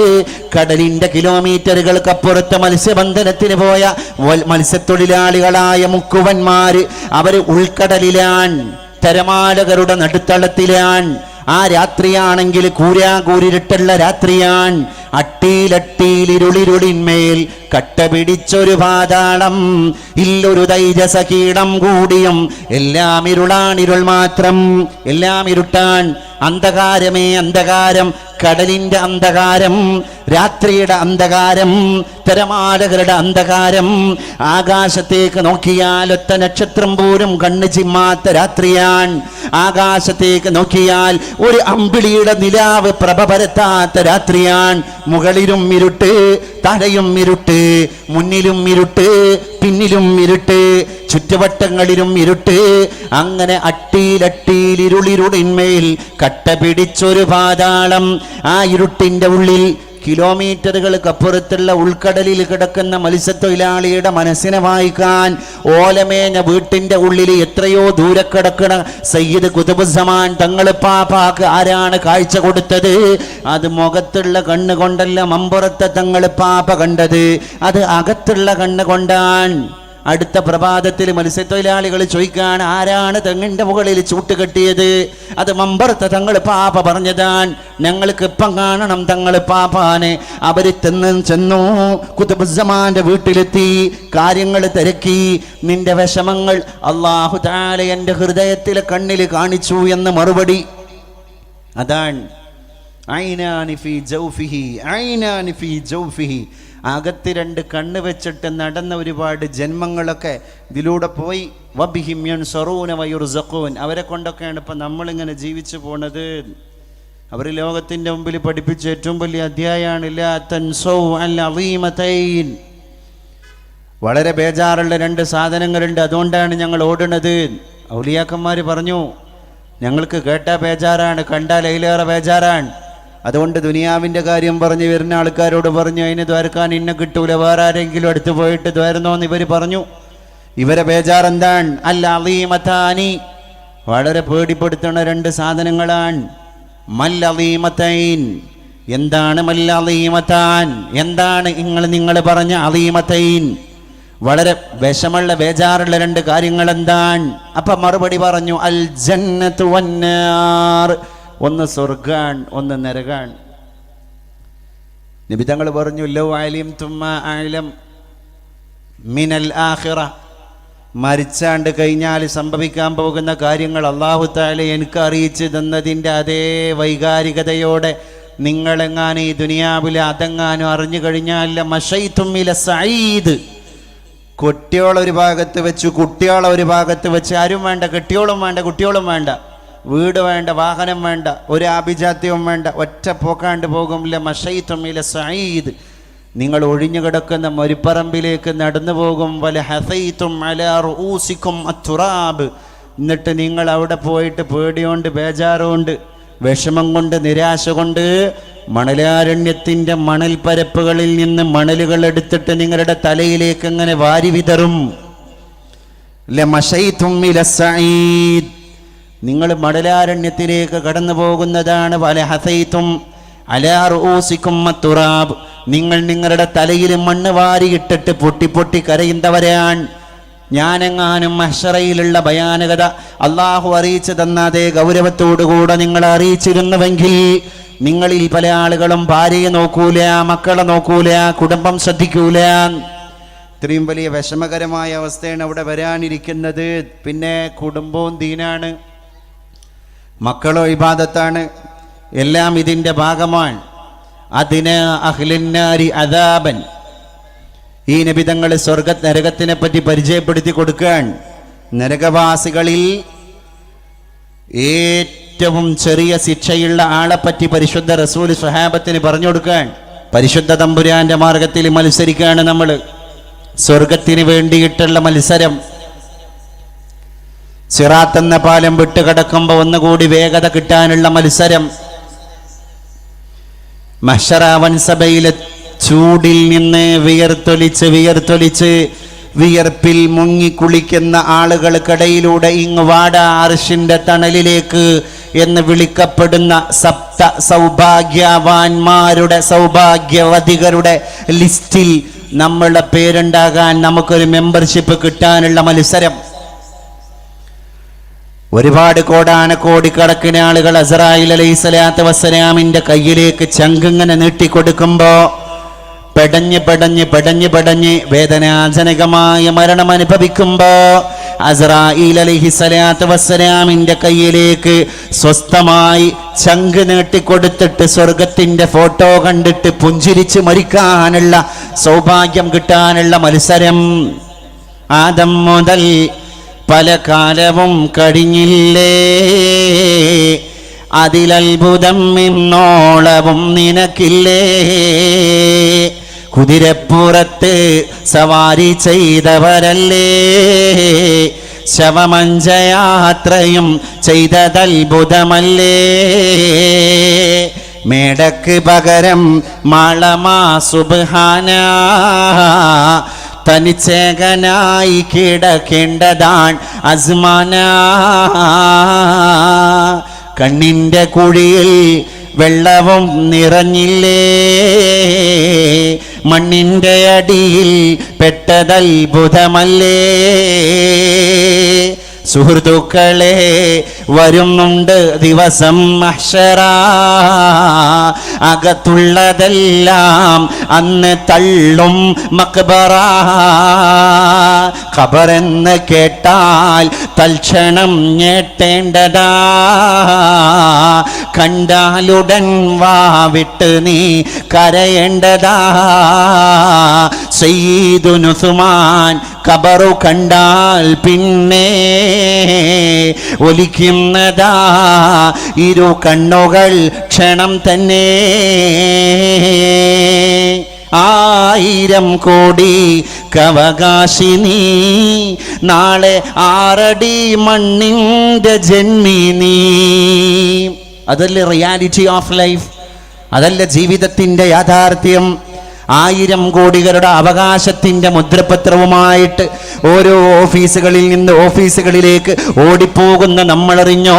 കടലിന്റെ കിലോമീറ്ററുകൾക്കപ്പുറത്ത് മത്സ്യബന്ധനത്തിന് പോയ മത്സ്യത്തൊഴിലാളികളായ മുക്കുവന്മാര് അവര് ഉൾക്കടലിലാണ്, തിരമാലകളുടെ നടുത്തളത്തിലാണ്. ആ രാത്രിയാണെങ്കിൽ കൂരാകൂരിട്ടുള്ള രാത്രിയാണ്. അട്ടിയിലട്ടിയിലിരുളിരുളിന്മേൽ കട്ട പിടിച്ചൊരു പാതാളം, ഇല്ലൊരു തൈജസ കീടം കൂടിയും എല്ലാം ഇരുളാണിരുൾ മാത്രം, എല്ലാം ഇരുട്ടാൻ. അന്ധകാരമേ അന്ധകാരം, കടലിന്റെ അന്ധകാരം, രാത്രിയുടെ അന്ധകാരം, തിരമാലകളുടെ അന്ധകാരം. ആകാശത്തേക്ക് നോക്കിയാൽ ഒറ്റ നക്ഷത്രം പോലും കണ്ണ് ചിമ്മാത്ത രാത്രിയാണ്. ആകാശത്തേക്ക് നോക്കിയാൽ ഒരു അമ്പിളിയുടെ നിലാവ് പ്രഭ പരത്താത്ത രാത്രിയാണ്. മുകളിലും ഇരുട്ട്, താഴെയും ഇരുട്ട്, മുന്നിലും ഇരുട്ട്, പിന്നിലും ഇരുട്ട്, ചുറ്റുവട്ടങ്ങളിലും ഇരുട്ട്. അങ്ങനെ അട്ടിയിലട്ടിയിലിരുളിരുളിന്മേൽ കട്ട പിടിച്ചൊരു പാതാളം. ആ ഇരുട്ടിന്റെ ഉള്ളിൽ കിലോമീറ്ററുകൾക്കപ്പുറത്തുള്ള ഉൾക്കടലിൽ കിടക്കുന്ന മത്സ്യത്തൊഴിലാളിയുടെ മനസ്സിനെ വായിക്കാൻ ഓലമേഞ്ഞ വീട്ടിന്റെ ഉള്ളിൽ എത്രയോ ദൂരെ കിടക്കണ സയ്യിദ് കുതുബുസ്സമാൻ തങ്ങൾ പാപ്പാക്ക് ആരാണ് കാഴ്ച കൊടുത്തത്? അത് മുഖത്തുള്ള കണ്ണ് കൊണ്ടല്ല മമ്പുറത്തെ തങ്ങൾ പാപ്പ കണ്ടത്, അത് അകത്തുള്ള കണ്ണ് കൊണ്ടാണ്. അടുത്ത പ്രഭാതത്തിൽ മത്സ്യത്തൊഴിലാളികൾ ചോദിക്കാണ്, ആരാണ് തെങ്ങിൻ്റെ മുകളിൽ ചൂട്ട് കെട്ടിയത്? അത് മമ്പറത്തെ തങ്ങൾ പാപ്പ പറഞ്ഞതാണ്. ഞങ്ങൾക്ക് ഇപ്പം കാണണം തങ്ങൾ പാപ്പാനെ. അവർ ചെന്നു കുതുബുസ്സമാന്റെ വീട്ടിലെത്തി, കാര്യങ്ങൾ തിരക്കി. നിന്റെ വിഷമങ്ങൾ അല്ലാഹു തആല എൻ്റെ ഹൃദയത്തിലെ കണ്ണിൽ കാണിച്ചു എന്ന് മറുപടി. അതാണ് ഐനാനി ഫീ ജൗഫിഹി, ഐനാനി ഫീ ജൗഫിഹി. അകത്ത് രണ്ട് കണ്ണ് വെച്ചിട്ട് നടന്ന ഒരുപാട് ജന്മങ്ങളൊക്കെ ഇതിലൂടെ പോയി. വബിഹിം യൻസറൂന വയുർസഖൂൻ. അവരെ കൊണ്ടൊക്കെയാണ് ഇപ്പം നമ്മളിങ്ങനെ ജീവിച്ചു പോണത്. അവർ ലോകത്തിൻ്റെ മുമ്പിൽ പഠിപ്പിച്ച ഏറ്റവും വലിയ അധ്യായമാണ് ലാ തൻസൗ അൽ അളീമതൈൻ. വളരെ ബേജാറുള്ള രണ്ട് സാധനങ്ങളുണ്ട്, അതുകൊണ്ടാണ് ഞങ്ങൾ ഓടുന്നത്. ഔലിയാക്കന്മാർ പറഞ്ഞു, ഞങ്ങൾക്ക് കേട്ടാൽ ബേജാറാണ്, കണ്ടാൽ അതിലേറെ ബേജാറാണ്. അതുകൊണ്ട് ദുനിയാവിൻ്റെ കാര്യം പറഞ്ഞ് വരുന്ന ആൾക്കാരോട് പറഞ്ഞു, അതിന് ദ്വാരക്കാൻ ഇന്ന കിട്ടൂല, വേറെ ആരെങ്കിലും അടുത്ത് പോയിട്ട് ദ്വാരുന്നോന്ന് ഇവർ പറഞ്ഞു. ഇവരെ ബേജാറെന്താണ്? അൽ അളീമതാനി, വളരെ പേടിപ്പെടുത്തുന്ന രണ്ട് സാധനങ്ങളാണ്. മൽ അളീമതൈൻ, എന്താണ് മൽ അളീമതാൻ? എന്താണ് നിങ്ങൾ പറഞ്ഞ അളീമതൈൻ? വളരെ വിഷമുള്ള ബേജാറുള്ള രണ്ട് കാര്യങ്ങൾ എന്താണ്? അപ്പൊ മറുപടി പറഞ്ഞു, അൽ ജന്നത്തു വന്നാർ. ഒന്ന് സ്വർഗാൻ, ഒന്ന് നരകാൻ. നബി തങ്ങൾ പറഞ്ഞു, ലൗ അലിംതും മാ അഅലം മിനൽ ആഖിറ. മരിച്ചാണ്ട് കഴിഞ്ഞാൽ സംഭവിക്കാൻ പോകുന്ന കാര്യങ്ങൾ അല്ലാഹു തആല എനിക്ക് അറിയിച്ചു തന്നതിൻ്റെ അതേ വൈകാരികതയോടെ നിങ്ങളെങ്ങാനും ഈ ദുനിയാവിലെ അതെങ്ങാനും അറിഞ്ഞു കഴിഞ്ഞാൽ മശൈതും ഇല സഈദ്. കുട്ടിയോളൊരു ഭാഗത്ത് വെച്ചു, കുട്ടിയോളൊരു ഭാഗത്ത് വെച്ച്. ആരും വേണ്ട, കെട്ടിയോളും വേണ്ട, കുട്ടിയോളും വേണ്ട, വീട് വേണ്ട, വാഹനം വേണ്ട, ഒരു ആഭിജാത്യവും വേണ്ട, ഒറ്റ പോക്കാണ്ട് പോകും. മശൈതും ഇല സഈദ്. നിങ്ങൾ ഒഴിഞ്ഞു കിടക്കുന്ന മരുപ്പറമ്പിലേക്ക് നടന്നു പോകും. വല ഹസൈതും അലാ റൂസിക്കും അത്തുറാബ്. എന്നിട്ട് നിങ്ങൾ അവിടെ പോയിട്ട് പേടിയോണ്ട്, ബേജാറുകൊണ്ട്, വിഷമം കൊണ്ട്, നിരാശ കൊണ്ട് മണലാരണ്യത്തിൻ്റെ മണൽപ്പരപ്പുകളിൽ നിന്ന് മണലുകൾ എടുത്തിട്ട് നിങ്ങളുടെ തലയിലേക്ക് അങ്ങനെ വാരി വിതറും. ലമശൈതും ഇല സഈദ്. നിങ്ങൾ മണലാരണ്യത്തിലേക്ക് കടന്നു പോകുന്നതാണ്. വല ഹസൈതും അലാ റൂസിക്കും അത്തുറാബ്. നിങ്ങൾ നിങ്ങളുടെ തലയിൽ മണ്ണ് വാരിയിട്ടിട്ട് പൊട്ടി പൊട്ടി കരയുന്നവരാണ്. ഞാനെങ്ങാനും മഹ്ശറയിലുള്ള ഭയാനകത അള്ളാഹു അറിയിച്ചു തന്ന അതേ ഗൗരവത്തോടുകൂടെ നിങ്ങൾ അറിയിച്ചിരുന്നുവെങ്കിൽ നിങ്ങളിൽ പല ആളുകളും ഭാര്യയെ നോക്കൂല, മക്കളെ നോക്കൂല, കുടുംബം ശ്രദ്ധിക്കൂല. ഇത്രയും വലിയ വിഷമകരമായ അവസ്ഥയാണ് അവിടെ വരാനിരിക്കുന്നത്. പിന്നെ കുടുംബവും ദീനാണ്, മക്കളോ ഇബാദത്താണ്, എല്ലാം ഇതിൻ്റെ ഭാഗമാണ്. അതിന് അഹ്ലിന്നാരി അദാബൻ. ഈ നബിതങ്ങൾ സ്വർഗ നരകത്തിനെ പറ്റി പരിചയപ്പെടുത്തി കൊടുക്കാൻ. നരകവാസികളിൽ ഏറ്റവും ചെറിയ ശിക്ഷയുള്ള ആളെപ്പറ്റി പരിശുദ്ധ റസൂൽ സ്വഹാബത്തിന് പറഞ്ഞു കൊടുക്കാൻ. പരിശുദ്ധ തമ്പുരാന്റെ മാർഗത്തിൽ മത്സരിക്കുകയാണ് നമ്മൾ. സ്വർഗത്തിന് വേണ്ടിയിട്ടുള്ള മത്സരം. സിറാത്ത് എന്ന പാലം വിട്ടുകിടക്കുമ്പോൾ ഒന്നുകൂടി വേഗത കിട്ടാനുള്ള മത്സരം. മഹ്ശറ വൻസഭയിലെ ചൂടിൽ നിന്ന് വിയർത്തൊലിച്ച് വിയർപ്പിൽ മുങ്ങിക്കുളിക്കുന്ന ആളുകൾക്കിടയിലൂടെ ഇങ്ങ് വാട അർശിന്റെ തണലിലേക്ക് എന്ന് വിളിക്കപ്പെടുന്ന സപ്ത സൗഭാഗ്യവാന്മാരുടെ, സൗഭാഗ്യവതികളുടെ ലിസ്റ്റിൽ നമ്മളുടെ പേരുണ്ടാകാൻ, നമുക്കൊരു മെമ്പർഷിപ്പ് കിട്ടാനുള്ള മത്സരം. ഒരുപാട് കോടാനക്കോടിക്കണക്കിന് ആളുകൾ അസ്രായിൽ അലൈഹിസ്സലാത്തു വസ്സലാമിന്റെ കയ്യിലേക്ക് ചങ്കിങ്ങനെ നീട്ടിക്കൊടുക്കുമ്പോ പെടഞ്ഞ് വേദനാജനകമായ മരണം അനുഭവിക്കുമ്പോ അസ്രായിൽ അലൈഹിസ്സലാത്തു വസ്സലാമിന്റെ കയ്യിലേക്ക് സ്വസ്ഥമായി ചങ്ക് നീട്ടിക്കൊടുത്തിട്ട് സ്വർഗത്തിന്റെ ഫോട്ടോ കണ്ടിട്ട് പുഞ്ചിരിച്ച് മരിക്കാനുള്ള സൗഭാഗ്യം കിട്ടാനുള്ള മത്സരം. ആദം മുതൽ പല കാലവും കഴിഞ്ഞില്ലേ, അതിലത്ഭുതം ഇന്നോളവും നിനക്കില്ലേ. കുതിരപ്പുറത്ത് സവാരി ചെയ്തവരല്ലേ, ശവമഞ്ചയാത്രയും ചെയ്തതത്ഭുതമല്ലേ. മേടക്ക് പകരം മാളമാ സുബ്ഹാന, തനിച്ചേകനായി കിടക്കേണ്ടതാണ് അസ്മാന. കണ്ണിൻ്റെ കുഴിയിൽ വെള്ളവും നിറഞ്ഞില്ലേ, മണ്ണിൻ്റെ അടിയിൽ പെട്ടതത്ഭുതമല്ലേ. സുഹൃത്തുക്കളെ, വരുന്നുണ്ട് ദിവസം മഹ്ശറ, അകത്തുള്ളതെല്ലാം അന്ന് തള്ളും മക്ബറ. ഖബറെന്ന് കേട്ടാൽ തൽക്ഷണം ഞെട്ടേണ്ടതാ, കണ്ടാലുടൻ വാവിട്ട് നീ കരയേണ്ടതാ. സയ്യിദുന ഉസ്മാൻ ഖബറു കണ്ടാൽ പിന്നെ ഒലിക്കുന്നതാ ഇരു കണ്ണുകൾ ക്ഷണം തന്നെ. 1000 കോടി കവകാശിനി, നാളെ 6 അടി മണ്ണിൻ്റെ ജന്മിനി. അതല്ലേ റിയാലിറ്റി ഓഫ് ലൈഫ്, അതല്ല ജീവിതത്തിൻ്റെ യാഥാർത്ഥ്യം. 1000 കോടികളുടെ അവകാശത്തിൻ്റെ മുദ്രപത്രവുമായിട്ട് ഓരോ ഓഫീസുകളിൽ നിന്ന് ഓഫീസുകളിലേക്ക് ഓടിപ്പോകുന്ന നമ്മളറിഞ്ഞോ?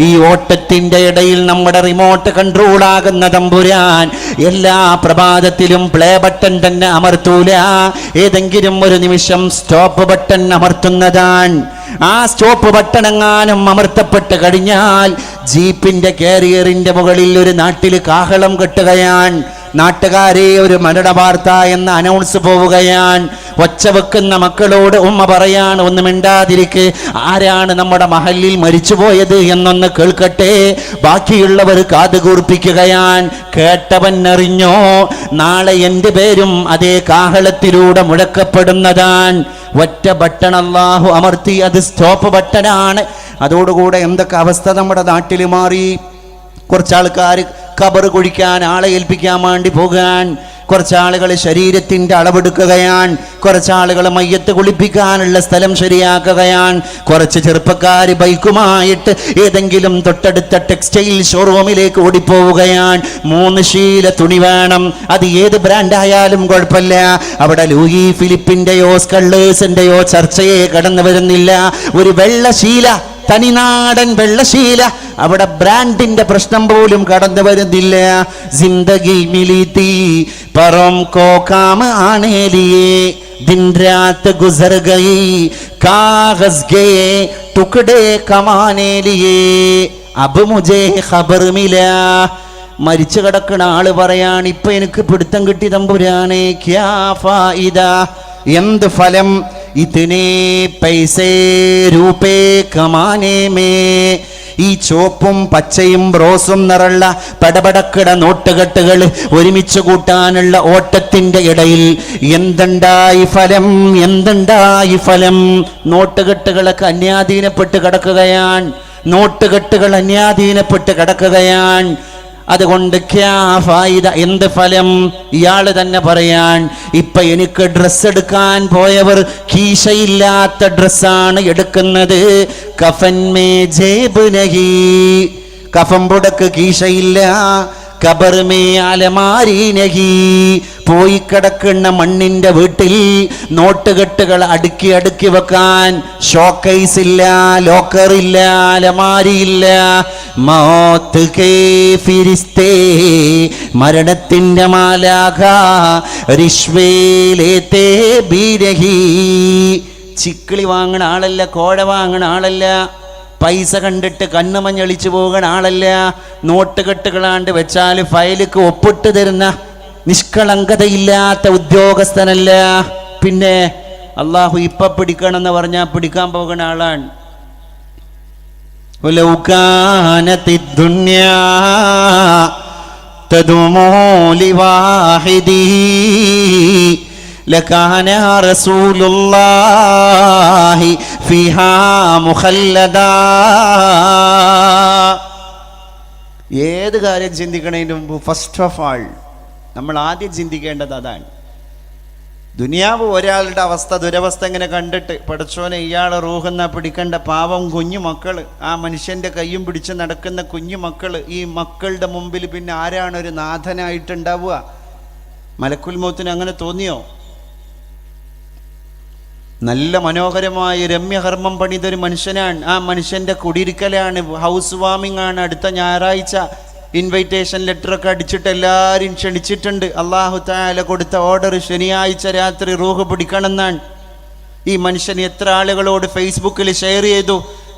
ഈ ഓട്ടത്തിൻ്റെ ഇടയിൽ നമ്മുടെ റിമോട്ട് കൺട്രോളാകുന്ന തമ്പുരാൻ എല്ലാ പ്രഭാതത്തിലും പ്ലേ ബട്ടൺ തന്നെ അമർത്തൂല, ഏതെങ്കിലും ഒരു നിമിഷം സ്റ്റോപ്പ് ബട്ടൺ അമർത്തുന്നതാണ്. ആ സ്റ്റോപ്പ് ബട്ടൺ എങ്ങാനും അമർത്തപ്പെട്ട് കഴിഞ്ഞാൽ ജീപ്പിൻ്റെ കാരിയറിൻ്റെ മുകളിൽ ഒരു നാട്ടിൽ കാഹളം കെട്ടുകയാണ്. നാട്ടുകാരെ, ഒരു മരണ വാർത്ത എന്ന അനൗൺസ് പോവുകയാണ്. ഒച്ച വെക്കുന്ന മക്കളോട് ഉമ്മ പറയാണ്, ഒന്ന് മിണ്ടാതിരിക്ക്, ആരാണ് നമ്മുടെ മഹല്ലിൽ മരിച്ചുപോയത് എന്നൊന്ന് കേൾക്കട്ടെ. ബാക്കിയുള്ളവർ കാതുകൂർപ്പിക്കുകയാണ്. കേട്ടവൻ അറിഞ്ഞോ, നാളെ എൻ്റെ പേരും അതേ കാഹളത്തിലൂടെ മുഴക്കപ്പെടുന്നതാണ്. ഒറ്റ ബട്ടൺ അല്ലാഹു അമർത്തി, അത് സ്റ്റോപ്പ് ബട്ടനാണ്. അതോടുകൂടെ എന്തൊക്കെ അവസ്ഥ നമ്മുടെ നാട്ടിൽ മാറി. കുറച്ചാൾക്കാർ ഖബർ കുഴിക്കാൻ ആളെ ഏൽപ്പിക്കാൻ വേണ്ടി പോകാൻ, കുറച്ചാളുകൾ ശരീരത്തിൻ്റെ അളവെടുക്കുകയാണ്, കുറച്ചാളുകൾ മയ്യത്ത് കുളിപ്പിക്കാനുള്ള സ്ഥലം ശരിയാക്കുകയാണ്, കുറച്ച് ചെറുപ്പക്കാർ ബൈക്കുമായിട്ട് ഏതെങ്കിലും തൊട്ടടുത്ത ടെക്സ്റ്റൈൽ ഷോറൂമിലേക്ക് ഓടിപ്പോവുകയാണ്. 3 ശീല തുണി വേണം, അത് ഏത് ബ്രാൻഡായാലും കുഴപ്പമില്ല. അവിടെ ലൂയി ഫിലിപ്പിൻ്റെയോ സ്കള്ളേഴ്സിൻ്റെയോ ചർച്ചയെ കടന്നു വരുന്നില്ല. ഒരു വെള്ളശീല, തനിനാടൻ വെള്ളശീല, അവിടെ ബ്രാൻഡിന്റെ പ്രശ്നം പോലും കടന്നു വരുന്നില്ല. ജിന്ദഗി മിലിതി പരം കോ കാം ആനെ ലിയേ ദിൻ രാത് ഗുസർ ഗയി കാഗസ് ഗേ ടുക്ഡേ കമാനെ ലിയേ അബ് മുജേ ഖബർ മിലാ. മരിച്ചു കിടക്കുന്ന ആള് പറയാണ്, ഇപ്പൊ എനിക്ക് പിടുത്തം കിട്ടി തമ്പുരാനെ, ക്യാ ഫായിദ, എന്ത് ഫലം, ഇതനെ പൈസേ രൂപേ കമാനേ മേ. ഈ ചുവപ്പും പച്ചയും റോസും നിറള്ള പടപടക്കിട നോട്ടുകെട്ടുകൾ ഒരുമിച്ച് കൂട്ടാനുള്ള ഓട്ടത്തിൻ്റെ ഇടയിൽ എന്തുണ്ടായി ഫലം, എന്തുണ്ടായി ഫലം? നോട്ടുകെട്ടുകളൊക്കെ അന്യാധീനപ്പെട്ട് കിടക്കുകയാണ്, നോട്ടുകെട്ടുകൾ അന്യാധീനപ്പെട്ട് കിടക്കുകയാണ്. അതുകൊണ്ട് ക്യാ ഫായിദ, എന്ത് ഫലം? ഇയാള് തന്നെ പറയാൻ, ഇപ്പൊ എനിക്ക് ഡ്രസ്സ് എടുക്കാൻ പോയവർ കീശയില്ലാത്ത ഡ്രസ്സാണ് എടുക്കുന്നത്. കഫൻ മേ ജേബ് നഹി, കഫം പുടക്ക് കീശയില്ല. ഖബർ മേ അലമാരി നഹി, പോയി കിടക്കുന്ന മണ്ണിന്റെ വീട്ടിൽ നോട്ടുകെട്ടുകൾ അടുക്കി അടുക്കി വെക്കാൻ ഷോക്കേസ് ഇല്ല, ലോക്കറില്ല, അലമാരിയില്ല. മൗത്ത് കേ ഫിരിസ്തേ, മരണത്തിന്റെ മാലാഖ, റിശ്വേ ലേതേ ബി നഹി. ചിക്കിളി വാങ്ങണ ആളല്ല, കോഴ വാങ്ങണ ആളല്ല, പൈസ കണ്ടിട്ട് കണ്ണുമഞ്ഞളിച്ചു പോകുന്ന ആളല്ല, നോട്ടുകെട്ടുകളാണ്ട് വെച്ചാൽ ഫയലിക്ക് ഒപ്പിട്ട് തരുന്ന നിഷ്കളങ്കതയില്ലാത്ത ഉദ്യോഗസ്ഥനല്ല. പിന്നെ അള്ളാഹു ഇപ്പൊ പിടിക്കണമെന്ന് പറഞ്ഞാൽ പിടിക്കാൻ പോകുന്ന ആളാണ്. വലൗ കാനത്തി ദുനിയാ തദുമു ലിവാഹിദി ലകാന റസൂലുള്ളാഹി ഫിഹാ മുഖല്ലദാ. ഏത് കാര്യം ചിന്തിക്കുന്നതിന് മുമ്പ് ഫസ്റ്റ് ഓഫ് ആൾ നമ്മൾ ആദ്യം ചിന്തിക്കേണ്ടത് അതാണ്. ദുനിയാവ് ഒരാളുടെ അവസ്ഥ, ദുരവസ്ഥ ഇങ്ങനെ കണ്ടിട്ട് പടച്ചോനെ ഇയാളെ റൂഹെന്നാ പിടിക്കേണ്ട പാവം കുഞ്ഞു മക്കൾ, ആ മനുഷ്യൻ്റെ കയ്യും പിടിച്ച് നടക്കുന്ന കുഞ്ഞു മക്കൾ, ഈ മക്കളുടെ മുമ്പിൽ പിന്നെ ആരാണ് ഒരു നാഥനായിട്ടുണ്ടാവുക? മലക്കുൽ മൗത്തിന് അങ്ങനെ തോന്നിയോ? നല്ല മനോഹരമായ രമ്യകർമ്മം പണിതൊരു മനുഷ്യനാണ്, ആ മനുഷ്യൻ്റെ കുടിയിരിക്കലാണ്, ഹൗസ് വാമിംഗ് ആണ് അടുത്ത ഞായറാഴ്ച. ഇൻവൈറ്റേഷൻ ലെറ്ററൊക്കെ അടിച്ചിട്ട് എല്ലാവരും ക്ഷണിച്ചിട്ടുണ്ട്. അള്ളാഹു തആല കൊടുത്ത ഓർഡർ ശനിയാഴ്ച രാത്രി റൂഹ് പിടിക്കണമെന്നാണ്. ഈ മനുഷ്യൻ എത്ര ആളുകളോട് ഫേസ്ബുക്കിൽ ഷെയർ ചെയ്തു,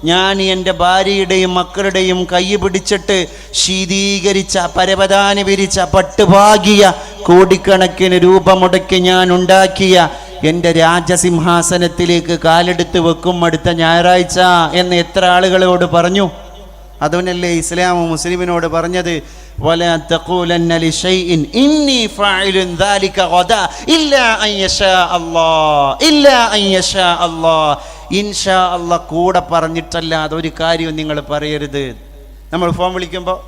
ഞാൻ എൻ്റെ ഭാര്യയുടെയും മക്കളുടെയും കൈ പിടിച്ചിട്ട് ശീതീകരിച്ച പരവതാനി വിരിച്ച പട്ടുപാകിയ കോടിക്കണക്കിന് രൂപ മുടക്കി ഞാൻ ഉണ്ടാക്കിയ എൻ്റെ രാജസിംഹാസനത്തിലേക്ക് കാലെടുത്ത് വെക്കും അടുത്ത ഞായറാഴ്ച എന്ന് എത്ര ആളുകളോട് പറഞ്ഞു. അതുകൊണ്ടല്ലേ ഇസ്ലാം മുസ്ലിമിനോട് പറഞ്ഞത്, വലാ തഖൂലന്ന ലിശൈഇൻ ഇന്നി ഫാഇലുൻ ദാലിക ഗദാ ഇല്ലാ അൻ യശാ അല്ലാഹ് ഇല്ലാ അൻ യശാ അല്ലാഹ്. ഇൻഷാ അല്ലാഹ് കൂടെ പറഞ്ഞിട്ടല്ലാതെ ഒരു കാര്യവും നിങ്ങൾ പറയരുത്. നമ്മൾ ഫോൺ വിളിക്കുമ്പോൾ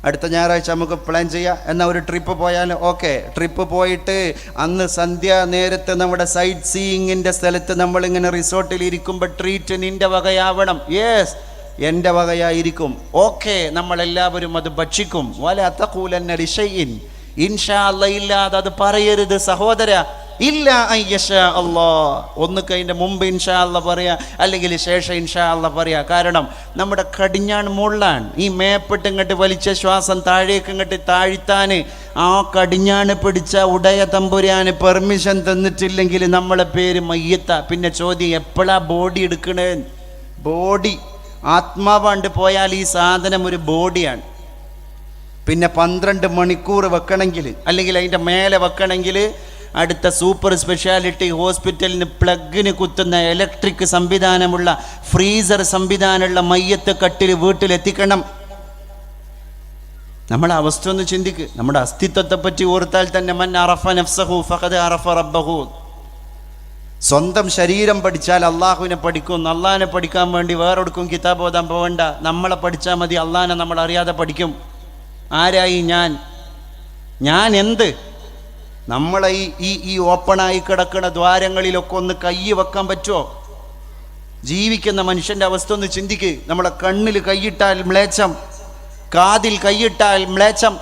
അടുത്ത ഞായറാഴ്ച നമുക്ക് പ്ലാൻ ചെയ്യാം, എന്നാൽ ഒരു ട്രിപ്പ് പോയാലും ഓക്കെ. ട്രിപ്പ് പോയിട്ട് അന്ന് സന്ധ്യ നേരത്തെ നമ്മുടെ സൈറ്റ് സീയിങ്ങിൻ്റെ സ്ഥലത്ത് നമ്മളിങ്ങനെ റിസോർട്ടിൽ ഇരിക്കുമ്പോൾ ട്രീറ്റ് നിൻ്റെ വകയാവണം. യെസ്, എൻ്റെ വകയായിരിക്കും. ഓക്കെ, നമ്മളെല്ലാവരും അത് ഭക്ഷിക്കും. വലാ തഖൂലന്ന ലിശൈഇൻ ഇൻഷാ അല്ലാഹ് ഇല്ലാതെ അത് പറയരുത് സഹോദര. ഇല്ല അൻ യശാ അല്ലാഹ്. ഒന്നുക്ക് അതിൻ്റെ മുമ്പ് ഇൻഷാ അല്ലാഹ് പറയാ, അല്ലെങ്കിൽ ശേഷം ഇൻഷാ അല്ലാഹ് പറയാ. കാരണം നമ്മുടെ കടിഞ്ഞാൺ മുള്ളാണ്. ഈ മേപ്പിട്ട് ഇങ്ങോട്ട് വലിച്ച ശ്വാസം താഴേക്ക് ഇങ്ങോട്ട് താഴ്ത്താൻ ആ കടിഞ്ഞാണ് പിടിച്ച ഉടയ തമ്പുരാന് പെർമിഷൻ തന്നിട്ടില്ലെങ്കിൽ നമ്മളെ പേര് മയ്യത്ത. പിന്നെ ചോദ്യം, എപ്പോഴാ ബോഡി എടുക്കണേ? ബോഡി ആത്മാവാണ്ട് പോയാൽ ഈ സാധനം ഒരു ബോഡിയാണ്. പിന്നെ 12 മണിക്കൂർ വെക്കണമെങ്കിൽ, അല്ലെങ്കിൽ അതിൻ്റെ മേലെ വെക്കണമെങ്കിൽ അടുത്ത സൂപ്പർ സ്പെഷ്യാലിറ്റി ഹോസ്പിറ്റലിന് പ്ലഗിന് കുത്തുന്ന ഇലക്ട്രിക് സംവിധാനമുള്ള ഫ്രീസർ സംവിധാനമുള്ള മയ്യത്ത് കട്ടിൽ വീട്ടിലെത്തിക്കണം. നമ്മുടെ അവസ്ഥ ഒന്ന് ചിന്തിക്ക്. നമ്മുടെ അസ്തിത്വത്തെ പറ്റി ഓർത്താൽ തന്നെ മൻ അറഫ നഫ്സഹു ഫഖദ് അറഫ റബ്ബഹു. സ്വന്തം ശരീരം പഠിച്ചാൽ അള്ളാഹുവിനെ പഠിക്കും. അള്ളാഹിനെ പഠിക്കാൻ വേണ്ടി വേറെടുക്കും കിതാബ് ഓതാൻ പോകണ്ട. നമ്മളെ പഠിച്ചാൽ മതി. അള്ളാഹിനെ നമ്മൾ അറിയാതെ പഠിക്കും. ആരായി ഞാൻ എന്ത്? നമ്മളെ ഈ ഓപ്പണായി കിടക്കുന്ന ദ്വാരങ്ങളിലൊക്കെ ഒന്ന് കൈ വെക്കാൻ പറ്റുമോ? ജീവിക്കുന്ന മനുഷ്യൻ്റെ അവസ്ഥ ഒന്ന് ചിന്തിക്ക്. നമ്മളെ കണ്ണിൽ കൈയിട്ടാൽ മ്ലേച്ഛം, കാതിൽ കൈയിട്ടാൽ മ്ലേച്ഛം,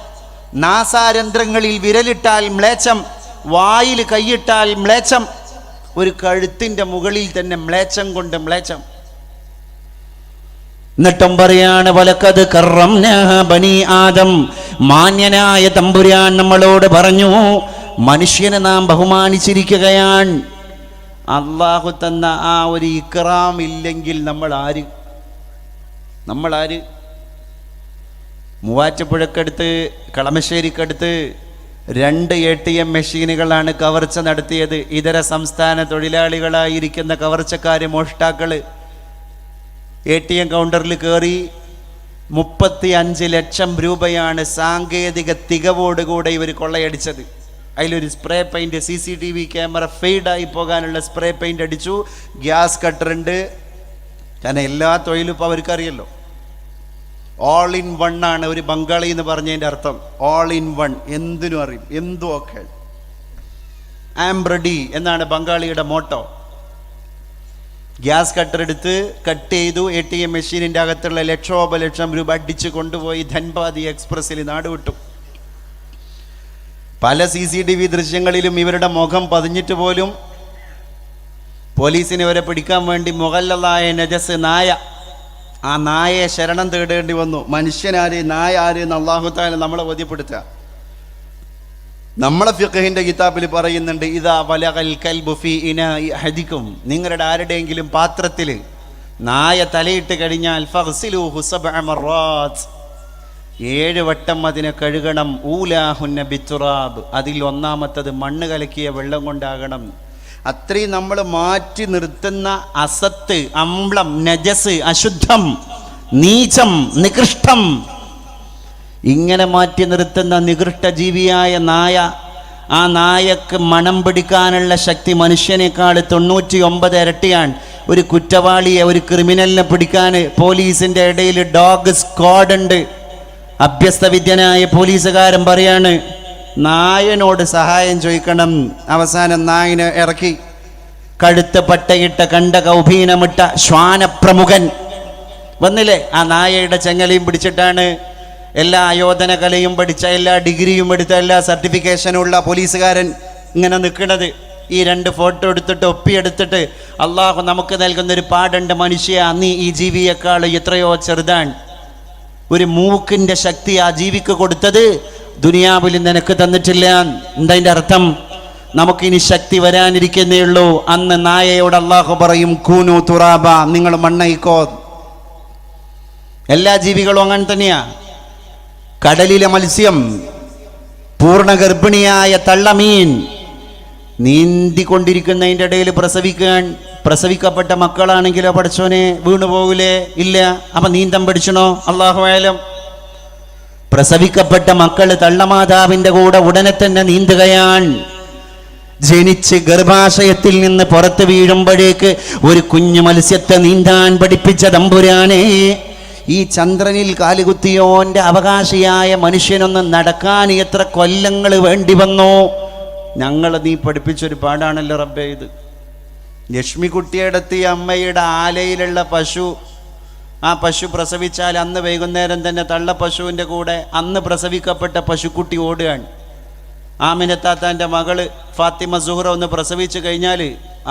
നാസാരന്ധ്രങ്ങളിൽ വിരലിട്ടാൽ മ്ലേച്ഛം, വായിൽ കൈയിട്ടാൽ മ്ലേച്ഛം, ഒരു കഴുത്തിൻ്റെ മുകളിൽ തന്നെ മ്ലേച്ഛം കൊണ്ട് മ്ലേച്ഛം. എന്നിട്ടും പറയാണ് വലഖദ് കറംനാ ബനി ആദം. മാന്യനായ തമ്പുരാൻ നമ്മളോട് പറഞ്ഞു, മനുഷ്യനെ നാം ബഹുമാനിച്ചിരിക്കുകയാണ്. അള്ളാഹു തന്ന ആ ഒരു ഇക്റാം ഇല്ലെങ്കിൽ നമ്മൾ ആര്? മൂവാറ്റുപുഴക്കടുത്ത് കളമശ്ശേരിക്കടുത്ത് 2 ATM മെഷീനുകളാണ് കവർച്ച നടത്തിയത്. ഇതര സംസ്ഥാന തൊഴിലാളികളായിരിക്കുന്ന കവർച്ചക്കാര്, മോഷ്ടാക്കള് ATM കൗണ്ടറിൽ കയറി 35 ലക്ഷം രൂപയാണ് സാങ്കേതിക തികവോടുകൂടെ ഇവർ കൊള്ളയടിച്ചത്. അതിലൊരു സ്പ്രേ പെയിൻറ്, CCTV ക്യാമറ ഫെയ്ഡായി പോകാനുള്ള സ്പ്രേ പെയിൻറ് അടിച്ചു. ഗ്യാസ് കട്ടറുണ്ട്. കാരണം എല്ലാ തൊഴിലും ഇപ്പോൾ അവർക്കറിയല്ലോ. ഓൾ ഇൻ വൺ ആണ് ഒരു ബംഗാളി എന്ന് പറഞ്ഞതിൻ്റെ അർത്ഥം. ഓൾ ഇൻ വൺ, എന്തിനും അറിയും, എന്തും ഒക്കെ. ഐ ആം റെഡി എന്നാണ് ബംഗാളിയുടെ മോട്ടോ. ഗ്യാസ് കട്ടറെടുത്ത് കട്ട് ചെയ്തു. ATM മെഷീനിൻ്റെ അകത്തുള്ള ലക്ഷോപലക്ഷം രൂപ അടിച്ച് കൊണ്ടുപോയി ധൻബാദി എക്സ്പ്രസ്സിൽ നാടുവിട്ടു. പല CCTV ദൃശ്യങ്ങളിലും ഇവരുടെ മുഖം പതിഞ്ഞിട്ട് പോലും പോലീസിനെ ഇവരെ പിടിക്കാൻ വേണ്ടി മുഗല്ലലായ നജസ് നായ, ആ നായയെ ശരണം തേടേണ്ടി വന്നു. മനുഷ്യനാര്, നായ ആര് എന്ന് അല്ലാഹു തആല നമ്മളെ ബോധ്യപ്പെടുത്തുക. നമ്മളെ ഫിഖഹിന്റെ കിതാബിൽ പറയുന്നുണ്ട്, ഇദാ വലഗൽ കൽബു ഫീ ഇനാഇ അഹദികും, നിങ്ങളുടെ ആരുടെയെങ്കിലും പാത്രത്തിൽ നായ തലയിട്ട് കഴിഞ്ഞാൽ ഫഗ്സിലൂഹു 7 മറാത്ത്, 7 വട്ടം അതിനെ കഴുകണം. ഊലാഹുന്ന ബിത്തുറാബ്, അതിൽ ഒന്നാമത്തത് മണ്ണ് കലക്കിയ വെള്ളം കൊണ്ടാകണം. അത്രയും നമ്മൾ മാറ്റി നിർത്തുന്ന അസത്ത്, അമ്ളം, നജസ്, അശുദ്ധം, നീചം, നികൃഷ്ടം, ഇങ്ങനെ മാറ്റി നിർത്തുന്ന നികൃഷ്ട ജീവിയായ നായ, ആ നായക്ക് മണം പിടിക്കാനുള്ള ശക്തി മനുഷ്യനേക്കാൾ 99 ഇരട്ടിയാണ്. ഒരു കുറ്റവാളിയെ, ഒരു ക്രിമിനലിനെ പിടിക്കാൻ പോലീസിൻ്റെ ഇടയിൽ ഡോഗ് സ്ക്വാഡ് ഉണ്ട്. അഭ്യസ്തവിദ്യനായ പോലീസുകാരൻ പറയാണ്, നായനോട് സഹായം ചോദിക്കണം. അവസാനം നായനെ ഇറക്കി. കഴുത്ത് പട്ടയിട്ട കണ്ട കൗഭീനമിട്ട ശ്വാനപ്രമുഖൻ വന്നില്ലേ, ആ നായയുടെ ചെങ്ങലയും പിടിച്ചിട്ടാണ് എല്ലാ ആയോധന കലയും പഠിച്ച, എല്ലാ ഡിഗ്രിയും എടുത്ത, എല്ലാ സർട്ടിഫിക്കേഷനും ഉള്ള പോലീസുകാരൻ ഇങ്ങനെ നിൽക്കുന്നത്. ഈ 2 ഫോട്ടോ എടുത്തിട്ട് ഒപ്പിയെടുത്തിട്ട്, അള്ളാഹു നമുക്ക് നൽകുന്നൊരു പാടുണ്ട്, മനുഷ്യ നീ ഈ ജീവിയേക്കാൾ എത്രയോ ചെറുതാണ്. ഒരു മൂക്കിന്റെ ശക്തി ആ ജീവിക്ക് കൊടുത്തത് ദുനിയാവിൽ നിനക്ക് തന്നിട്ടില്ല. എന്താ അർത്ഥം? നമുക്കിനി ശക്തി വരാനിരിക്കുന്നേ ഉള്ളൂ. അന്ന് നായയോട് അള്ളാഹു പറയും കൂനു തുറാബ, നിങ്ങൾ മണ്ണായിക്കോ. എല്ലാ ജീവികളും അങ്ങനെ തന്നെയാ. കടലിലെ മത്സ്യം, പൂർണ്ണ ഗർഭിണിയായ തള്ളമീൻ നീന്തിക്കൊണ്ടിരിക്കുന്നതിൻ്റെ ഇടയിൽ പ്രസവിക്കപ്പെട്ട മക്കളാണെങ്കിലോ പഠിച്ചോനെ വീണു പോകൂലേ? ഇല്ല. അപ്പൊ നീന്തം പഠിച്ചണോ? അല്ലാഹു അഅലം. പ്രസവിക്കപ്പെട്ട മക്കൾ തള്ളമാതാവിന്റെ കൂടെ ഉടനെ തന്നെ നീന്തുകയാണ്. ജനിച്ച് ഗർഭാശയത്തിൽ നിന്ന് പുറത്ത് വീഴുമ്പോഴേക്ക് ഒരു കുഞ്ഞു മത്സ്യത്തെ നീന്താൻ പഠിപ്പിച്ച തമ്പുരാനെ, ഈ ചന്ദ്രനിൽ കാലുകുത്തിയോന്റെ അവകാശിയായ മനുഷ്യനൊന്ന് നടക്കാൻ എത്ര കൊല്ലങ്ങൾ വേണ്ടി വന്നോ? ഞങ്ങൾ നീ പഠിപ്പിച്ചൊരു പാടാണല്ലോ റബ്ബേ ഇത്. ലക്ഷ്മിക്കുട്ടിയെടുത്ത് അമ്മയുടെ ആലയിലുള്ള പശു, ആ പശു പ്രസവിച്ചാൽ അന്ന് വൈകുന്നേരം തന്നെ തള്ള പശുവിൻ്റെ കൂടെ അന്ന് പ്രസവിക്കപ്പെട്ട പശുക്കുട്ടി ഓടുകയാണ്. ആമിനത്താത്താൻ്റെ മകള് ഫാത്തിമ സുഹറ ഒന്ന് പ്രസവിച്ച് കഴിഞ്ഞാൽ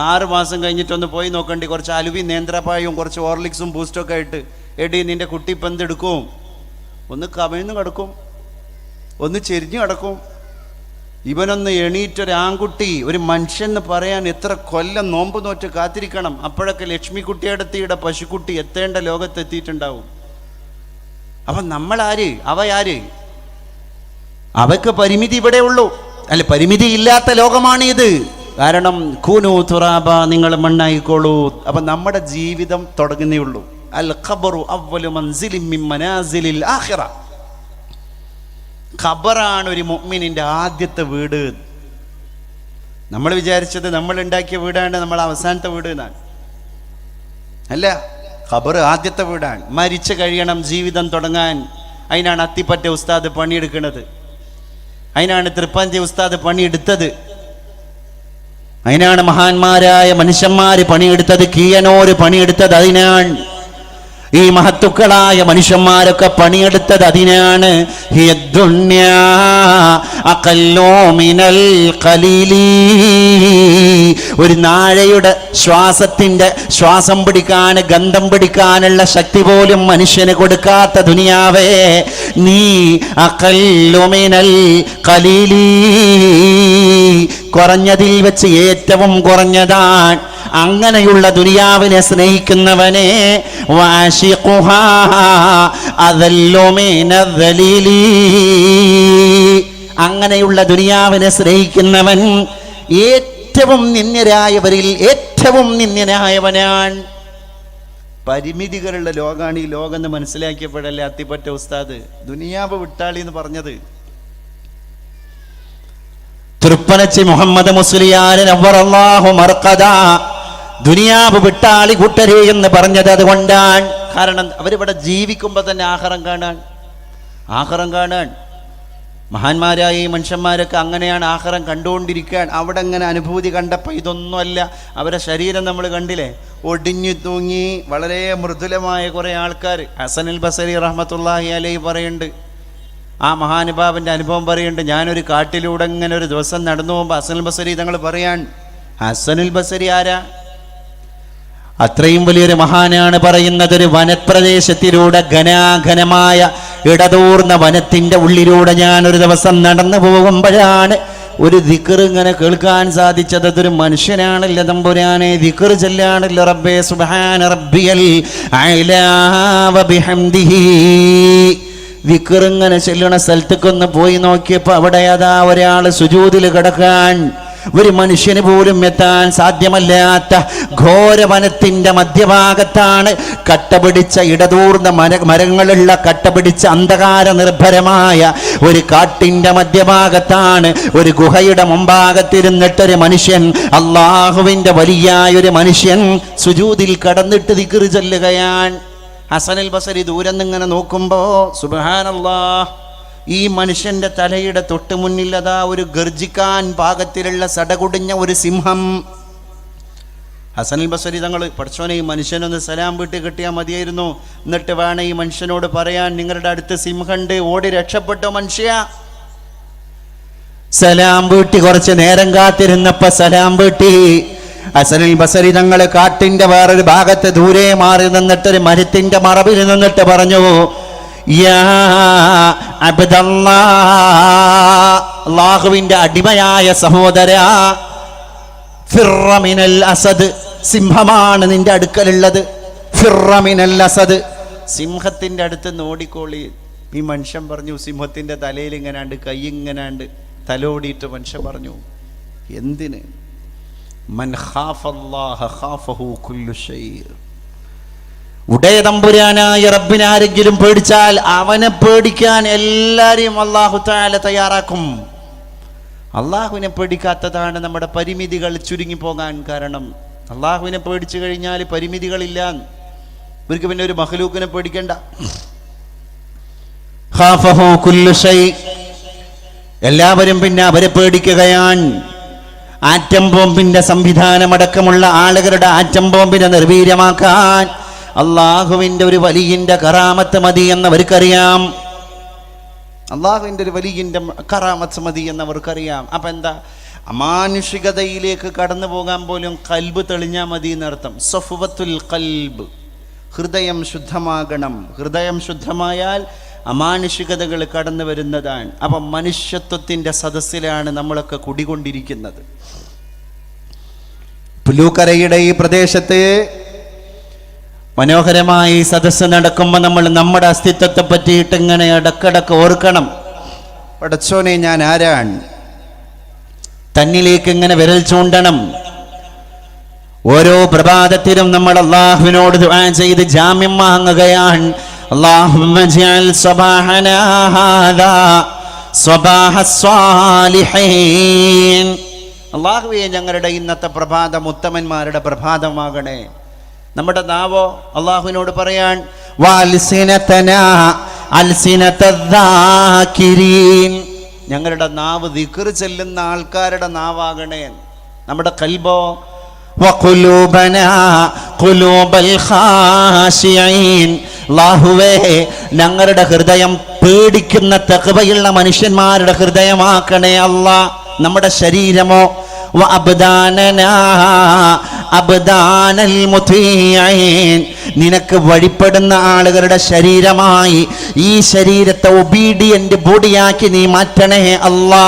6 മാസം കഴിഞ്ഞിട്ടൊന്ന് പോയി നോക്കണ്ടി, കുറച്ച് അലുവി നേന്ത്രപ്പായും കുറച്ച് ഹോർലിക്സും ബൂസ്റ്റൊക്കെ ആയിട്ട്, എടി നിൻ്റെ കുട്ടി ഇപ്പം എന്തെടുക്കും? ഒന്ന് കമിഴ്ന്ന് കിടക്കും, ഒന്ന് ചെരിഞ്ഞു കിടക്കും. ഇവനൊന്ന് എണീറ്റൊരാൺകുട്ടി, ഒരു മനുഷ്യന്ന് പറയാൻ എത്ര കൊല്ലം നോമ്പ് നോറ്റ് കാത്തിരിക്കണം. അപ്പോഴൊക്കെ ലക്ഷ്മിക്കുട്ടിയടത്തിയുടെ പശുക്കുട്ടി എത്തേണ്ട ലോകത്തെത്തിയിട്ടുണ്ടാവും. അപ്പം നമ്മളാര്? അവയാര്? അവയ്ക്ക് പരിമിതി ഇവിടെ ഉള്ളൂ. അല്ല, പരിമിതി ഇല്ലാത്ത ലോകമാണ് ഇത്. കാരണം കൂനു തുറാബ, നിങ്ങൾ മണ്ണായിക്കോളൂ. അപ്പം നമ്മുടെ ജീവിതം തുടങ്ങുന്നേ ഉള്ളൂ. അൽ ഖബറു അവ്വലു മൻസിലിൻ മിൻ മനാസിലിൽ ആഖിറ. ഖബറാണ് ഒരു മുഅ്മിനിന്റെ ആദ്യത്തെ വീട്. നമ്മൾ വിചാരിച്ചത് നമ്മൾ ഉണ്ടാക്കിയ വീടാണ് നമ്മൾ അവസാനത്തെ വീട് എന്നാണ്. അല്ല, ഖബർ ആദ്യത്തെ വീടാണ്. മരിച്ചു കഴിയണം ജീവിതം തുടങ്ങാൻ. അതിനാണ് അത്തിപ്പറ്റ ഉസ്താദ് പണിയെടുക്കുന്നത്, അതിനാണ് തൃപ്പഞ്ചി ഉസ്താദ് പണിയെടുത്തത്, അതിനാണ് മഹാന്മാരായ മനുഷ്യന്മാര് പണിയെടുത്തത്, കീയനോര് പണിയെടുത്തത് അതിനാണ്. ഈ മഹത്തുക്കളായ മനുഷ്യന്മാരൊക്കെ പണിയെടുത്തത് അതിനാണ്. ഒരു നാഴയുടെ ശ്വാസം പിടിക്കാൻ, ഗന്ധം പിടിക്കാനുള്ള ശക്തി പോലും മനുഷ്യന് കൊടുക്കാത്ത ദുനിയാവേ, നീ അഖല്ലു മിനൽ ഖലീലി, കുറഞ്ഞതിൽ വെച്ച് ഏറ്റവും കുറഞ്ഞതാണ്. അങ്ങനെയുള്ള ദുനിയാവിനെ സ്നേഹിക്കുന്നവനെ അങ്ങനെയുള്ള ദുനിയാവിനെ സ്നേഹിക്കുന്നവൻ ഏറ്റവും നിന്ദ്യരായവരിൽ ഏറ്റവും നിന്ദ്യനായവനാണ്. പരിമിതികളുള്ള ലോകമാണ് ഈ ലോകം എന്ന് മനസ്സിലാക്കിയപ്പോഴല്ലേ അത്തിപ്പറ്റ ഉസ്താദ് ദുനിയാവ് വിട്ടാളി എന്ന് പറഞ്ഞത്. തൃപ്പനച്ചി മുഹമ്മദ് മുസ്ലിയാർ നവ്വറല്ലാഹു മർഖദ, ദുനിയാവ് വിട്ടാളി കൂട്ടരെ എന്ന് പറഞ്ഞത് അതുകൊണ്ടാണ്. കാരണം അവരിവിടെ ജീവിക്കുമ്പോൾ തന്നെ ആഖിറം കാണാൻ. മഹാന്മാരായ ഈ മനുഷ്യന്മാരൊക്കെ അങ്ങനെയാണ് ആഖിറം കണ്ടുകൊണ്ടിരിക്കാൻ. അവിടെ അങ്ങനെ അനുഭൂതി കണ്ടപ്പോൾ ഇതൊന്നുമല്ല. അവരെ ശരീരം നമ്മൾ കണ്ടില്ലേ, ഒടിഞ്ഞു തൂങ്ങി വളരെ മൃദുലമായ കുറേ ആൾക്കാർ. ഹസനുൽ ബസരി റഹ്മത്തുള്ളാഹി അലൈഹി പറയുന്നുണ്ട്, ആ മഹാനുഭാവൻ്റെ അനുഭവം പറയുന്നുണ്ട്. ഞാനൊരു കാട്ടിലൂടെ ഇങ്ങനെ ഒരു ദിവസം നടന്നു പോകുമ്പോൾ ഹസനുൽ ബസരി തങ്ങൾ പറയാൻ, ഹസനുൽ ബസരി ആരാ? അത്രയും വലിയൊരു മഹാനാണ് പറയുന്നത്. ഒരു വനപ്രദേശത്തിലൂടെ ഘനാഘനമായ ഇടതൂർന്ന വനത്തിൻ്റെ ഉള്ളിലൂടെ ഞാൻ ഒരു ദിവസം നടന്നു പോകുമ്പോഴാണ് ഒരു ദിക്ർ ഇങ്ങനെ കേൾക്കാൻ സാധിച്ചത്. അതൊരു മനുഷ്യനാണല്ലോ തമ്പുരാനെ, ദിക്ർ ചൊല്ലാണല്ലോ റബ്ബേ സുബ്ഹാന റബ്ബിയൽ അഅ്ലാ വബിഹംദിഹി. ദിക്ർ ഇങ്ങനെ ചെല്ലണ സ്ഥലത്തേക്കൊന്ന് പോയി നോക്കിയപ്പോൾ അവിടെ അതാ ഒരാൾ സുജൂദിൽ കിടക്കാൻ, ഒരു മനുഷ്യന് പോലും എത്താൻ സാധ്യമല്ലാത്ത ഘോരവനത്തിൻ്റെ മധ്യഭാഗത്താണ്, കട്ടപിടിച്ച ഇടതൂർന്ന മരങ്ങളുള്ള കട്ടപിടിച്ച അന്ധകാര നിർഭരമായ ഒരു കാട്ടിൻ്റെ മധ്യഭാഗത്താണ് ഒരു ഗുഹയുടെ മുമ്പാകത്തിരുന്നിട്ടൊരു മനുഷ്യൻ, അള്ളാഹുവിൻ്റെ വലിയായൊരു മനുഷ്യൻ സുജൂദിൽ കടന്നിട്ട് ദിക്ർ ചൊല്ലുകയാണ്. ഹസനുൽ ബസരി ദൂരം നിന്നിങ്ങനെ നോക്കുമ്പോൾ സുബ്ഹാനല്ലാഹ്, ഈ മനുഷ്യന്റെ തലയുടെ തൊട്ട് മുന്നിൽ അതാ ഒരു ഗർജിക്കാൻ പാകത്തിലുള്ള സടകുടിഞ്ഞ ഒരു സിംഹം. ഹസനുൽ ബസരി തങ്ങൾ, പഠിച്ചോനെ ഈ മനുഷ്യനൊന്ന് സലാം വീട്ടി കിട്ടിയാൽ മതിയായിരുന്നു, എന്നിട്ട് വേണം ഈ മനുഷ്യനോട് പറയാൻ നിങ്ങളുടെ അടുത്ത് സിംഹമുണ്ട്, ഓടി രക്ഷപ്പെട്ടോ മനുഷ്യ. സലാം വീട്ടി കുറച്ച് നേരം കാത്തിരുന്നപ്പോ സലാം വീട്ടി. ഹസനുൽ ബസരി തങ്ങൾ കാട്ടിന്റെ വേറൊരു ഭാഗത്ത് ദൂരെ മാറി നിന്നിട്ടൊരു മരത്തിന്റെ മറവിൽ നിന്നിട്ട് പറഞ്ഞു, യാ അബ്ദല്ലാഹ്, അല്ലാഹുവിന്റെ അടിമയായ സഹോദരാ, ഫിർറ മിനൽ അസദ്, സിംഹമാണ് നിന്റെ അടുക്കലുള്ളത്. ഫിർറ മിനൽ അസദ്, സിംഹത്തിന്റെ അടുത്ത് നോടിക്കോളി. ഈ മനുഷ്യൻ പറഞ്ഞു, സിംഹത്തിന്റെ തലയിൽ ഇങ്ങനാണ്ട്, കൈ ഇങ്ങനാണ്ട്, തലോടിയിട്ട് മനുഷ്യൻ പറഞ്ഞു, എന്തിന്? മൻ ഖാഫല്ലാഹ ഖാഫഹു കുല്ലു ശൈ. ഉടയതമ്പുരാനായ റബ്ബിനെ ആരെങ്കിലും പേടിച്ചാൽ അവനെ പേടിക്കാൻ എല്ലാരെയും അല്ലാഹു തആല തയ്യാറാക്കും. അള്ളാഹുവിനെ പേടിക്കാത്തതാണ് നമ്മുടെ പരിമിതികൾ ചുരുങ്ങിപ്പോകാൻ കാരണം. അള്ളാഹുവിനെ പേടിച്ചു കഴിഞ്ഞാൽ പരിമിതികളില്ല. ഇവർക്ക് പിന്നെ ഒരു മഖ്ലൂക്കിനെ പേടിക്കണ്ട. ഖാഫഹു കുല്ലു ശൈ, എല്ലാവരും പിന്നെ അവരെ പേടിക്കുകയാണ്. ആറ്റം ബോംബിന്റെ സംവിധാനമടക്കമുള്ള ആളുകളുടെ ആറ്റം ബോംബിനെ നിർവീര്യമാക്കാൻ അള്ളാഹുവിന്റെ ഒരു വലിയന്റെ കറാമത്ത് മതി എന്നവർക്കറിയാം. അള്ളാഹുവിന്റെ ഒരു വലിയന്റെ കറാമത്ത് മതി എന്നവർക്കറിയാം. അപ്പൊ എന്താ, അമാനുഷികതയിലേക്ക് കടന്നു പോകാൻ പോലും കൽബ് തെളിഞ്ഞാൽ മതി എന്നർത്ഥം. സഫ്വത്തുൽ ഖൽബ്, ഹൃദയം ശുദ്ധമാകണം. ഹൃദയം ശുദ്ധമായാൽ അമാനുഷികതകൾ കടന്നു വരുന്നതാണ്. അപ്പം മനുഷ്യത്വത്തിന്റെ സദസ്സിലാണ് നമ്മളൊക്കെ കുടികൊണ്ടിരിക്കുന്നത്. പുല്ലൂക്കരയുടെ ഈ പ്രദേശത്ത് മനോഹരമായി സദസ്സ് നടക്കുമ്പോൾ നമ്മൾ നമ്മുടെ അസ്തിത്വത്തെ പറ്റിയിട്ട് ഇങ്ങനെ ഇടക്കിടക്ക് ഓർക്കണം. പടച്ചോനെ, ഞാൻ ആരാണ്? തന്നിലേക്ക് ഇങ്ങനെ വിരൽ ചൂണ്ടണം. ഓരോ പ്രഭാതത്തിലും നമ്മൾ അള്ളാഹുവിനോട് ദുആ ചെയ്ത് ജാമ്യം വാങ്ങുകയാണ്. اللهم اجعل صباحنا هذا صباح الصالحين. അല്ലാഹുവേ, ഞങ്ങളുടെ ഇന്നത്തെ പ്രഭാതം ഉത്തമന്മാരുടെ പ്രഭാതമാകണേ. നമ്മുടെ നാവോ അള്ളാഹുവിനോട് പറയാൻ, വൽസിനതനാ അൽസിനതദ്ദാകിരീൻ, ഞങ്ങളുടെ നാവ് ദിക്ർ ചെല്ലുന്ന ആൾക്കാരുടെ നാവാകണേ. നമ്മുടെ ഖൽബോ വഖുലൂബനാ ഖുലൂബൽ ഖാശിഈൻ, അല്ലാഹുവേ, ഞങ്ങളുടെ ഹൃദയം പേടിക്കുന്ന തഖ്വയുള്ള മനുഷ്യന്മാരുടെ ഹൃദയമാക്കണേ അല്ലാ. നമ്മുടെ ശരീരമോ വഅബ്ദാനനാ അബ്ദാനൽ മുതീഈൻ, നിനക്ക് വഴിപ്പെടുന്ന ആളുകളുടെ ശരീരമായി ഈ ശരീരത്തെ ഒബീഡിയന്റ് ബോഡിയാക്കി നീ മാറ്റണേ അല്ലാ.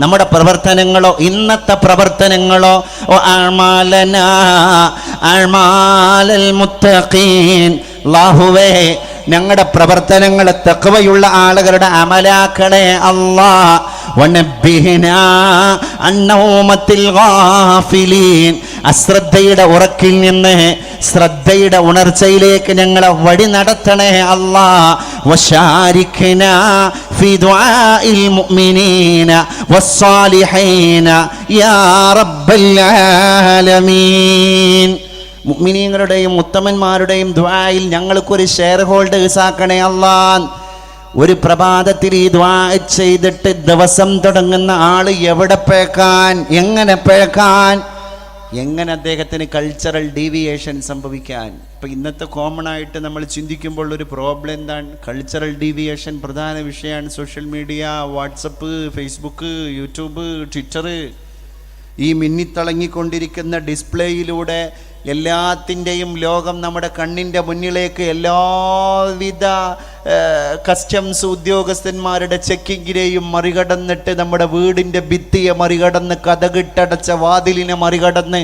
നമ്മുടെ പ്രവർത്തനങ്ങളോ, ഇന്നത്തെ പ്രവർത്തനങ്ങളോ, അഅ്മാലനാ അഅ്മാലൽ മുത്തഖീൻ, അല്ലാഹുവേ, ഞങ്ങളുടെ പ്രവർത്തനങ്ങളെ തഖ്വയുള്ള ആളുകളുടെ അമലാക്കണേ അല്ലാ. വനബ്ബിഹ്നാ അന്നൗമത്തിൽ ഗാഫിലീൻ, അശ്രദ്ധയുടെ ഉറക്കിൽ നിന്ന് ശ്രദ്ധയുടെ ഉണർച്ചയിലേക്ക് ഞങ്ങളെ വഴി നടത്തണേ അല്ലാ. വശാരിക്നാ ഫി ദുആഇൽ മുഅ്മിനീന വസ്സാലിഹീന യാ റബ്ബൽ ആലമീൻ. മുഅ്മിനീങ്ങളുടെയും ഉത്തമന്മാരുടെയും ദുആയിൽ ഞങ്ങൾക്കൊരു ഷെയർ ഹോൾഡേഴ്സ് ആക്കണേ അല്ലാ. ഒരു പ്രഭാതത്തിൽ ഈ ദുആ ചെയ്തിട്ട് ദിവസം തുടങ്ങുന്ന ആള് എവിടെ പേക്കാൻ, എങ്ങനെ പേക്കാൻ, എങ്ങനെ അദ്ദേഹത്തിന് കൾച്ചറൽ ഡീവിയേഷൻ സംഭവിക്കാൻ. ഇപ്പം ഇന്നത്തെ കോമൺ ആയിട്ട് നമ്മൾ ചിന്തിക്കുമ്പോൾ ഒരു പ്രോബ്ലം എന്താണ്? കൾച്ചറൽ ഡീവിയേഷൻ പ്രധാന വിഷയമാണ്. Social media, WhatsApp, Facebook, YouTube, Twitter, ഈ മിന്നിത്തിളങ്ങിക്കൊണ്ടിരിക്കുന്ന ഡിസ്പ്ലേയിലൂടെ എല്ലാത്തിൻ്റെയും ലോകം നമ്മുടെ കണ്ണിൻ്റെ മുന്നിലേക്ക് എല്ലാവിധ കസ്റ്റംസ് ഉദ്യോഗസ്ഥന്മാരുടെ ചെക്കിങ്ങിനെയും മറികടന്നിട്ട്, നമ്മുടെ വീടിൻ്റെ ഭിത്തിയെ മറികടന്ന്, കതകിട്ടടച്ച വാതിലിനെ മറികടന്ന്,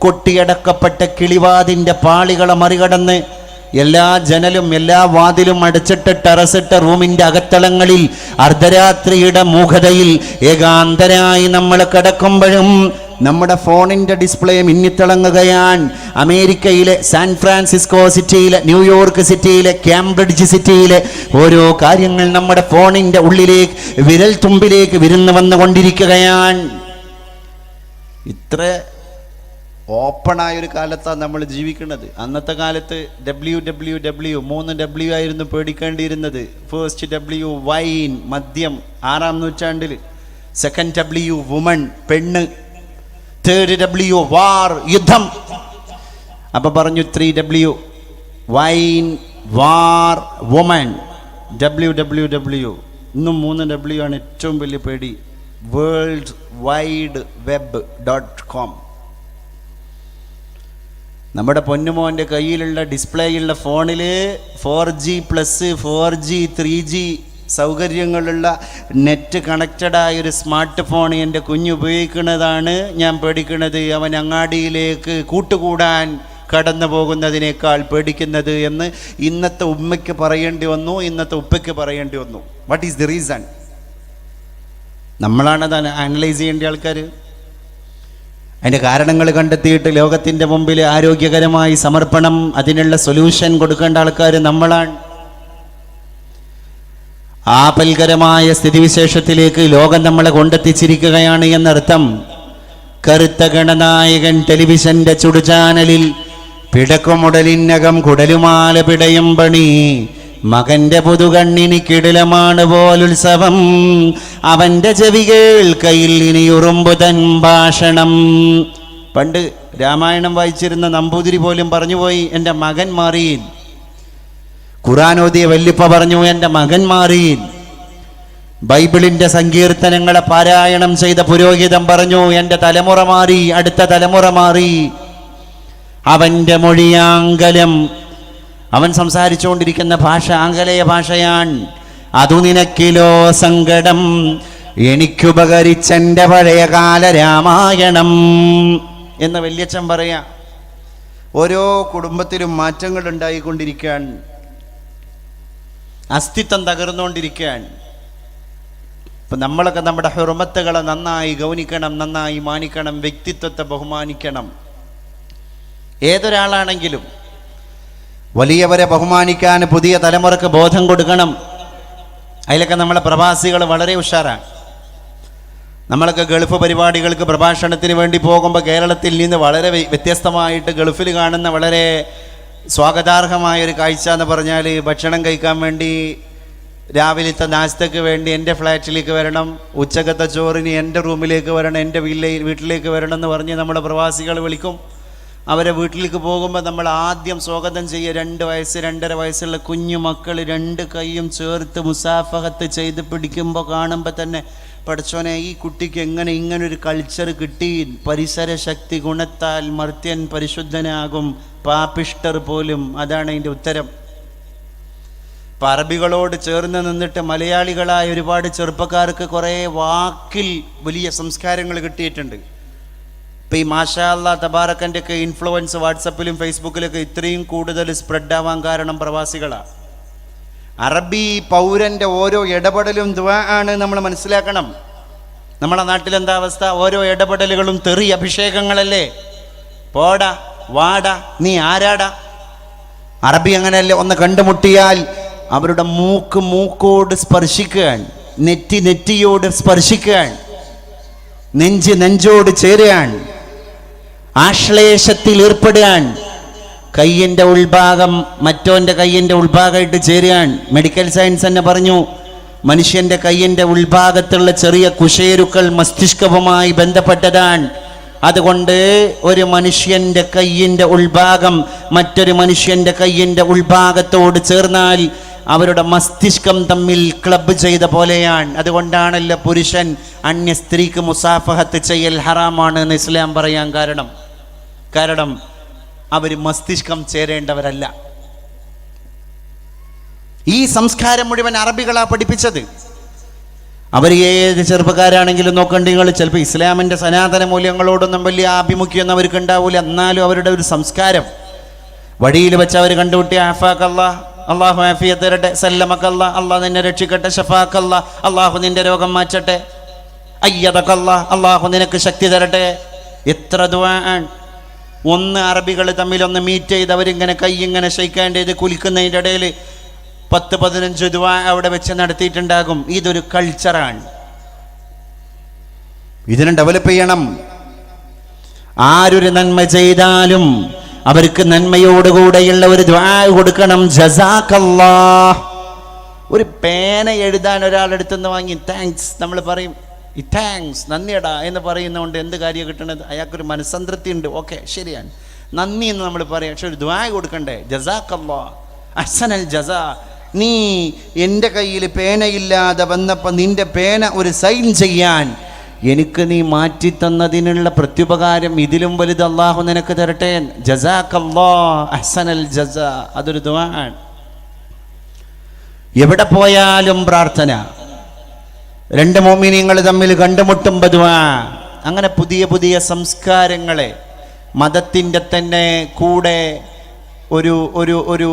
കൊട്ടിയടക്കപ്പെട്ട കിളിവാതിൻ്റെ പാളികളെ മറികടന്ന്, എല്ലാ ജനലും എല്ലാ വാതിലും അടച്ചിട്ട് ടെറസിട്ട റൂമിൻ്റെ അകത്തളങ്ങളിൽ അർദ്ധരാത്രിയുടെ മൂഖതയിൽ ഏകാന്തരായി നമ്മൾ കിടക്കുമ്പോഴും നമ്മുടെ ഫോണിൻ്റെ ഡിസ്പ്ലേ മിന്നിത്തിളങ്ങുകയാണ്. അമേരിക്കയിലെ സാൻ ഫ്രാൻസിസ്കോ സിറ്റിയിലെ, ന്യൂയോർക്ക് സിറ്റിയിലെ, കാംബ്രിഡ്ജ് സിറ്റിയിലെ ഓരോ കാര്യങ്ങൾ നമ്മുടെ ഫോണിൻ്റെ ഉള്ളിലേക്ക്, വിരൽ തുമ്പിലേക്ക് വിരുന്ന് വന്നുകൊണ്ടിരിക്കുകയാണ്. ഇത്ര ഓപ്പണായൊരു കാലത്താണ് നമ്മൾ ജീവിക്കുന്നത്. അന്നത്തെ കാലത്ത് WWW 3 W ആയിരുന്നു പേടിക്കേണ്ടിയിരുന്നത്. ഫസ്റ്റ് W വൈൻ, മദ്യം, 6-ാം നൂറ്റാണ്ടിൽ. സെക്കൻഡ് W വുമൺ, പെണ്ണ്. തേർഡ് W വാർ, യുദ്ധം. അപ്പൊ പറഞ്ഞു 3W വൈൻ, വാർ, വുമൺ, WWW. ഇന്നും 3 W ആണ് ഏറ്റവും വലിയ പേടി. World wide web .com. നമ്മുടെ പൊന്നുമോൻ്റെ കയ്യിലുള്ള ഡിസ്പ്ലേയുള്ള ഫോണിൽ 4G+, 4G, 3G സൗകര്യങ്ങളുള്ള നെറ്റ് കണക്റ്റഡായ ഒരു സ്മാർട്ട് ഫോൺ എൻ്റെ കുഞ്ഞ് ഉപയോഗിക്കുന്നതാണ് ഞാൻ പേടിക്കുന്നത്. അവൻ അങ്ങാടിയിലേക്ക് കൂട്ടുകൂടാൻ കടന്നു പോകുന്നതിനേക്കാൾ പേടിക്കുന്നത് എന്ന് ഇന്നത്തെ ഉമ്മയ്ക്ക് പറയേണ്ടി വന്നു, ഇന്നത്തെ ഉപ്പയ്ക്ക് പറയേണ്ടി വന്നു. What is the reason? നമ്മളാണത് അനലൈസ് ചെയ്യേണ്ട ആൾക്കാർ. അതിൻ്റെ കാരണങ്ങൾ കണ്ടെത്തിയിട്ട് ലോകത്തിൻ്റെ മുമ്പിൽ ആരോഗ്യകരമായി സമർപ്പണം, അതിനുള്ള സൊല്യൂഷൻ കൊടുക്കേണ്ട ആൾക്കാർ നമ്മളാണ്. ആപൽകരമായ സ്ഥിതിവിശേഷത്തിലേക്ക് ലോകം നമ്മളെ കൊണ്ടെത്തിച്ചിരിക്കുകയാണ് എന്നർത്ഥം. കറുത്ത ഗണനായകൻ ടെലിവിഷന്റെ ചുടുചാനലിൽ പിടക്കുമുടലിനകം കുടലുമാല പിടയും പണി, മകന്റെ പുതുകണ്ണിന് കിടിലമാണ് പോലുത്സവം, അവന്റെ ചെവികൾ കയ്യിൽ ഇനി ഉറുമ്പുതൻ ഭാഷണം. പണ്ട് രാമായണം വായിച്ചിരുന്ന നമ്പൂതിരി പോലും പറഞ്ഞുപോയി, എൻ്റെ മകൻ മാറിയിൻ. ഖുർആനോദിയ വല്യപ്പ പറഞ്ഞു, എൻ്റെ മകൻ മാറിയിൻ. ബൈബിളിന്റെ സങ്കീർത്തനങ്ങളെ പാരായണം ചെയ്ത പുരോഹിതൻ പറഞ്ഞു, എൻ്റെ തലമുറ മാറി, അടുത്ത തലമുറ മാറി. അവൻ്റെ മൊഴിയാങ്കലം, അവൻ സംസാരിച്ചുകൊണ്ടിരിക്കുന്ന ഭാഷ ആംഗലേയ ഭാഷയാണ്. അതു നിനക്കിലോ സങ്കടം, എനിക്കുപകരിച്ചെൻ്റെ പഴയകാല രാമായണം എന്ന് വല്യച്ഛൻ പറയാ. ഓരോ കുടുംബത്തിലും മാറ്റങ്ങൾ ഉണ്ടായിക്കൊണ്ടിരിക്കുകയാണ്, അസ്തിത്വം തകർന്നുകൊണ്ടിരിക്കുകയാണ്. ഇപ്പം നമ്മളൊക്കെ നമ്മുടെ ഹുർമത്തുകളെ നന്നായി ഗൗനിക്കണം, നന്നായി മാനിക്കണം, വ്യക്തിത്വത്തെ ബഹുമാനിക്കണം. ഏതൊരാളാണെങ്കിലും വലിയവരെ ബഹുമാനിക്കാൻ പുതിയ തലമുറക്ക് ബോധം കൊടുക്കണം. അതിലൊക്കെ നമ്മളെ പ്രവാസികൾ വളരെ ഉഷാറാണ്. നമ്മളൊക്കെ ഗൾഫ് പരിപാടികൾക്ക് പ്രഭാഷണത്തിന് വേണ്ടി പോകുമ്പോൾ കേരളത്തിൽ നിന്ന് വളരെ വ്യത്യസ്തമായിട്ട് ഗൾഫിൽ കാണുന്ന വളരെ സ്വാഗതാർഹമായൊരു കാഴ്ച എന്ന് പറഞ്ഞാൽ, ഭക്ഷണം കഴിക്കാൻ വേണ്ടി രാവിലത്തെ നാസ്തയ്ക്ക് വേണ്ടി എൻ്റെ ഫ്ലാറ്റിലേക്ക് വരണം, ഉച്ചക്കത്തെ ചോറിന് എൻ്റെ റൂമിലേക്ക് വരണം, എൻ്റെ വീട്ടിലേക്ക് വരണം എന്ന് പറഞ്ഞ് നമ്മളെ പ്രവാസികൾ വിളിക്കും. അവരെ വീട്ടിലേക്ക് പോകുമ്പോൾ നമ്മൾ ആദ്യം സ്വാഗതം ചെയ്യുക 2 വയസ്സ് 2.5 വയസ്സുള്ള കുഞ്ഞു മക്കൾ 2 കൈയും ചേർത്ത് മുസാഫഹത്ത് ചെയ്ത് പിടിക്കുമ്പോൾ കാണുമ്പോൾ തന്നെ പഠിച്ചോനെ, ഈ കുട്ടിക്ക് എങ്ങനെ ഇങ്ങനൊരു കൾച്ചർ കിട്ടി? പരിസര ശക്തി ഗുണത്താൽ മർത്യൻ പരിശുദ്ധനാകും, പാപിഷ്ടർ പോലും. അതാണ് അതിൻ്റെ ഉത്തരം. ഇപ്പം അറബികളോട് ചേർന്ന് നിന്നിട്ട് മലയാളികളായ ഒരുപാട് ചെറുപ്പക്കാർക്ക് കുറേ വാക്കിൽ വലിയ സംസ്കാരങ്ങൾ കിട്ടിയിട്ടുണ്ട്. ഇപ്പം ഈ മാഷാ അല്ലാഹ് തബാറക്കൻ്റെ ഒക്കെ ഇൻഫ്ലുവൻസ് വാട്സപ്പിലും ഫേസ്ബുക്കിലൊക്കെ ഇത്രയും കൂടുതൽ സ്പ്രെഡ് ആവാൻ കാരണം പ്രവാസികളാണ്. അറബി പൗരൻ്റെ ഓരോ ഇടപെടലും ദുആ ആണ്, നമ്മൾ മനസ്സിലാക്കണം. നമ്മളെ നാട്ടിലെന്താ അവസ്ഥ? ഓരോ ഇടപെടലുകളും തെറി അഭിഷേകങ്ങളല്ലേ. പോടാ വാടാ നീ ആരാടാ. അറബി അങ്ങനെയല്ലേ, ഒന്ന് കണ്ടുമുട്ടിയാൽ അവരുടെ മൂക്ക് മൂക്കോട് സ്പർശിക്കുകയാണ്, നെറ്റി നെറ്റിയോട് സ്പർശിക്കുകയാണ്, നെഞ്ച് നെഞ്ചോട് ചേരുകയാണ്, ആശ്ലേഷത്തിൽ ഏർപ്പെടുകയാണ്, കയ്യിൻ്റെ ഉൾഭാഗം മറ്റോൻ്റെ കയ്യിൻ്റെ ഉൾഭാഗമായിട്ട് ചേരുകയാണ്. മെഡിക്കൽ സയൻസ് തന്നെ പറഞ്ഞു, മനുഷ്യൻ്റെ കയ്യിൻ്റെ ഉൾഭാഗത്തുള്ള ചെറിയ കുശേരുക്കൾ മസ്തിഷ്കവുമായി ബന്ധപ്പെട്ടതാണ്. അതുകൊണ്ട് ഒരു മനുഷ്യൻ്റെ കയ്യിൻ്റെ ഉൾഭാഗം മറ്റൊരു മനുഷ്യൻ്റെ കയ്യിൻ്റെ ഉൾഭാഗത്തോട് ചേർന്നാൽ അവരുടെ മസ്തിഷ്കം തമ്മിൽ ക്ലബ് ചെയ്ത പോലെയാണ്. അതുകൊണ്ടാണല്ലോ പുരുഷൻ അന്യ സ്ത്രീക്ക് മുസാഫഹത്ത് ചെയ്യൽ ഹറാമാണ് എന്ന് ഇസ്ലാം പറയാൻ കാരണം അവർ മസ്തിഷ്കം ചേരേണ്ടവരല്ല. ഈ സംസ്കാരം മുഴുവൻ അറബികളാ പഠിപ്പിച്ചത്. അവർ ഏത് ചെറുപ്പക്കാരാണെങ്കിലും നോക്കണ്ട, നിങ്ങൾ ചിലപ്പോൾ ഇസ്ലാമിൻ്റെ സനാതന മൂല്യങ്ങളോടൊന്നും വലിയ ആഭിമുഖ്യമൊന്നും അവർക്ക് ഉണ്ടാവില്ല. എന്നാലും അവരുടെ ഒരു സംസ്കാരം വഴിയിൽ വെച്ച് അവർ കണ്ടുപിട്ടി, ആഫാക്കല്ലാ, അള്ളാഹു ആഫിയത്ത് തരട്ടെ, സല്ലമക്കല്ല, അള്ളാഹ് നിന്നെ രക്ഷിക്കട്ടെ, ഷഫാക്കല്ല, അള്ളാഹു നിന്റെ രോഗം മാറ്റട്ടെ, അയ്യദക്കല്ല, അള്ളാഹു നിനക്ക് ശക്തി തരട്ടെ. എത്ര ദുആ ആണ്. ഒന്ന് അറബികൾ തമ്മിലൊന്ന് മീറ്റ് ചെയ്ത് അവരിങ്ങനെ കൈ ഇങ്ങനെ ഷെയ്ക്കാൻ്റെ ഇത് കുലിക്കുന്നതിൻ്റെ ഇടയിൽ 10-15 ദുആ അവിടെ വെച്ച് നടത്തിയിട്ടുണ്ടാകും. ഇതൊരു കൾച്ചറാണ്, ഇതിനെ ഡെവലപ്പ് ചെയ്യണം. ആരൊരു നന്മ ചെയ്താലും അവർക്ക് നന്മയോടുകൂടെയുള്ള ഒരു ദുആ കൊടുക്കണം. ജസാക്കല്ലാഹ്. ഒരു പേന എഴുതാൻ ഒരാളെടുത്തുനിന്ന് വാങ്ങി താങ്ക്സ് നമ്മൾ പറയും, ഈ താങ്ക്സ് നന്ദിയടാ എന്ന് പറയുന്നതുകൊണ്ട് എന്ത് കാര്യം കിട്ടണത്? അയാൾക്കൊരു മനസ്സംതൃപ്തി ഉണ്ട്, ഓക്കെ ശരിയാണ്, നന്ദി എന്ന് നമ്മൾ പറയും. പക്ഷെ ഒരു ദുആ കൊടുക്കണ്ടേ? ജസാക്കല്ലാഹ് അഹ്സനൽ ജസാ. നീ എൻ്റെ കയ്യിൽ പേനയില്ലാതെ വന്നപ്പോൾ നിൻ്റെ പേന ഒരു സൈൻ ചെയ്യാൻ എനിക്ക് നീ മാറ്റി തന്നതിനുള്ള പ്രത്യുപകാരം ഇതിലും വലുത് അള്ളാഹു നിനക്ക് തരട്ടെ. ജസാക്കല്ലാഹ് അഹ്സനൽ ജസാ. അതൊരു ദുആ ആണ്. എവിടെ പോയാലും പ്രാർത്ഥന. രണ്ട് മുഅ്മിനീങ്ങൾ തമ്മിൽ കണ്ടുമുട്ടുമ്പോൾ ദുആ. അങ്ങനെ പുതിയ പുതിയ സംസ്കാരങ്ങളെ മതത്തിൻ്റെ തന്നെ കൂടെ ഒരു ഒരു ഒരു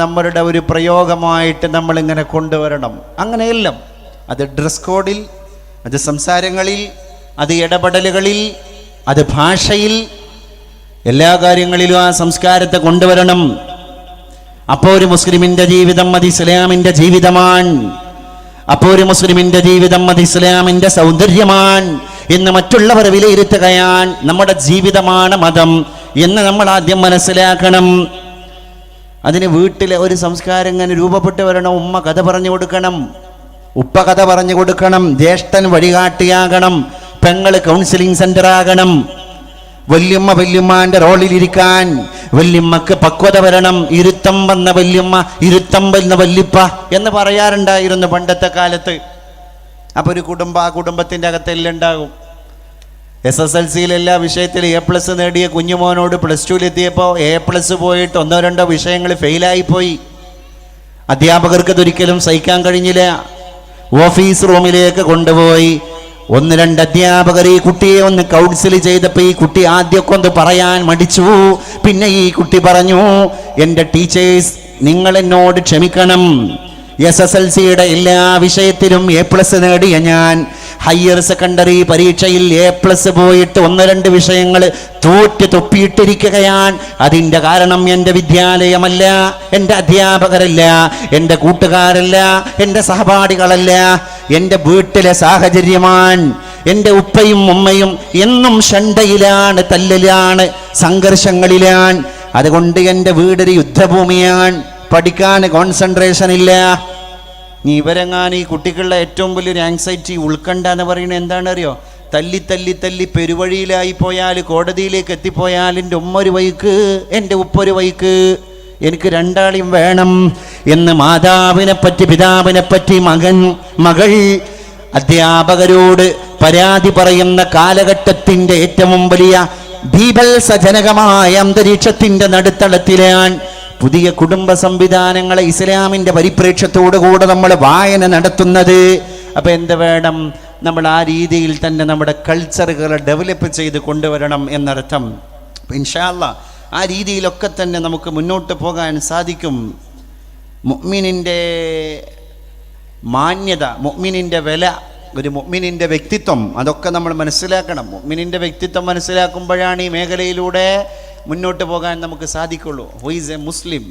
നമ്മളുടെ ഒരു പ്രയോഗമായിട്ട് നമ്മളിങ്ങനെ കൊണ്ടുവരണം. അങ്ങനെയെല്ലാം അത് ഡ്രസ് കോഡിൽ, അത് സംസാരങ്ങളിൽ, അത് ഇടപെടലുകളിൽ, അത് ഭാഷയിൽ, എല്ലാ കാര്യങ്ങളിലും ആ സംസ്കാരത്തെ കൊണ്ടുവരണം. അപ്പോൾ ഒരു മുസ്ലിമിൻ്റെ ജീവിതം അത് ഇസ്ലാമിൻ്റെ ജീവിതമാണ്. അപ്പോൾ ഒരു മുസ്ലിമിൻ്റെ ജീവിതം അത് ഇസ്ലാമിൻ്റെ സൗന്ദര്യമാണ് എന്ന് മറ്റുള്ളവർ വിലയിരുത്തുകയാണ്. നമ്മുടെ ജീവിതമാണ് മതം എന്ന് നമ്മൾ ആദ്യം മനസ്സിലാക്കണം. അതിന് വീട്ടിലെ ഒരു സംസ്കാരം ഇങ്ങനെ രൂപപ്പെട്ടു വരണം. ഉമ്മ കഥ പറഞ്ഞു കൊടുക്കണം, ഉപ്പ കഥ പറഞ്ഞു കൊടുക്കണം, ജ്യേഷ്ഠൻ വഴികാട്ടിയാകണം, പെങ്ങള് കൗൺസിലിംഗ് സെന്റർ ആകണം, വല്യമ്മ വല്യമ്മാന്റെ റോളിലിരിക്കാൻ വല്യമ്മക്ക് പക്വത വരണം. ഇരുത്തം വന്ന വല്യമ്മ, ഇരുത്തം വന്ന വല്യപ്പ എന്ന് പറയാറുണ്ടായിരുന്നു പണ്ടത്തെ കാലത്ത്. അപ്പൊ ഒരു കുടുംബം, ആ കുടുംബത്തിന്റെ അകത്തെല്ലാം ഉണ്ടാകും. SSLCയിൽ എല്ലാ വിഷയത്തിലും A+ നേടിയ കുഞ്ഞുമോനോട് +2-ലെത്തിയപ്പോൾ A+ പോയിട്ട് 1-2 വിഷയങ്ങൾ ഫെയിലായിപ്പോയി. അധ്യാപകർക്ക് അതൊരിക്കലും സഹിക്കാൻ കഴിഞ്ഞില്ല. ഓഫീസ് റൂമിലേക്ക് കൊണ്ടുപോയി 1-2 അധ്യാപകർ ഈ കുട്ടിയെ ഒന്ന് കൗൺസിൽ ചെയ്തപ്പോൾ ഈ കുട്ടി ആദ്യമൊക്കെ ഒന്ന് പറയാൻ മടിച്ചു. പിന്നെ ഈ കുട്ടി പറഞ്ഞു, എൻ്റെ ടീച്ചേഴ്സ് നിങ്ങൾ എന്നോട് ക്ഷമിക്കണം. SSLCയുടെ എല്ലാ വിഷയത്തിലും A+ നേടിയ ഞാൻ ഹയർ സെക്കൻഡറി പരീക്ഷയിൽ A+ പോയിട്ട് 1-2 വിഷയങ്ങൾ തോറ്റ് തൊപ്പിയിട്ടിരിക്കുകയാണ്. അതിൻ്റെ കാരണം എൻ്റെ വിദ്യാലയമല്ല, എൻ്റെ അധ്യാപകരല്ല, എൻ്റെ കൂട്ടുകാരല്ല, എൻ്റെ സഹപാഠികളല്ല, എൻ്റെ വീട്ടിലെ സാഹചര്യമാണ്. എൻ്റെ ഉപ്പയും ഉമ്മയും എന്നും ശണ്ടയിലാണ്, തല്ലിലാണ്, സംഘർഷങ്ങളിലാണ്. അതുകൊണ്ട് എൻ്റെ വീടൊരു യുദ്ധഭൂമിയാണ്, പഠിക്കാൻ കോൺസെൻട്രേഷൻ ഇല്ല. നീ ഇവരെങ്ങാൻ ഈ കുട്ടികളുടെ ഏറ്റവും വലിയൊരു ആങ്സൈറ്റി, ഉത്കണ്ഠ എന്ന് പറയുന്നത് എന്താണെന്ന് അറിയോ? തല്ലി തല്ലി തല്ലി പെരുവഴിയിലായി പോയാൽ, കോടതിയിലേക്ക് എത്തിപ്പോയാൽ എൻ്റെ ഉമ്മ ഒരു വഴിക്ക്, എൻ്റെ ഉപ്പ ഒരു വഴിക്ക്, എനിക്ക് രണ്ടാളെയും വേണം എന്ന് മാതാവിനെ പറ്റി, പിതാവിനെ പറ്റി മകൾ അധ്യാപകരോട് പരാതി പറയുന്ന കാലഘട്ടത്തിൻ്റെ ഏറ്റവും വലിയ ബീഭത്സജനകമായ അന്തരീക്ഷത്തിൻ്റെ നടുത്തളത്തിലാണ് പുതിയ കുടുംബ സംവിധാനങ്ങളെ ഇസ്ലാമിൻ്റെ പരിപ്രേക്ഷ്യത്തോടുകൂടെ നമ്മൾ വായന നടത്തുന്നത്. അപ്പം എന്ത് വേണം? നമ്മൾ ആ രീതിയിൽ തന്നെ നമ്മുടെ കൾച്ചറുകളെ ഡെവലപ്പ് ചെയ്ത് കൊണ്ടുവരണം എന്നർത്ഥം. ഇൻഷാ അല്ലാഹ് ആ രീതിയിലൊക്കെ തന്നെ നമുക്ക് മുന്നോട്ട് പോകാൻ സാധിക്കും. മുഅ്മിനിൻ്റെ മാന്യത, മുഅ്മിനിൻ്റെ വില, ഒരു മുഅ്മിനിൻ്റെ വ്യക്തിത്വം, അതൊക്കെ നമ്മൾ മനസ്സിലാക്കണം. മുഅ്മിനിൻ്റെ വ്യക്തിത്വം മനസ്സിലാക്കുമ്പോഴാണ് ഈ മേഖലയിലൂടെ മുന്നോട്ട് പോകാൻ നമുക്ക് സാധിക്കുള്ളൂ. Who is a Muslim?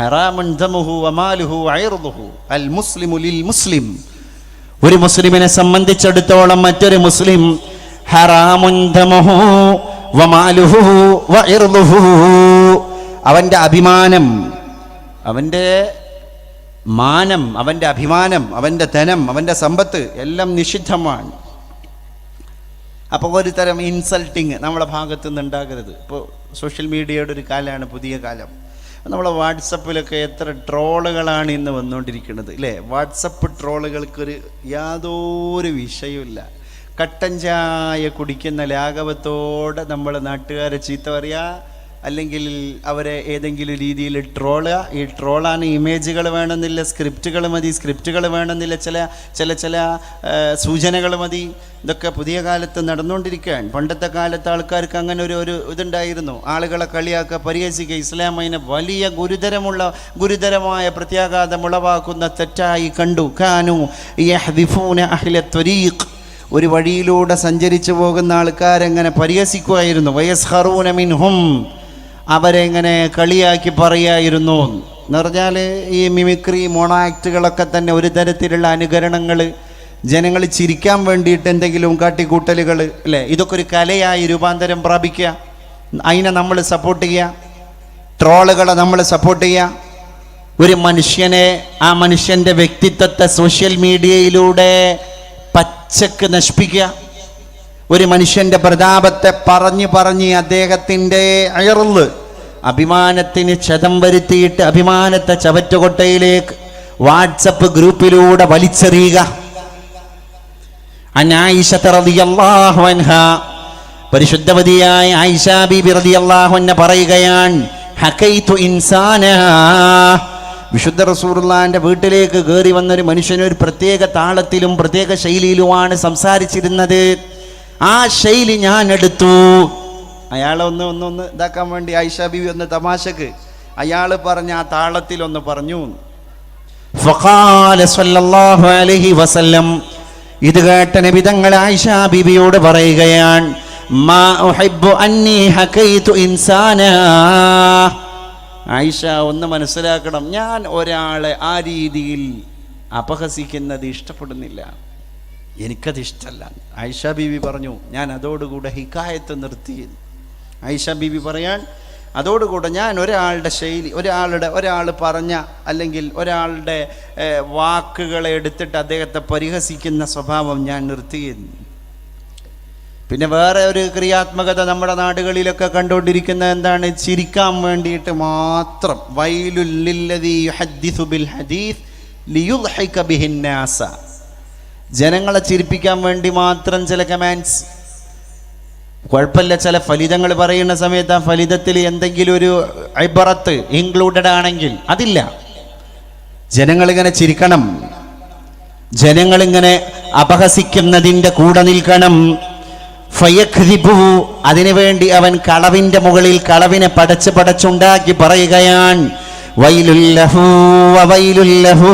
ഹറാമുൻ ദമുഹു വമാലുഹു വഇർദുഹു അൽ മുസ്ലിമു ലിൽ മുസ്ലിം. ഒരു മുസ്ലിമിനെ സംബന്ധിച്ചിടത്തോളം മറ്റൊരു മുസ്ലിം ഹറാമുൻ ദമുഹു വമാലുഹു വഇർദുഹു, അവൻ്റെ അഭിമാനം, അവൻ്റെ മാനം, അവൻ്റെ അഭിമാനം, അവൻ്റെ ധനം, അവൻ്റെ സമ്പത്ത് എല്ലാം നിഷിദ്ധമാണ്. അപ്പോൾ ഒരു തരം ഇൻസൾട്ടിങ് നമ്മളെ ഭാഗത്തു നിന്ന് ഉണ്ടാകരുത്. ഇപ്പോൾ സോഷ്യൽ മീഡിയയുടെ ഒരു കാലമാണ്, പുതിയ കാലം. നമ്മളെ വാട്സപ്പിലൊക്കെ എത്ര ട്രോളുകളാണ് ഇന്ന് വന്നുകൊണ്ടിരിക്കുന്നത്, അല്ലേ? വാട്സപ്പ് ട്രോളുകൾക്കൊരു യാതൊരു വിഷയമില്ല. കട്ടൻ ചായ കുടിക്കുന്ന ലാഘവത്തോടെ നമ്മൾ നാട്ടുകാരെ ചീത്ത പറയുക, അല്ലെങ്കിൽ അവരെ ഏതെങ്കിലും രീതിയിൽ ട്രോളുക. ഈ ട്രോളാണ് ഇമേജുകൾ വേണമെന്നില്ല, സ്ക്രിപ്റ്റുകൾ മതി, സ്ക്രിപ്റ്റുകൾ വേണമെന്നില്ല, ചില സൂചനകൾ മതി. ഇതൊക്കെ പുതിയ കാലത്ത് നടന്നുകൊണ്ടിരിക്കുകയാണ്. പണ്ടത്തെ കാലത്ത് ആൾക്കാർക്ക് അങ്ങനെ ഒരു ഇതുണ്ടായിരുന്നു, ആളുകളെ കളിയാക്കുക, പരിഹസിക്കുക. ഇസ്ലാം അതിനെ വലിയ ഗുരുതരമായ പ്രത്യാഘാതം ഉളവാക്കുന്ന തെറ്റായി കണ്ടു. കാനു യഹ്ദിഫൂന അഹ്ല ത്വരീഖ്, ഒരു വഴിയിലൂടെ സഞ്ചരിച്ചു പോകുന്ന ആൾക്കാരെങ്ങനെ പരിഹസിക്കുമായിരുന്നു. വയസ്ഖറൂന മിൻഹും, അവരെങ്ങനെ കളിയാക്കി പറയായിരുന്നു എന്ന് പറഞ്ഞാൽ ഈ മിമിക്രി, മോണോ ആക്റ്റുകളൊക്കെ തന്നെ ഒരു തരത്തിലുള്ള അനുകരണങ്ങൾ, ജനങ്ങൾ ചിരിക്കാൻ വേണ്ടിയിട്ട് എന്തെങ്കിലും കാട്ടിക്കൂട്ടലുകൾ, അല്ലേ? ഇതൊക്കെ ഒരു കലയായി രൂപാന്തരം പ്രാപിക്കുക. അതിനെ നമ്മൾ സപ്പോർട്ട് ചെയ്യുക, ട്രോളുകളെ നമ്മൾ സപ്പോർട്ട് ചെയ്യുക. ഒരു മനുഷ്യനെ, ആ മനുഷ്യൻ്റെ വ്യക്തിത്വത്തെ സോഷ്യൽ മീഡിയയിലൂടെ പച്ചക്ക് നശിപ്പിക്കുക. ഒരു മനുഷ്യൻ്റെ പ്രതാപത്തെ പറഞ്ഞ് അദ്ദേഹത്തിൻ്റെ അയർല്, അഭിമാനത്തിന് ക്ഷതം വരുത്തിയിട്ട് അഭിമാനത്തെ ചവറ്റുകൊട്ടയിലേക്ക് വാട്സപ്പ് ഗ്രൂപ്പിലൂടെ വലിച്ചെറിയുക. അൻ ആയിഷ റളിയല്ലാഹു അൻഹാ, പരിശുദ്ധവതിയായ ആയിഷ ബീബി റളിയല്ലാഹു അൻഹ പറയുകയാണ്, ഹകൈതു ഇൻസാനാ, വിശുദ്ധ റസൂലുള്ളാഹിന്റെ വീട്ടിലേക്ക് കയറി വന്നൊരു മനുഷ്യൻ ഒരു പ്രത്യേക താളത്തിലും പ്രത്യേക ശൈലിയിലുമാണ് സംസാരിച്ചിരുന്നത്. ആ ശൈലി ഞാൻ എടുത്തു. അയാളെ ഒന്ന് ഇതാക്കാൻ വേണ്ടി ആയിഷ ബീവി ഒന്ന് തമാശക്ക് അയാൾ പറഞ്ഞ ആ താളത്തിൽ ഒന്ന് പറഞ്ഞു. ഫഖാല സല്ലല്ലാഹു അലൈഹി വസല്ലം, ഇത് കേട്ട നബി തങ്ങൾ ആയിഷ ബീവിയോട് പറയുകയാണ്, മാ ഉഹിബ്ബു അന്നി ഹകൈതു ഇൻസാനാ. ആയിഷ ഒന്ന് മനസ്സിലാക്കണം, ഞാൻ ഒരാളെ ആ രീതിയിൽ അപഹസിക്കുന്നത് ഇഷ്ടപ്പെടുന്നില്ല, എനിക്കത് ഇഷ്ടമല്ല. ആയിഷ ബീവി പറഞ്ഞു, ഞാൻ അതോടുകൂടെ ഹിക്കായത്ത് നിർത്തി. ആയിഷ ബീവി പറയാൻ, അതോടുകൂടെ ഞാൻ ഒരാളുടെ ശൈലി, ഒരാൾ പറഞ്ഞ അല്ലെങ്കിൽ ഒരാളുടെ വാക്കുകളെ എടുത്തിട്ട് അദ്ദേഹത്തെ പരിഹസിക്കുന്ന സ്വഭാവം ഞാൻ നിർത്തിയിരുന്നു. പിന്നെ വേറെ ഒരു ക്രിയാത്മകത നമ്മുടെ നാടുകളിലൊക്കെ കണ്ടുകൊണ്ടിരിക്കുന്ന എന്താണ്, ചിരിക്കാൻ വേണ്ടിയിട്ട് മാത്രം. വൈലുൽ ലില്ലദീ യുഹദ്ദിസു ബിൽ ഹദീസ് ലിയുദ്ഹിക ബിഹിന്നാസ, ജനങ്ങളെ ചിരിപ്പിക്കാൻ വേണ്ടി മാത്രം ചില കമാൻഡ്സ്. കുഴപ്പമില്ല, ചില ഫലിതങ്ങൾ പറയുന്ന സമയത്ത് ആ ഫലിതത്തിൽ എന്തെങ്കിലും ഒരു ഇബറത്ത് ഇൻക്ലൂഡഡ് ആണെങ്കിൽ അതില്ല. ജനങ്ങളിങ്ങനെ ചിരിക്കണം, ജനങ്ങളിങ്ങനെ അപഹസിക്കുന്നതിൻ്റെ കൂടെ നിൽക്കണം. ഫയഖ്ദിബു, അതിനുവേണ്ടി അവൻ കളവിൻ്റെ മുകളിൽ കളവിനെ പടച്ചുണ്ടാക്കി പറയുകയാണ്, വൈലുല്ലഹു വൈലുല്ലഹു,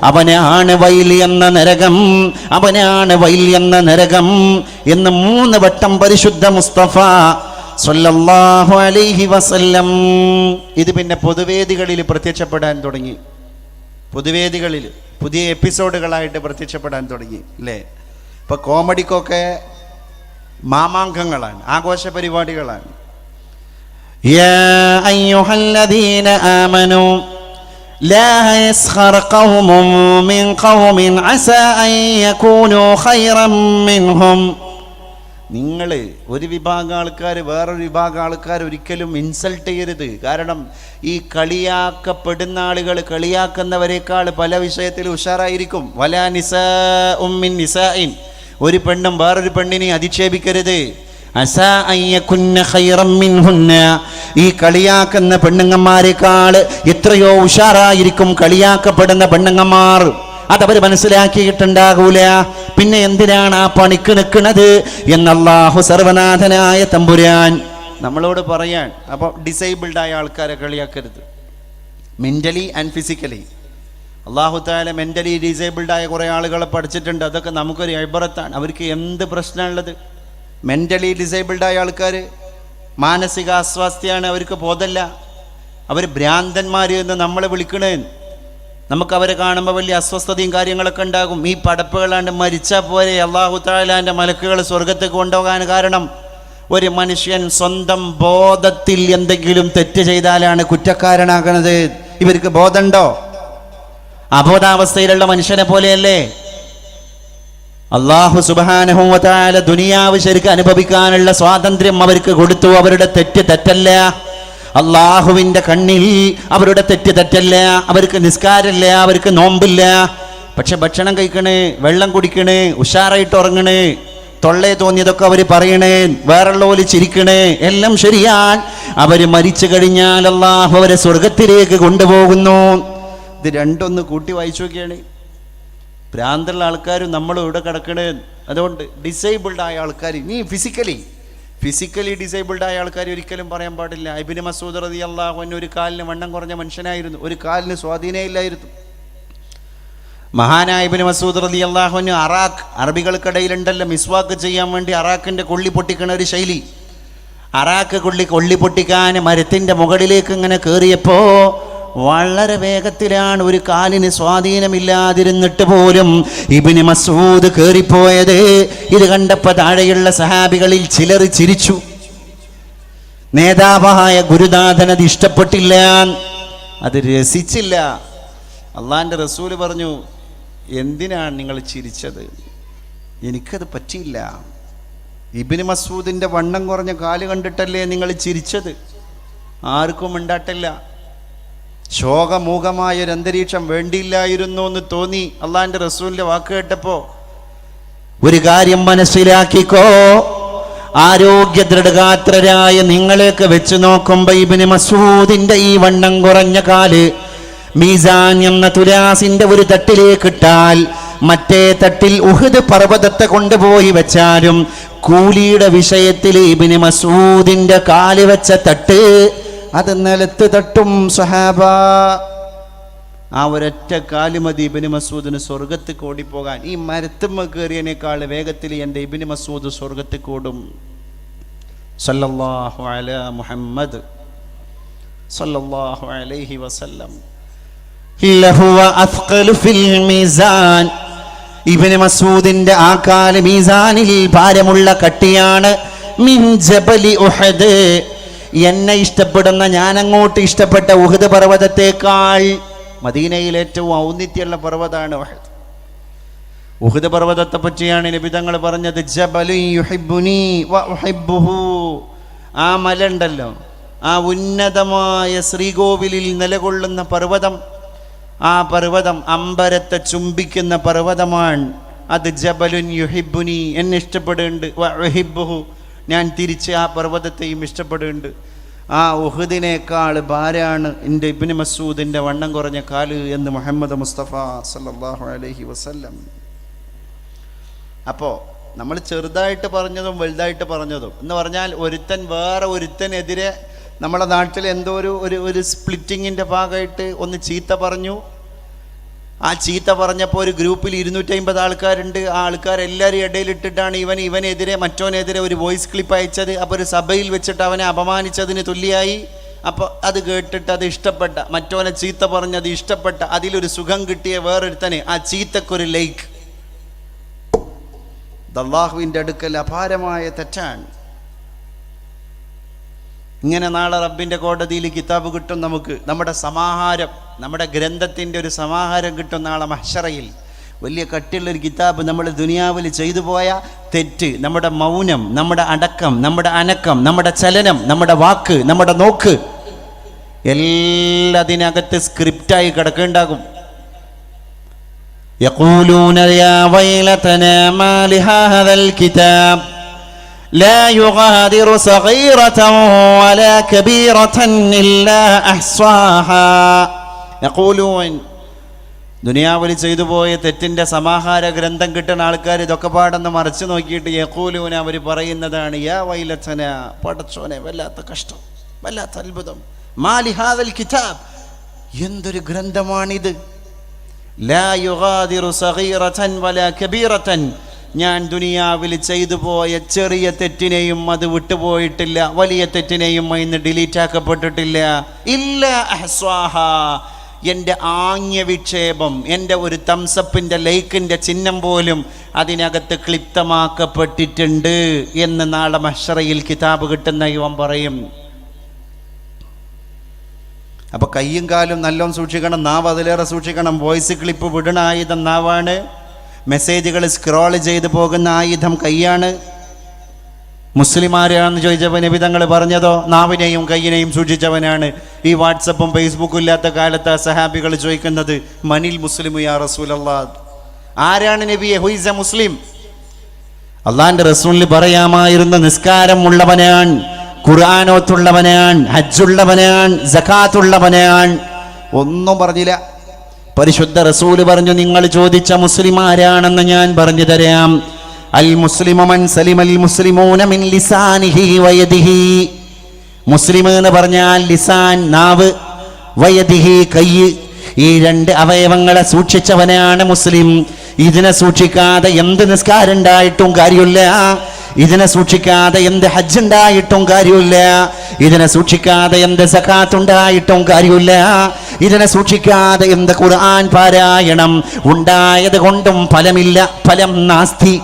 അവനാണ് വൈൽ എന്ന നരകം, അവനാണ് വൈൽ എന്ന നരകം എന്ന് 3 വട്ടം പരിശുദ്ധ മുസ്തഫ സ്വല്ലല്ലാഹു അലൈഹി വസല്ലം. ഇത് പിന്നെ പൊതുവേദികളിൽ പ്രത്യക്ഷപ്പെടാൻ തുടങ്ങി. പൊതുവേദികളിൽ പുതിയ എപ്പിസോഡുകളായിട്ട് പ്രത്യക്ഷപ്പെടാൻ തുടങ്ങി അല്ലേ. ഇപ്പൊ കോമഡിക്കൊക്കെ മാമാങ്കങ്ങളാണ്, ആഘോഷ പരിപാടികളാണ്. യാ അയ്യുഹല്ലദീന ആമനൂ ലാ യസ്ഖർ ഖൗമുൻ മിൻ ഖൗമിൻ അസാ അൻ യകൂനൂ ഖൈറൻ മിൻഹും. നിങ്ങൾ ഒരു വിഭാഗം ആൾക്കാർ വേറൊരു വിഭാഗം ആൾക്കാർ ഒരിക്കലും ഇൻസൾട്ട് ചെയ്യരുത്. കാരണം ഈ കളിയാക്കപ്പെടുന്ന ആളുകൾ കളിയാക്കുന്നവരെക്കാൾ പല വിഷയത്തിൽ ഉഷാറായിരിക്കും. വലാ നിസാഉം മിൻ നിസാഇൻ, ഒരു പെണ്ണും വേറൊരു പെണ്ണിനെ അധിക്ഷേപിക്കരുത്. അസാ അൻ യകുന്ന ഖൈറൻ മിൻഹുന്ന, ഈ കളിയാക്കുന്ന പെണ്ണുങ്ങന്മാരെക്കാൾ എത്രയോ ഉഷാറായിരിക്കും കളിയാക്കപ്പെടുന്ന പെണ്ണുങ്ങന്മാർ. അതവർ മനസ്സിലാക്കിയിട്ടുണ്ടാകൂല. പിന്നെ എന്തിനാണ് ആ പണിക്ക് നിൽക്കുന്നത് എന്ന് അല്ലാഹു സർവനാഥനായ തമ്പുരാൻ നമ്മളോട് പറയാൻ. അപ്പോൾ ഡിസേബിൾഡ് ആയ ആൾക്കാരെ കളിയാക്കരുത്, മെൻ്റലി ആൻഡ് ഫിസിക്കലി. അല്ലാഹു തആല മെൻ്റലി ഡിസേബിൾഡ് ആയ കുറേ ആളുകളെ പഠിച്ചിട്ടുണ്ട്. അതൊക്കെ നമുക്കൊരു ഇബറത്താണ്. അവർക്ക് എന്ത് പ്രശ്നമുള്ളത്? മെൻ്റലി ഡിസേബിൾഡ് ആയ ആൾക്കാർ മാനസിക അസ്വാസ്ഥ്യമാണ്, അവർക്ക് ബോധമല്ല, അവർ ഭ്രാന്തന്മാർ എന്ന് നമ്മളെ വിളിക്കണേ. നമുക്ക് അവരെ കാണുമ്പോൾ വലിയ അസ്വസ്ഥതയും കാര്യങ്ങളൊക്കെ ഉണ്ടാകും. ഈ പടപ്പുകളാണ്ട് മരിച്ചാൽ പോരെ അല്ലാഹു തആലാന്റെ മലക്കുകൾ സ്വർഗത്തേക്ക് കൊണ്ടുപോകാൻ കാരണം ഒരു മനുഷ്യൻ സ്വന്തം ബോധത്തിൽ എന്തെങ്കിലും തെറ്റ് ചെയ്താലാണ് കുറ്റക്കാരനാകുന്നത്. ഇവർക്ക് ബോധമുണ്ടോ? അബോധാവസ്ഥയിലുള്ള മനുഷ്യനെ പോലെയല്ലേ. അല്ലാഹു സുബ്ഹാനഹു വ തആല ദുനിയാവ് ശരിക്കും അനുഭവിക്കാനുള്ള സ്വാതന്ത്ര്യം അവർക്ക് കൊടുത്തു. അവരുടെ തെറ്റ് തെറ്റല്ല, അള്ളാഹുവിൻ്റെ കണ്ണിൽ അവരുടെ തെറ്റ് തെറ്റല്ല. അവർക്ക് നിസ്കാരമില്ല, അവർക്ക് നോമ്പില്ല, പക്ഷെ ഭക്ഷണം കഴിക്കണേ, വെള്ളം കുടിക്കണേ, ഉഷാറായിട്ട് ഉറങ്ങണേ, തൊള്ളേ തോന്നിയതൊക്കെ അവർ പറയണേ, വേറുള്ളവർ ചിരിക്കണേ, എല്ലാം ശരിയാണ്. അവർ മരിച്ചു കഴിഞ്ഞാൽ അള്ളാഹു അവരെ സ്വർഗത്തിലേക്ക് കൊണ്ടുപോകുന്നു. ഇത് രണ്ടൊന്ന് കൂട്ടി വായിച്ചു നോക്കിയാണ്. ഭ്രാന്തുള്ള ആൾക്കാരും നമ്മളും ഇവിടെ കിടക്കണേ. അതുകൊണ്ട് ഡിസേബിൾഡ് ആയ ആൾക്കാർ, നീ ഫിസിക്കലി ഡിസേബിൾഡ് ആയ ആൾക്കാർ ഒരിക്കലും പറയാൻ പാടില്ല. ഇബ്നു മസ്ഊദ് റളിയല്ലാഹു അൻഹു ഒരു കാലിന് വണ്ണം കുറഞ്ഞ മനുഷ്യനായിരുന്നു, ഒരു കാലിന് സ്വാധീനമില്ലായിരുന്നു. മഹാനായ ഇബ്നു മസ്ഊദ് റളിയല്ലാഹു അൻഹു അറാഖ്, അറബികൾക്കിടയിലുണ്ടല്ലോ മിസ്വാക്ക് ചെയ്യാൻ വേണ്ടി അറാഖിൻ്റെ കൊള്ളി പൊട്ടിക്കണ ഒരു ശൈലി. അറാഖ് കൊള്ളി പൊട്ടിക്കാൻ മരത്തിൻ്റെ മുകളിലേക്ക് ഇങ്ങനെ കയറിയപ്പോൾ വളരെ വേഗത്തിലാണ്, ഒരു കാലിന് സ്വാധീനമില്ലാതിരുന്നിട്ട് പോലും ഇബ്നു മസ്ഊദ് കയറിപ്പോയത്. ഇത് കണ്ടപ്പോൾ താഴെയുള്ള സഹാബികളിൽ ചിലർ ചിരിച്ചു. നേതാവായ ഗുരുനാഥൻ അത് ഇഷ്ടപ്പെട്ടില്ല, അത് രസിച്ചില്ല. അള്ളാഹിൻ്റെ റസൂല് പറഞ്ഞു, എന്തിനാണ് നിങ്ങൾ ചിരിച്ചത്? എനിക്കത് പറ്റിയില്ല. ഇബ്നു മസ്ഊദിൻ്റെ വണ്ണം കുറഞ്ഞ കാല് കണ്ടിട്ടല്ലേ നിങ്ങൾ ചിരിച്ചത്? ആർക്കും ഉണ്ടാട്ടില്ല. ശോകമൂകമായൊരു അന്തരീക്ഷം വേണ്ടിയില്ലായിരുന്നു എന്ന് തോന്നി അള്ളാഹിൻ്റെ റസൂലിൻ്റെ വാക്ക് കേട്ടപ്പോൾ. ഒരു കാര്യം മനസ്സിലാക്കിക്കോ, ആരോഗ്യ ദൃഢഗാത്രരായ നിങ്ങളെയൊക്കെ വെച്ച് നോക്കുമ്പോ ഇബ്നു മസ്ഊദിന്റെ ഈ വണ്ണം കുറഞ്ഞ കാല് മീസാൻ എന്ന തുലാസിന്റെ ഒരു തട്ടിലേക്ക് ഇട്ടാൽ മറ്റേ തട്ടിൽ ഉഹദ് പർവ്വതത്തെ കൊണ്ടുപോയി വെച്ചാലും കൂലിയുടെ വിഷയത്തിൽ ഇബ്നു മസ്ഊദിന്റെ കാല് വെച്ച തട്ട് അത് നിലത്ത് തട്ടും സഹാബ. ആ ഒരൊറ്റ കാല് മതി ഇബ്നു മസ്ഊദിന് സ്വർഗത്തിൽ ഓടിപ്പോകാൻ. ഈ മരത്തുമ്മ കയറിയതിനേക്കാൾ വേഗത്തിൽ എൻ്റെ ഇബ്നു മസ്ഊദ് സ്വർഗത്തിൽ ഓടും. സല്ലല്ലാഹു അലാ മുഹമ്മദ് സല്ലല്ലാഹു അലൈഹി വസല്ലം. ലഹുവ അസ്ഖലു ഫിൽ മീസാൻ. ഇബ്നു മസ്ഊദിന്റെ ആ കാല് മീസാനിൽ ഭാരമുള്ള കട്ടിയാണ്. മിൻ ജബലി ഉഹദ്. എന്നെ ഇഷ്ടപ്പെടുന്ന, ഞാൻ അങ്ങോട്ട് ഇഷ്ടപ്പെട്ട ഉഹദ് പർവ്വതത്തേക്കാൾ മദീനയിൽ ഏറ്റവും ഔന്നിത്യമുള്ള പർവ്വതമാണ് ഉഹദ്. ഉഹദ് പർവ്വതത്തെ പറ്റിയാണ് നബി തങ്ങൾ പറഞ്ഞത്, ജബലു യുഹിബ്ബുനി വ ഉഹിബ്ബുഹു. ആ മല ഉണ്ടല്ലോ, ആ ഉന്നതമായ ശ്രീകോവിലിൽ നിലകൊള്ളുന്ന പർവ്വതം, ആ പർവ്വതം അമ്പരത്തെ ചുംബിക്കുന്ന പർവ്വതമാണ്. അത് ജബലുൻ യുഹിബ്ബുനി, എന്നെ ഇഷ്ടപ്പെടുന്നുണ്ട്. വ ഉഹിബ്ബുഹു, ഞാൻ തിരിച്ച് ആ പർവ്വതത്തെയും ഇഷ്ടപ്പെടുന്നുണ്ട്. ആ ഉഹദിനേക്കാൾ ഭാരാണ് എൻ്റെ ഇബ്നു മസ്ഊദിൻ്റെ വണ്ണം കുറഞ്ഞ കാല് എന്ന് മുഹമ്മദ് മുസ്തഫ സല്ലല്ലാഹു അലൈഹി വസല്ലം. അപ്പോൾ നമ്മൾ ചെറുതായിട്ട് പറഞ്ഞതും വലുതായിട്ട് പറഞ്ഞതും എന്ന് പറഞ്ഞാൽ, ഒരുത്തൻ വേറെ ഒരുത്തനെതിരെ നമ്മളെ നാട്ടിൽ എന്തോ ഒരു സ്പ്ലിറ്റിങ്ങിൻ്റെ ഭാഗമായിട്ട് ഒന്ന് ചീത്ത പറഞ്ഞു. ആ ചീത്ത പറഞ്ഞപ്പോൾ ഒരു ഗ്രൂപ്പിൽ 250 ആൾക്കാരുണ്ട്. ആ ആൾക്കാരെല്ലാവരും ഇടയിലിട്ടിട്ടാണ് ഇവനെതിരെ മറ്റോനെതിരെ ഒരു വോയിസ് ക്ലിപ്പ് അയച്ചത്. അപ്പോൾ ഒരു സഭയിൽ വെച്ചിട്ട് അവനെ അപമാനിച്ചതിന് തുല്യമായി. അപ്പോൾ അത് കേട്ടിട്ട് അത് ഇഷ്ടപ്പെട്ട, മറ്റോനെ ചീത്ത പറഞ്ഞത് ഇഷ്ടപ്പെട്ട, അതിലൊരു സുഖം കിട്ടിയ വേറൊരുത്തന് ആ ചീത്തക്കൊരു ലൈക്ക്. അല്ലാഹുവിൻ്റെ അടുക്കൽ അപാരമായ തെറ്റാണ്. ഇങ്ങനെ നാളെ റബ്ബിൻ്റെ കോടതിയിൽ കിതാബ് കിട്ടും നമുക്ക്. നമ്മുടെ സമാഹാരം, നമ്മുടെ ഗ്രന്ഥത്തിൻ്റെ ഒരു സമാഹാരം കിട്ടും നാളെ മഹ്ശറയിൽ. വലിയ കട്ടിയുള്ളൊരു കിതാബ്. നമ്മൾ ദുനിയാവിൽ ചെയ്തു പോയ തെറ്റ്, നമ്മുടെ മൗനം, നമ്മുടെ അടക്കം, നമ്മുടെ അനക്കം, നമ്മുടെ ചലനം, നമ്മുടെ വാക്ക്, നമ്മുടെ നോക്ക്, എല്ലാം അതിനകത്ത് സ്ക്രിപ്റ്റായി കിടക്കുന്നുണ്ടാകും. യഖൂലൂന യാ വൈലതനാ മാ ലിഹാദൽ കിതാബ് لا يغادر صغيرة ولا كبيرة إلا أحصاها. يقولون, ദുനിയാവിൽ ചെയ്തു പോയ തെറ്റിൻ്റെ സമാഹാര ഗ്രന്ഥം കിട്ടുന്ന ആൾക്കാർ ഇതൊക്കെ പാടെന്ന് മറിച്ച് നോക്കിയിട്ട് യഖൂലൂന, അവർ പറയുന്നതാണ്, യാ വൈലതന, പടച്ചോനെ വല്ലാത്ത കഷ്ടം, വല്ലാത്ത അത്ഭുതം, മാ ലിഹാദൽ കിതാബ്, എന്തൊരു ഗ്രന്ഥമാണിത്, ലാ യുഗാദിറു സഗീറതൻ വലാ കബീറതൻ, ഞാൻ ദുനിയാവിൽ ചെയ്തു പോയ ചെറിയ തെറ്റിനെയും അത് വിട്ടുപോയിട്ടില്ല, വലിയ തെറ്റിനെയും ഇന്ന് ഡിലീറ്റ് ആക്കപ്പെട്ടിട്ടില്ല. ഇല്ല അഹ്സ്വാഹ, എൻ്റെ ആംഗ്യ വിക്ഷേപം, എൻ്റെ ഒരു തംസപ്പിൻ്റെ ലൈക്കിൻ്റെ ചിഹ്നം പോലും അതിനകത്ത് ക്ലിപ്തമാക്കപ്പെട്ടിട്ടുണ്ട് എന്ന് നാളെ മഹ്ശറയിൽ കിതാബ് കിട്ടുന്ന ഇവൻ പറയും. അപ്പോൾ കയ്യും കാലും നല്ലോണം സൂക്ഷിക്കണം, നാവ് അതിലേറെ സൂക്ഷിക്കണം. വോയിസ് ക്ലിപ്പ് വിടണ ആയുധം നാവാണ്. മെസ്സേജുകൾ സ്ക്രോൾ ചെയ്ത് പോകുന്ന ആയുധം കൈയാണ്. മുസ്ലിമാരാണെന്ന് ചോദിച്ചപ്പോൾ നബി തങ്ങൾ പറഞ്ഞതോ നാവിനെയും കയ്യിനെയും സൂക്ഷിച്ചവനാണ്. ഈ വാട്സപ്പും ഫേസ്ബുക്കും ഇല്ലാത്ത കാലത്ത് സഹാബികൾ ചോദിക്കുന്നത്, മനിൽ മുസ്ലിമു യാ റസൂലല്ലാഹ്, ആരാണ് നബിയെ, ഹു ഈസ് എ മുസ്ലിം? അള്ളാന്റെ റസൂലിന് പറയാമായിരുന്ന, നിസ്കാരം ഉള്ളവനാണ്, ഖുർആനോത്തുള്ളവനാണ്, ഹജ്ജുള്ളവനാണ്, സകാത്തുള്ളവനാണ്. ഒന്നും പറഞ്ഞില്ല. പരിശുദ്ധ റസൂല് പറഞ്ഞു, നിങ്ങൾ ചോദിച്ച മുസ്ലിം ആരാണെന്ന് ഞാൻ പറഞ്ഞു തരാം. അൽ മുസ്ലിമു മൻ സലിമൽ മുസ്ലിമൂന മിൻ ലിസാനിഹി വയദിഹി. മുസ്ലിം എന്ന് പറഞ്ഞാൽ ലിസാൻ, നാവ്, വയദിഹി, കയ്യ്, ഈ രണ്ട് അവയവങ്ങളെ സൂക്ഷിച്ചവനാണ് മുസ്ലിം. ഇതിനെ സൂക്ഷിക്കാതെ എന്ത് നിസ്കാരം ഉണ്ടായിട്ടും കാര്യമില്ല, ഇതിനെ സൂക്ഷിക്കാതെ എന്ത് ഹജ്ജ് ഉണ്ടായിട്ടും കാര്യമില്ല, ഇതിനെ സൂക്ഷിക്കാതെ എന്ത് സകാത്ത് ഉണ്ടായിട്ടും കാര്യമില്ല, ഇതിനെ സൂക്ഷിക്കാതെ എന്ത് ഖുർആൻ പാരായണം ഉണ്ടായത് കൊണ്ടും ഫലമില്ല, ഫലം നാസ്തി,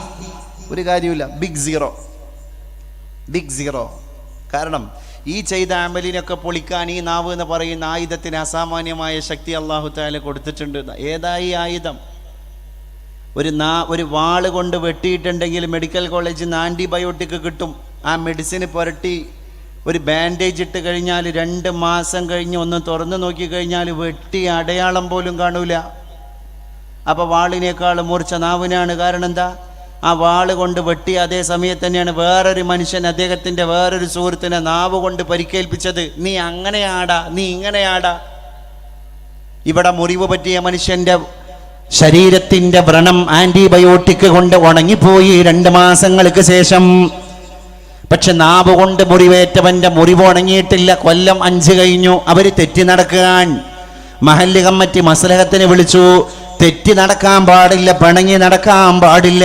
ഒരു കാര്യമില്ല. Big zero, big zero. കാരണം ഈ ചെയ്ത അമലിനൊക്കെ പൊളിക്കാൻ ഈ നാവ് എന്ന് പറയുന്ന ആയുധത്തിന് അസാമാന്യമായ ശക്തി അല്ലാഹു തആല കൊടുത്തിട്ടുണ്ട്. ഏതായി ആയുധം? ഒരു വാള് കൊണ്ട് വെട്ടിയിട്ടുണ്ടെങ്കിൽ മെഡിക്കൽ കോളേജിൽ നിന്ന് ആൻറ്റിബയോട്ടിക് കിട്ടും. ആ മെഡിസിന് പുരട്ടി ഒരു ബാൻഡേജ് ഇട്ട് കഴിഞ്ഞാൽ 2 മാസം കഴിഞ്ഞ് ഒന്ന് തുറന്ന് നോക്കിക്കഴിഞ്ഞാൽ വെട്ടി അടയാളം പോലും കാണൂല. അപ്പോൾ വാളിനേക്കാൾ മൂർച്ച നാവിനാണ്. കാരണം എന്താ? ആ വാള് കൊണ്ട് വെട്ടി. അതേ സമയത്ത് തന്നെയാണ് വേറൊരു മനുഷ്യൻ അദ്ദേഹത്തിൻ്റെ വേറൊരു സുഹൃത്തിനെ നാവ് കൊണ്ട് പരിക്കേൽപ്പിച്ചത്. നീ അങ്ങനെയാടാ, നീ ഇങ്ങനെയാടാ. ഇവിടെ മുറിവ് പറ്റിയ മനുഷ്യൻ്റെ ശരീരത്തിൻ്റെ വ്രണം ആൻറ്റിബയോട്ടിക് കൊണ്ട് ഉണങ്ങിപ്പോയി 2 മാസങ്ങൾക്ക് ശേഷം. പക്ഷെ നാവ് കൊണ്ട് മുറിവേറ്റവൻ്റെ മുറിവ് ഉണങ്ങിയിട്ടില്ല. കൊല്ലം 5 കഴിഞ്ഞു. അവർ തെറ്റി നടക്കാൻ മഹല്ല് കമ്മിറ്റി മസ്ലഹത്തിന് വിളിച്ചു. തെറ്റി നടക്കാൻ പാടില്ല, പിണങ്ങി നടക്കാൻ പാടില്ല.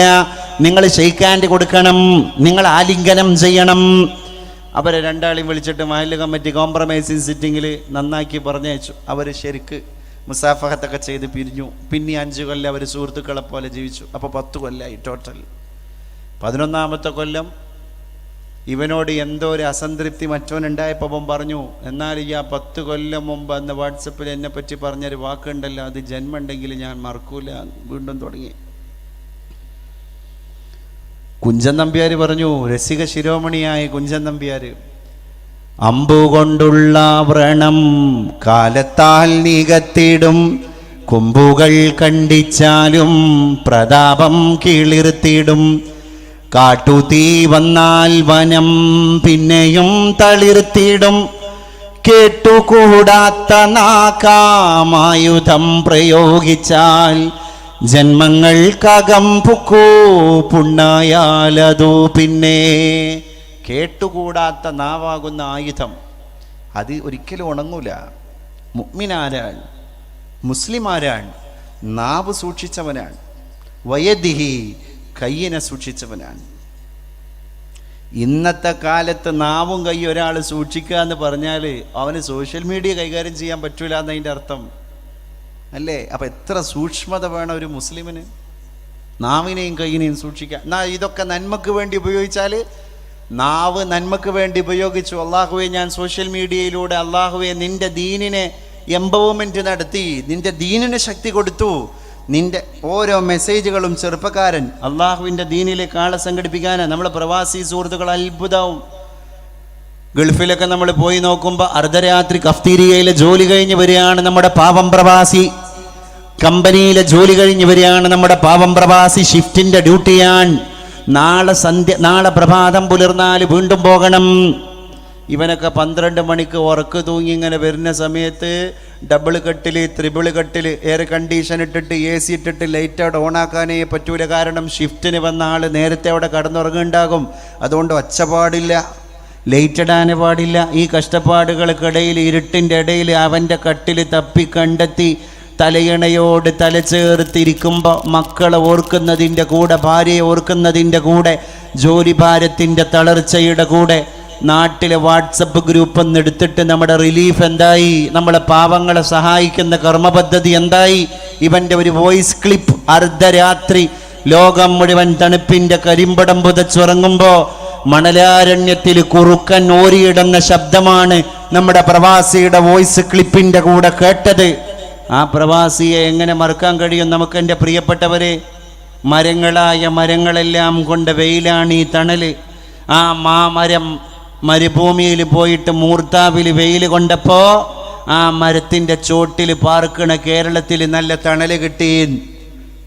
നിങ്ങൾ ഷെയ്ക്ക് ഹാൻഡ് കൊടുക്കണം, നിങ്ങൾ ആലിംഗനം ചെയ്യണം. അവരെ 2 വിളിച്ചിട്ട് മഹല്ല് കമ്മിറ്റി കോംപ്രമൈസിങ് സിറ്റിങ്ങിൽ നന്നാക്കി പറഞ്ഞയച്ചു. അവർ ശരിക്ക് മുസാഫഹത്തൊക്കെ ചെയ്ത് പിരിഞ്ഞു. പിന്നെ 5 കൊല്ലം അവർ സുഹൃത്തുക്കളെ പോലെ ജീവിച്ചു. അപ്പോൾ 10 കൊല്ലമായി ടോട്ടൽ. 11ാമത്തെ കൊല്ലം ഇവനോട് എന്തോ ഒരു അസംതൃപ്തി മറ്റവനുണ്ടായപ്പോൾ പറഞ്ഞു, എന്നാൽ ഈ 10 കൊല്ലം മുമ്പ് അന്ന് വാട്സപ്പിൽ എന്നെ പറ്റി പറഞ്ഞൊരു വാക്കുണ്ടല്ലോ, അത് ജന്മമുണ്ടെങ്കിൽ ഞാൻ മറക്കൂല. വീണ്ടും തുടങ്ങി. കുഞ്ചൻ നമ്പ്യാർ പറഞ്ഞു, രസിക ശിരോമണിയായ കുഞ്ചൻ നമ്പ്യാർ, അമ്പുകൊണ്ടുള്ള വ്രണം കാലത്താൽ നികത്തിടും, കൊമ്പുകൾ കണ്ടിച്ചാലും പ്രതാപം കീളിർത്തിടും, കാട്ടുതീ വന്നാൽ വനം പിന്നെയും തളിർത്തിടും, കേട്ടുകൂടാത്ത നാക്കാമായുധം പ്രയോഗിച്ചാൽ ജന്മങ്ങൾക്കകം പുക്കൂ പുണ്ണായാലതു പിന്നെ. കേട്ടുകൂടാത്ത നാവാകുന്ന ആയുധം അത് ഒരിക്കലും ഉണങ്ങൂല. മുഅ്മിനാരാണ്, മുസ്ലിമാരാണ്, നാവ് സൂക്ഷിച്ചവനാണ്. വയദിഹി, കയ്യിനെ സൂക്ഷിച്ചവനാണ്. ഇന്നത്തെ കാലത്ത് നാവും കൈ ഒരാൾ സൂക്ഷിക്കുക എന്ന് പറഞ്ഞാൽ അവന് സോഷ്യൽ മീഡിയ കൈകാര്യം ചെയ്യാൻ പറ്റൂല എന്നതിൻ്റെ അർത്ഥം അല്ലേ? അപ്പം എത്ര സൂക്ഷ്മത വേണം ഒരു മുസ്ലിമിന്? നാവിനെയും കയ്യിനെയും സൂക്ഷിക്കുക. എന്നാൽ ഇതൊക്കെ നന്മക്ക് വേണ്ടി ഉപയോഗിച്ചാൽ, നാവ് നന്മക്ക് വേണ്ടി ഉപയോഗിച്ചു, അള്ളാഹുവെ ഞാൻ സോഷ്യൽ മീഡിയയിലൂടെ അള്ളാഹുവെ നിൻ്റെ ദീനിനെ എംപവർമെൻറ്റ് നടത്തി, നിൻ്റെ ദീനിന് ശക്തി കൊടുത്തു, നിൻ്റെ ഓരോ മെസ്സേജുകളും ചെറുപ്പക്കാരൻ അള്ളാഹുവിൻ്റെ ദീനിലേക്ക് ആളെ സംഘടിപ്പിക്കാനാണ്. നമ്മളെ പ്രവാസി സുഹൃത്തുക്കൾ അത്ഭുതവും. ഗൾഫിലൊക്കെ നമ്മൾ പോയി നോക്കുമ്പോൾ അർദ്ധരാത്രി കഫ്തീരിയയിലെ ജോലി കഴിഞ്ഞ് വരികയാണ് നമ്മുടെ പാവം പ്രവാസി. കമ്പനിയിലെ ജോലി കഴിഞ്ഞ് വരികയാണ് നമ്മുടെ പാവം പ്രവാസി. ഷിഫ്റ്റിൻ്റെ ഡ്യൂട്ടിയാണ്. നാളെ പ്രഭാതം പുലർന്നാൽ വീണ്ടും പോകണം. ഇവനൊക്കെ 12 മണിക്ക് ഉറക്ക് തൂങ്ങി ഇങ്ങനെ വരുന്ന സമയത്ത് ഡബിൾ കട്ടിൽ, ത്രിബിൾ കട്ടിൽ, എയർ കണ്ടീഷൻ ഇട്ടിട്ട് AC ഇട്ടിട്ട് ലൈറ്റ് അവിടെ ഓണാക്കാനേ പറ്റൂല. കാരണം ഷിഫ്റ്റിന് വന്ന ആൾ നേരത്തെ അവിടെ കടന്നുറങ്ങുണ്ടാകും. അതുകൊണ്ട് ഒച്ച പാടില്ല, ലൈറ്റ് ഇടാൻ പാടില്ല. ഈ കഷ്ടപ്പാടുകൾക്കിടയിൽ, ഇരുട്ടിൻ്റെ ഇടയിൽ അവൻ്റെ കട്ടിൽ തപ്പി കണ്ടെത്തി തലയിണയോട് തലചേർത്തിരിക്കുമ്പോൾ മക്കളെ ഓർക്കുന്നതിൻ്റെ കൂടെ, ഭാര്യയെ ഓർക്കുന്നതിൻ്റെ കൂടെ, ജോലി ഭാരത്തിൻ്റെ തളർച്ചയുടെ കൂടെ, നാട്ടിലെ വാട്സപ്പ് ഗ്രൂപ്പ് ഒന്ന് എടുത്തിട്ട് നമ്മുടെ റിലീഫ് എന്തായി, നമ്മളെ പാവങ്ങളെ സഹായിക്കുന്ന കർമ്മപദ്ധതി എന്തായി, ഇവൻ്റെ ഒരു വോയിസ് ക്ലിപ്പ് അർദ്ധരാത്രി ലോകം മുഴുവൻ തണുപ്പിൻ്റെ കരിമ്പടം പുതച്ചുറങ്ങുമ്പോൾ മണലാരണ്യത്തിൽ കുറുക്കൻ ഓരിയിടുന്ന ശബ്ദമാണ് നമ്മുടെ പ്രവാസിയുടെ വോയിസ് ക്ലിപ്പിൻ്റെ കൂടെ കേട്ടത്. ആ പ്രവാസിയെ എങ്ങനെ മറക്കാൻ കഴിയും നമുക്ക്? എൻ്റെ പ്രിയപ്പെട്ടവരെ, മരങ്ങളെല്ലാം കൊണ്ട് വെയിലാണ് ഈ തണല്. ആ മാമരം മരുഭൂമിയിൽ പോയിട്ട് മൂർത്താവിൽ വെയിൽ കൊണ്ടപ്പോൾ ആ മരത്തിൻ്റെ ചോട്ടിൽ പാർക്കണ കേരളത്തിൽ നല്ല തണല് കിട്ടി.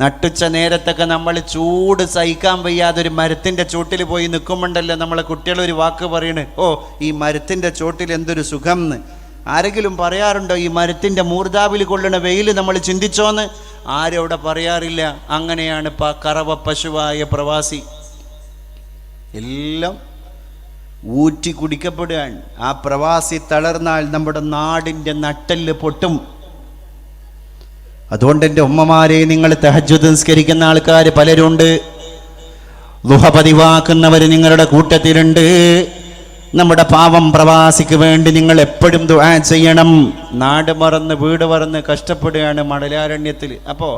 നട്ടുച്ച നേരത്തൊക്കെ നമ്മൾ ചൂട് സഹിക്കാൻ വയ്യാതെ ഒരു മരത്തിൻ്റെ ചോട്ടിൽ പോയി നിൽക്കുമ്പോണ്ടല്ലോ നമ്മളെ കുട്ടികളൊരു വാക്ക് പറയണ്, ഓ ഈ മരത്തിൻ്റെ ചോട്ടിൽ എന്തൊരു സുഖം എന്ന്. ആരെങ്കിലും പറയാറുണ്ടോ ഈ മരത്തിൻ്റെ മൂർധാവിൽ കൊള്ളുന്ന വെയിൽ നമ്മൾ ചിന്തിച്ചോന്ന്? ആരും അവിടെ പറയാറില്ല. അങ്ങനെയാണ് കറവ പശുവായ പ്രവാസി. എല്ലാം ഊറ്റി കുടിക്കപ്പെടുകയാണ്. ആ പ്രവാസി തളർന്നാൽ നമ്മുടെ നാടിൻ്റെ നട്ടെല്ല് പൊട്ടും. അതുകൊണ്ട് എൻ്റെ ഉമ്മമാരെ, നിങ്ങൾ തഹജ്ജുദ് നിസ്കരിക്കുന്ന ആൾക്കാർ പലരുണ്ട്, ദുഹ പതിവാക്കുന്നവർ നിങ്ങളുടെ കൂട്ടത്തിലുണ്ട്. നമ്മുടെ പാവം പ്രവാസിക്ക് വേണ്ടി നിങ്ങൾ എപ്പോഴും ദുആ ചെയ്യണം. നാട് മറന്ന് വീട് മറന്ന് കഷ്ടപ്പെടുകയാണ് മണലാരണ്യത്തിൽ. അപ്പോൾ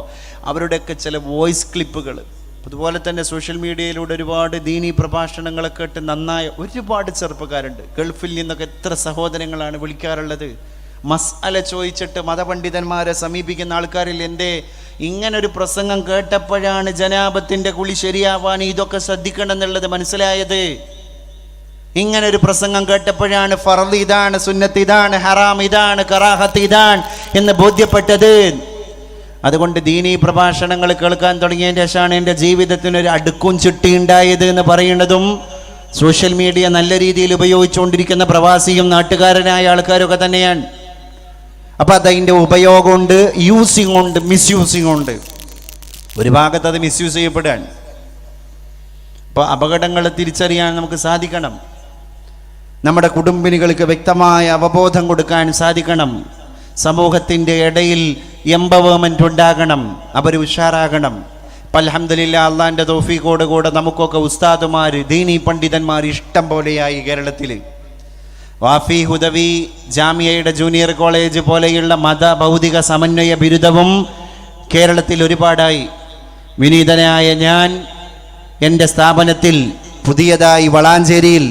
അവരുടെയൊക്കെ ചില വോയിസ് ക്ലിപ്പുകൾ, അതുപോലെ തന്നെ സോഷ്യൽ മീഡിയയിലൂടെ ഒരുപാട് ദീനീ പ്രഭാഷണങ്ങളൊക്കെ ഇട്ട് നന്നായ ഒരുപാട് ചെറുപ്പക്കാരുണ്ട്. ഗൾഫിൽ നിന്നൊക്കെ എത്ര സഹോദരങ്ങളാണ് വിളിക്കാറുള്ളത്. മസ്അല ചോദിച്ചിട്ട് മതപണ്ഡിതന്മാരെ സമീപിക്കുന്ന ആൾക്കാരിൽ എന്തേ ഇങ്ങനൊരു പ്രസംഗം കേട്ടപ്പോഴാണ് ജനാബത്തിൻ്റെ കുളി ശരിയാവാൻ ഇതൊക്കെ ശ്രദ്ധിക്കണം എന്നുള്ളത് മനസ്സിലായത്. ഇങ്ങനൊരു പ്രസംഗം കേട്ടപ്പോഴാണ് ഫർദ് ഇതാണ്, സുന്നത്ത് ഇതാണ്, ഹറാം ഇതാണ്, കറാഹത്ത് ഇതാണ് എന്ന് ബോധ്യപ്പെട്ടത്. അതുകൊണ്ട് ദീനീ പ്രഭാഷണങ്ങൾ കേൾക്കാൻ തുടങ്ങിയതിന് ശേഷമാണ് എൻ്റെ ജീവിതത്തിനൊരു അടുക്കും ചിട്ടിയുണ്ടായത് എന്ന് പറയുന്നതും സോഷ്യൽ മീഡിയ നല്ല രീതിയിൽ ഉപയോഗിച്ചുകൊണ്ടിരിക്കുന്ന പ്രവാസിയും നാട്ടുകാരനായ ആൾക്കാരൊക്കെ തന്നെയാണ്. അപ്പം അതതിൻ്റെ ഉപയോഗമുണ്ട്, യൂസിങ് ഉണ്ട്, മിസ്യൂസിങ് ഉണ്ട്. ഒരു ഭാഗത്ത് അത് മിസ്യൂസ് ചെയ്യപ്പെടുകയാണ്. അപ്പോൾ അപകടങ്ങൾ തിരിച്ചറിയാൻ നമുക്ക് സാധിക്കണം. നമ്മുടെ കുടുംബിനികൾക്ക് വ്യക്തമായ അവബോധം കൊടുക്കാൻ സാധിക്കണം. സമൂഹത്തിൻ്റെ ഇടയിൽ എംപവർമെൻ്റ് ഉണ്ടാകണം, അവർ ഉഷാറാകണം. അപ്പം അൽഹംദുലില്ലാ അള്ളാഹിൻ്റെ തൗഫീഖോട് കൂടെ നമുക്കൊക്കെ ഉസ്താദുമാർ, ദീനീ പണ്ഡിതന്മാർ ഇഷ്ടം പോലെയായി കേരളത്തിൽ. വാഫി ഹുദവി ജാമിയയുടെ ജൂനിയർ കോളേജ് പോലെയുള്ള മത ഭൗതിക സമന്വയ ബിരുദവും കേരളത്തിൽ ഒരുപാടായി. വിനീതനായ ഞാൻ എൻ്റെ സ്ഥാപനത്തിൽ പുതിയതായി വളാഞ്ചേരിയിൽ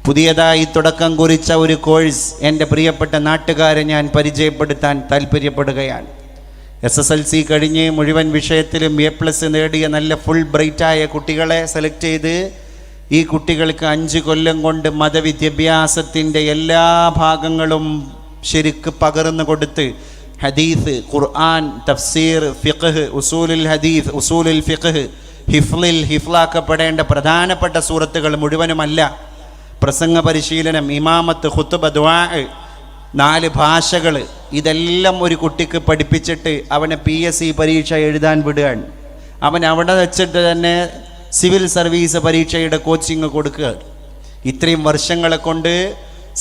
പുതിയതായി തുടക്കം കുറിച്ച ഒരു കോഴ്സ് എൻ്റെ പ്രിയപ്പെട്ട നാട്ടുകാരെ ഞാൻ പരിചയപ്പെടുത്താൻ താല്പര്യപ്പെടുകയാണ്. SSLC കഴിഞ്ഞ് മുഴുവൻ വിഷയത്തിലും A+ നേടിയ നല്ല ഫുൾ ബ്രൈറ്റായ കുട്ടികളെ സെലക്ട് ചെയ്ത് ഈ കുട്ടികൾക്ക് 5 കൊല്ലം കൊണ്ട് മതവിദ്യാഭ്യാസത്തിൻ്റെ എല്ലാ ഭാഗങ്ങളും ശരിക്ക് പകർന്നു കൊടുത്ത് ഹദീസ്, ഖുർആൻ, തഫ്സീർ, ഫിഖ്, ഉസൂലുൽ ഹദീസ്, ഉസൂലുൽ ഫിഖ്, ഹിഫ്ലാക്കപ്പെടേണ്ട പ്രധാനപ്പെട്ട സൂറത്തുകൾ മുഴുവനുമല്ല, പ്രസംഗ പരിശീലനം, ഇമാമത്ത്, ഖുത്ബ, ദുആ, 4 ഭാഷകൾ, ഇതെല്ലാം ഒരു കുട്ടിക്ക് പഠിപ്പിച്ചിട്ട് അവനെ PSC പരീക്ഷ എഴുതാൻ വിടുകയാണ്. അവൻ അവിടെ വെച്ചിട്ട് തന്നെ സിവിൽ സർവീസ് പരീക്ഷയുടെ കോച്ചിങ് കൊടുക്കുക. ഇത്രയും വർഷങ്ങളെ കൊണ്ട്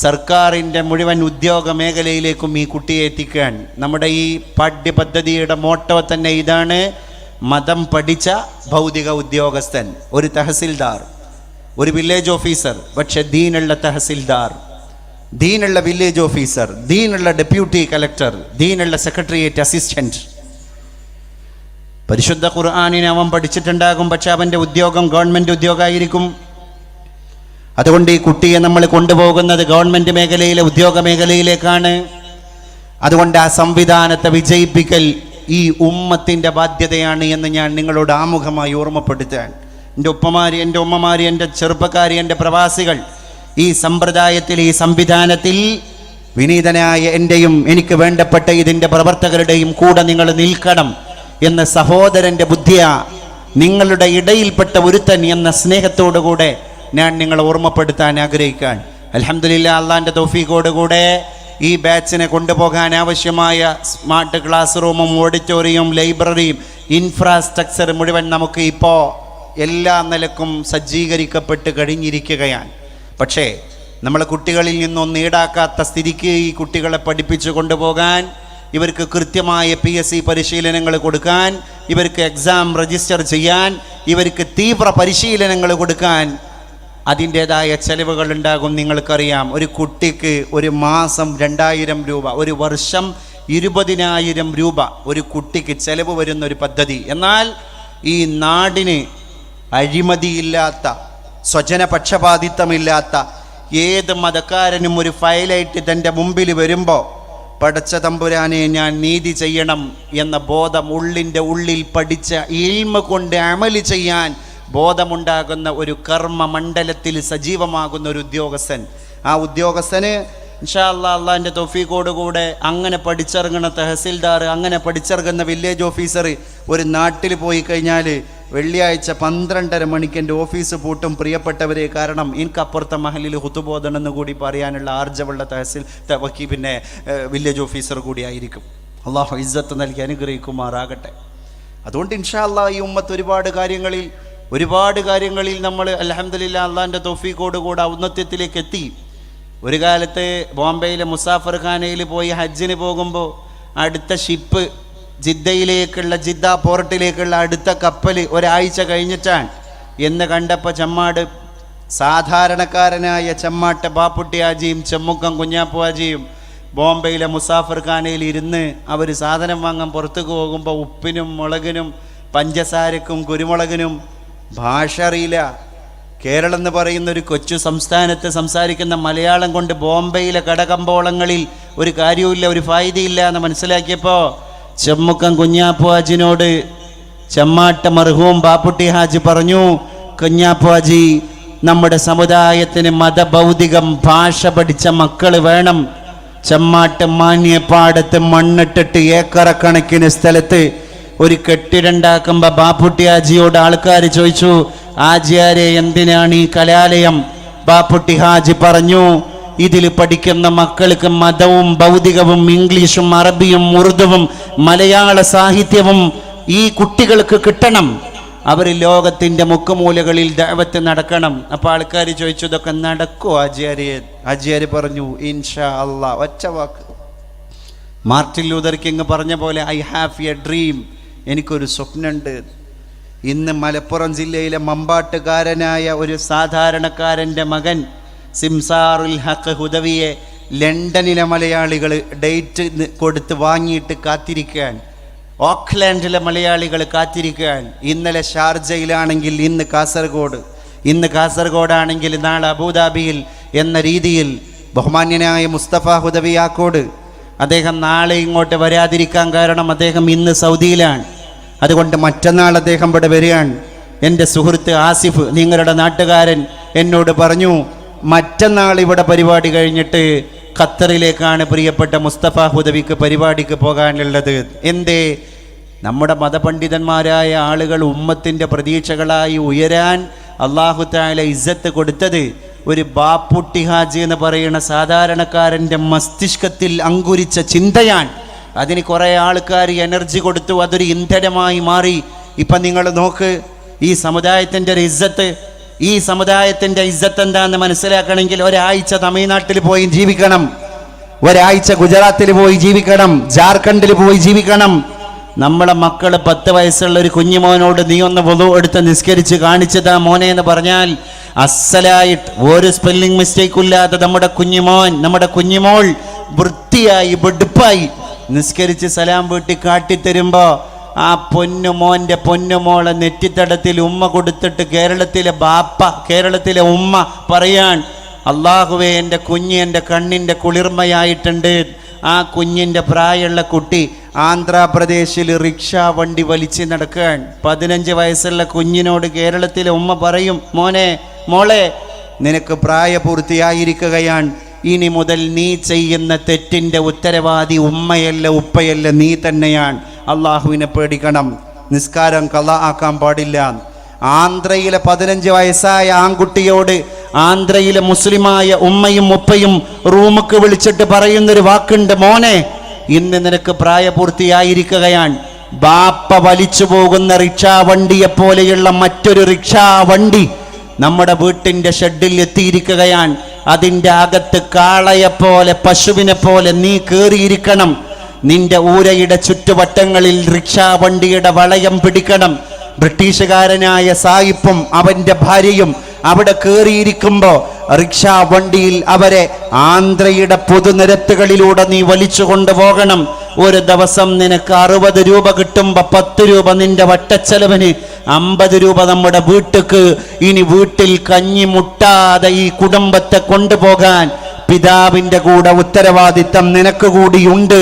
സർക്കാരിൻ്റെ മുഴുവൻ ഉദ്യോഗ മേഖലയിലേക്കും ഈ കുട്ടിയെ എത്തിക്കുകയാണ്. നമ്മുടെ ഈ പാഠ്യപദ്ധതിയുടെ മോട്ടോ തന്നെ ഇതാണ്: മതം പഠിച്ച ഭൗതിക ഉദ്യോഗസ്ഥൻ, ഒരു തഹസിൽദാർ, ഒരു വില്ലേജ് ഓഫീസർ, പക്ഷെ ദീനുള്ള തഹസിൽദാർ, ദീനുള്ള വില്ലേജ് ഓഫീസർ, ദീനുള്ള ഡെപ്യൂട്ടി കളക്ടർ, ദീനുള്ള സെക്രട്ടേറിയറ്റ് അസിസ്റ്റന്റ്. പരിശുദ്ധ ഖുർആനിനെ അവൻ പഠിച്ചിട്ടുണ്ടാകും, പക്ഷെ അവൻ്റെ ഉദ്യോഗം ഗവൺമെൻറ് ഉദ്യോഗമായിരിക്കും. അതുകൊണ്ട് ഈ കുട്ടിയെ നമ്മൾ കൊണ്ടുപോകുന്നത് ഗവൺമെൻറ് മേഖലയിലെ ഉദ്യോഗ മേഖലയിലേക്കാണ്. അതുകൊണ്ട് ആ സംവിധാനത്തെ വിജയിപ്പിക്കൽ ഈ ഉമ്മത്തിൻ്റെ ബാധ്യതയാണ് എന്ന് ഞാൻ നിങ്ങളോട് ആമുഖമായി ഓർമ്മപ്പെടുത്തുകയാണ്. എൻ്റെ ഉപ്പമാർ, എൻ്റെ ഉമ്മമാർ, എൻ്റെ ചെറുപ്പക്കാർ, എൻ്റെ പ്രവാസികൾ, ഈ സമ്പ്രദായത്തിൽ, ഈ സംവിധാനത്തിൽ വിനീതനായ എൻ്റെയും എനിക്ക് വേണ്ടപ്പെട്ട ഇതിൻ്റെ പ്രവർത്തകരുടെയും കൂടെ നിങ്ങൾ നിൽക്കണം എന്ന സഹോദരൻ്റെ ബുദ്ധിയ, നിങ്ങളുടെ ഇടയിൽപ്പെട്ട ഒരുത്തൻ എന്ന സ്നേഹത്തോടുകൂടെ ഞാൻ നിങ്ങളെ ഓർമ്മപ്പെടുത്താൻ ആഗ്രഹിക്കുകയാണ്. അൽഹംദുലില്ലാ അള്ളാഹിൻ്റെ തൗഫീഖോടുകൂടെ ഈ ബാച്ചിനെ കൊണ്ടുപോകാൻ ആവശ്യമായ സ്മാർട്ട് ക്ലാസ് റൂമും ഓഡിറ്റോറിയവും ലൈബ്രറിയും ഇൻഫ്രാസ്ട്രക്ചർ മുഴുവൻ നമുക്ക് ഇപ്പോൾ എല്ലാ നിലക്കും സജ്ജീകരിക്കപ്പെട്ട് കഴിഞ്ഞിരിക്കുകയാണ്. പക്ഷേ നമ്മളെ കുട്ടികളിൽ നിന്നൊന്നും ഈടാക്കാത്ത സ്ഥിതിക്ക് ഈ കുട്ടികളെ പഠിപ്പിച്ചു കൊണ്ടുപോകാൻ, ഇവർക്ക് കൃത്യമായ PSC പരിശീലനങ്ങൾ കൊടുക്കാൻ, ഇവർക്ക് എക്സാം രജിസ്റ്റർ ചെയ്യാൻ, ഇവർക്ക് തീവ്ര പരിശീലനങ്ങൾ കൊടുക്കാൻ അതിൻ്റേതായ ചെലവുകൾ ഉണ്ടാകും. നിങ്ങൾക്കറിയാം, ഒരു കുട്ടിക്ക് ഒരു മാസം 2000 രൂപ, ഒരു വർഷം 20,000 രൂപ ഒരു കുട്ടിക്ക് ചെലവ് വരുന്ന ഒരു പദ്ധതി. എന്നാൽ ഈ നാടിന് അഴിമതിയില്ലാത്ത, സ്വജനപക്ഷപാതിത്വമില്ലാത്ത ഏത് മതക്കാരനും ഒരു ഫയലായിട്ട് തൻ്റെ മുമ്പിൽ വരുമ്പോൾ പടച്ച തമ്പുരാനെ ഞാൻ നീതി ചെയ്യണം എന്ന ബോധം ഉള്ളിൻ്റെ ഉള്ളിൽ പഠിച്ച ഇൽമ കൊണ്ട് അമല് ചെയ്യാൻ ബോധമുണ്ടാകുന്ന ഒരു കർമ്മ മണ്ഡലത്തിൽ സജീവമാകുന്ന ഒരു ഉദ്യോഗസ്ഥൻ, ആ ഉദ്യോഗസ്ഥന് ഇൻഷാ അല്ലാഹ് അള്ളാഹിൻ്റെ തൗഫീഖോടുകൂടെ അങ്ങനെ പഠിച്ചിറങ്ങുന്ന തഹസിൽദാർ, അങ്ങനെ പഠിച്ചിറങ്ങുന്ന വില്ലേജ് ഓഫീസർ ഒരു നാട്ടിൽ പോയി കഴിഞ്ഞാൽ വെള്ളിയാഴ്ച 12:30 മണിക്ക് എൻ്റെ ഓഫീസ് പൂട്ടും പ്രിയപ്പെട്ടവരെ. കാരണം എനിക്കപ്പുറത്തെ മഹലിൽ ഹുതുബോധനെന്ന് കൂടി പറയാനുള്ള ആർജവുള്ള പിന്നെ വില്ലേജ് ഓഫീസർ കൂടിയായിരിക്കും. അള്ളാഹു ഇസ്സത്ത് നൽകി അനുഗ്രഹിക്കുമാറാകട്ടെ. അതുകൊണ്ട് ഇൻഷാ അല്ലാഹ് ഈ ഉമ്മത്ത് ഒരുപാട് കാര്യങ്ങളിൽ നമ്മൾ അൽഹംദുലില്ലാ അള്ളാഹിൻ്റെ തൗഫീഖോടുകൂടെ ഔന്നത്യത്തിലേക്ക് എത്തി. ഒരു കാലത്ത് ബോംബെയിലെ മുസാഫർ ഖാനയിൽ പോയി ഹജ്ജിന് പോകുമ്പോൾ അടുത്ത ഷിപ്പ് ജിദ്ദയിലേക്കുള്ള, ജിദ്ദ പോർട്ടിലേക്കുള്ള അടുത്ത കപ്പൽ ഒരാഴ്ച കഴിഞ്ഞിട്ടാണ് എന്ന് കണ്ടപ്പോൾ ചമ്മാട് സാധാരണക്കാരനായ ചമ്മാട്ട ബാപ്പുട്ടി ഹാജിയും ചെമ്മുക്കം കുഞ്ഞാപ്പു ഹാജിയും ബോംബെയിലെ മുസാഫർ ഖാനയിൽ ഇരുന്ന് അവർ സാധനം വാങ്ങാൻ പുറത്തേക്ക് പോകുമ്പോൾ ഉപ്പിനും മുളകിനും പഞ്ചസാരക്കും കുരുമുളകിനും ഭാഷ അറിയില്ല. കേരളം എന്ന് പറയുന്ന ഒരു കൊച്ചു സംസ്ഥാനത്ത് സംസാരിക്കുന്ന മലയാളം കൊണ്ട് ബോംബെയിലെ കടകമ്പോളങ്ങളിൽ ഒരു കാര്യവുമില്ല, ഒരു ഫായിദയില്ല എന്ന് മനസ്സിലാക്കിയപ്പോൾ ചെമ്മുക്കം കുഞ്ഞാപ്പു ഹാജിനോട് ചെമ്മാട്ട മർഹൂം ബാപ്പുട്ടി ഹാജി പറഞ്ഞു, കുഞ്ഞാപ്പു ഹാജി, നമ്മുടെ സമുദായത്തിന് മതഭൗതികം ഭാഷ പഠിച്ച മക്കൾ വേണം. ചെമ്മാട്ട് മാന്യപ്പാടത്ത് മണ്ണിട്ടിട്ട് ഏക്കറക്കണക്കിന് സ്ഥലത്ത് ഒരു കെട്ടിടണ്ടാക്കുമ്പോൾ ബാപ്പുട്ടി ഹാജിയോട് ആൾക്കാർ ചോദിച്ചു, ആജിയാരെ എന്തിനാണ് ഈ കലാലയം? ബാപ്പുട്ടി ഹാജി പറഞ്ഞു, ഇതിൽ പഠിക്കുന്ന മക്കൾക്ക് മതവും ഭൗതികവും ഇംഗ്ലീഷും അറബിയും ഉറുദുവും മലയാള സാഹിത്യവും ഈ കുട്ടികൾക്ക് കിട്ടണം. അവർ ലോകത്തിൻ്റെ മുക്കുമൂലകളിൽ ദഅവത്ത് നടക്കണം. അപ്പോൾ ആൾക്കാർ ചോദിച്ചു, ഇതൊക്കെ നടക്കുമോ ആജിയാരെ? ആജിയാർ പറഞ്ഞു, ഇൻഷാ അല്ലാ. ഒറ്റ വാക്ക്. മാർട്ടിൻ ലൂതർ കിങ് പറഞ്ഞ പോലെ, ഐ ഹാവ് എ ഡ്രീം, എനിക്കൊരു സ്വപ്നമുണ്ട്. ഇന്ന് മലപ്പുറം ജില്ലയിലെ മമ്പാട്ടുകാരനായ ഒരു സാധാരണക്കാരൻ്റെ മകൻ സിംസാറുൽ ഹഖ് ഹുദവിയെ ലണ്ടനിലെ മലയാളികൾ ഡേറ്റ് കൊടുത്ത് വാങ്ങിയിട്ട് കാത്തിരിക്കാൻ, ഓക്ലാൻഡിലെ മലയാളികൾ കാത്തിരിക്കാൻ. ഇന്നലെ ഷാർജയിലാണെങ്കിൽ ഇന്ന് കാസർഗോഡ്, ഇന്ന് കാസർഗോഡാണെങ്കിൽ നാളെ അബുദാബിയിൽ എന്ന രീതിയിൽ ബഹുമാന്യനായ മുസ്തഫ ഹുദവിയാക്കോട് അദ്ദേഹം നാളെ ഇങ്ങോട്ട് വരാതിരിക്കാൻ കാരണം അദ്ദേഹം ഇന്ന് സൗദിയിലാണ്. അതുകൊണ്ട് മറ്റന്നാൾ അദ്ദേഹം ഇവിടെ വരികയാണ്. എൻ്റെ സുഹൃത്ത് ആസിഫ്, നിങ്ങളുടെ നാട്ടുകാരൻ, എന്നോട് പറഞ്ഞു മറ്റന്നാൾ ഇവിടെ പരിപാടി കഴിഞ്ഞിട്ട് ഖത്തറിലേക്കാണ് പ്രിയപ്പെട്ട മുസ്തഫ ഹുദവിക്ക് പരിപാടിക്ക് പോകാനുള്ളത്. എന്തേ? നമ്മുടെ മതപണ്ഡിതന്മാരായ ആളുകൾ ഉമ്മത്തിൻ്റെ പ്രതീക്ഷകളായി ഉയരാൻ അല്ലാഹു തആല ഇസ്സത്ത് കൊടുത്തത് ഒരു ബാപ്പുട്ടി ഹാജി എന്ന് പറയുന്ന സാധാരണക്കാരൻ്റെ മസ്തിഷ്കത്തിൽ അങ്കുരിച്ച ചിന്തയാണ്. അതിന് കുറേ ആൾക്കാർ എനർജി കൊടുത്തു, അതൊരു ഇന്ധനമായി മാറി. ഇപ്പം നിങ്ങൾ നോക്ക്, ഈ സമുദായത്തിൻ്റെ ഒരു ഇസ്സത്ത്, ഈ സമുദായത്തിൻ്റെ ഇസ്സത്ത് എന്താണെന്ന് മനസ്സിലാക്കണമെങ്കിൽ ഒരാഴ്ച തമിഴ്നാട്ടിൽ പോയി ജീവിക്കണം, ഒരാഴ്ച ഗുജറാത്തിൽ പോയി ജീവിക്കണം, ജാർഖണ്ഡിൽ പോയി ജീവിക്കണം. നമ്മളെ മക്കൾ 10 വയസ്സുള്ള ഒരു കുഞ്ഞുമോനോട് നീ ഒന്ന് വുളു എടുത്ത് നിസ്കരിച്ച് കാണിച്ചതാ മോനെ എന്ന് പറഞ്ഞാൽ അസ്സലായിട്ട് ഒരു സ്പെല്ലിംഗ് മിസ്റ്റേക്കും ഇല്ലാതെ നമ്മുടെ കുഞ്ഞുമോൻ, നമ്മുടെ കുഞ്ഞുമോൾ വൃത്തിയായി വെടുപ്പായി നിസ്കരിച്ച് സലാം വീട്ടി കാട്ടിത്തരുമ്പോൾ ആ പൊന്നുമോൻ്റെ പൊന്നുമോളെ നെറ്റിത്തടത്തിൽ ഉമ്മ കൊടുത്തിട്ട് കേരളത്തിലെ ബാപ്പ, കേരളത്തിലെ ഉമ്മ പറയാൻ, അള്ളാഹുവേ എൻ്റെ കുഞ്ഞ് എൻ്റെ കണ്ണിൻ്റെ കുളിർമയായിട്ടുണ്ട്. ആ കുഞ്ഞിൻ്റെ പ്രായമുള്ള കുട്ടി ആന്ധ്രാപ്രദേശിൽ റിക്ഷ വണ്ടി വലിച്ച് നടക്കാൻ 15 വയസ്സുള്ള കുഞ്ഞിനോട് കേരളത്തിലെ ഉമ്മ പറയും, മോനെ മോളെ നിനക്ക് പ്രായപൂർത്തിയായിരിക്കുകയാണ്, ഇനി മുതൽ നീ ചെയ്യുന്ന തെറ്റിൻ്റെ ഉത്തരവാദി ഉമ്മയല്ല ഉപ്പയല്ല നീ തന്നെയാണ്. അള്ളാഹുവിനെ പേടിക്കണം, നിസ്കാരം ഖളാ ആക്കാൻ പാടില്ല. ആന്ധ്രയിലെ 15 വയസ്സായ ആൺകുട്ടിയോട് ആന്ധ്രയിലെ മുസ്ലിമായ ഉമ്മയും ഉപ്പയും റൂമുക്ക് വിളിച്ചിട്ട് പറയുന്നൊരു വാക്കുണ്ട്, മോനെ ഇന്ന് നിനക്ക് പ്രായപൂർത്തിയായിരിക്കുകയാണ്. ബാപ്പ വലിച്ചു പോകുന്ന റിക്ഷാ വണ്ടിയെപ്പോലെയുള്ള മറ്റൊരു റിക്ഷാ വണ്ടി നമ്മുടെ വീട്ടിൻ്റെ ഷെഡിൽ എത്തിയിരിക്കുകയാണ്. അതിൻ്റെ അകത്ത് കാളയെപ്പോലെ പശുവിനെ പോലെ നീ കയറിയിരിക്കണം. നിന്റെ ഊരയുടെ ചുറ്റുവട്ടങ്ങളിൽ റിക്ഷാ വണ്ടിയുടെ വളയം പിടിക്കണം. ബ്രിട്ടീഷുകാരനായ സായിപ്പും അവൻ്റെ ഭാര്യയും അവിടെ കയറിയിരിക്കുമ്പോൾ റിക്ഷാ വണ്ടിയിൽ അവരെ ആന്ധ്രയുടെ പൊതുനിരത്തുകളിലൂടെ നീ വലിച്ചു കൊണ്ടുപോകണം. ഒരു ദിവസം നിനക്ക് 60 രൂപ കിട്ടുമ്പോൾ 10 രൂപ നിന്റെ വട്ടച്ചെലവിന്, 50 രൂപ നമ്മുടെ വീട്ടിക്ക്. ഇനി വീട്ടിൽ കഞ്ഞി മുട്ടാതെ ഈ കുടുംബത്തെ കൊണ്ടുപോകാൻ പിതാവിൻ്റെ കൂടെ ഉത്തരവാദിത്തം നിനക്ക് കൂടിയുണ്ട്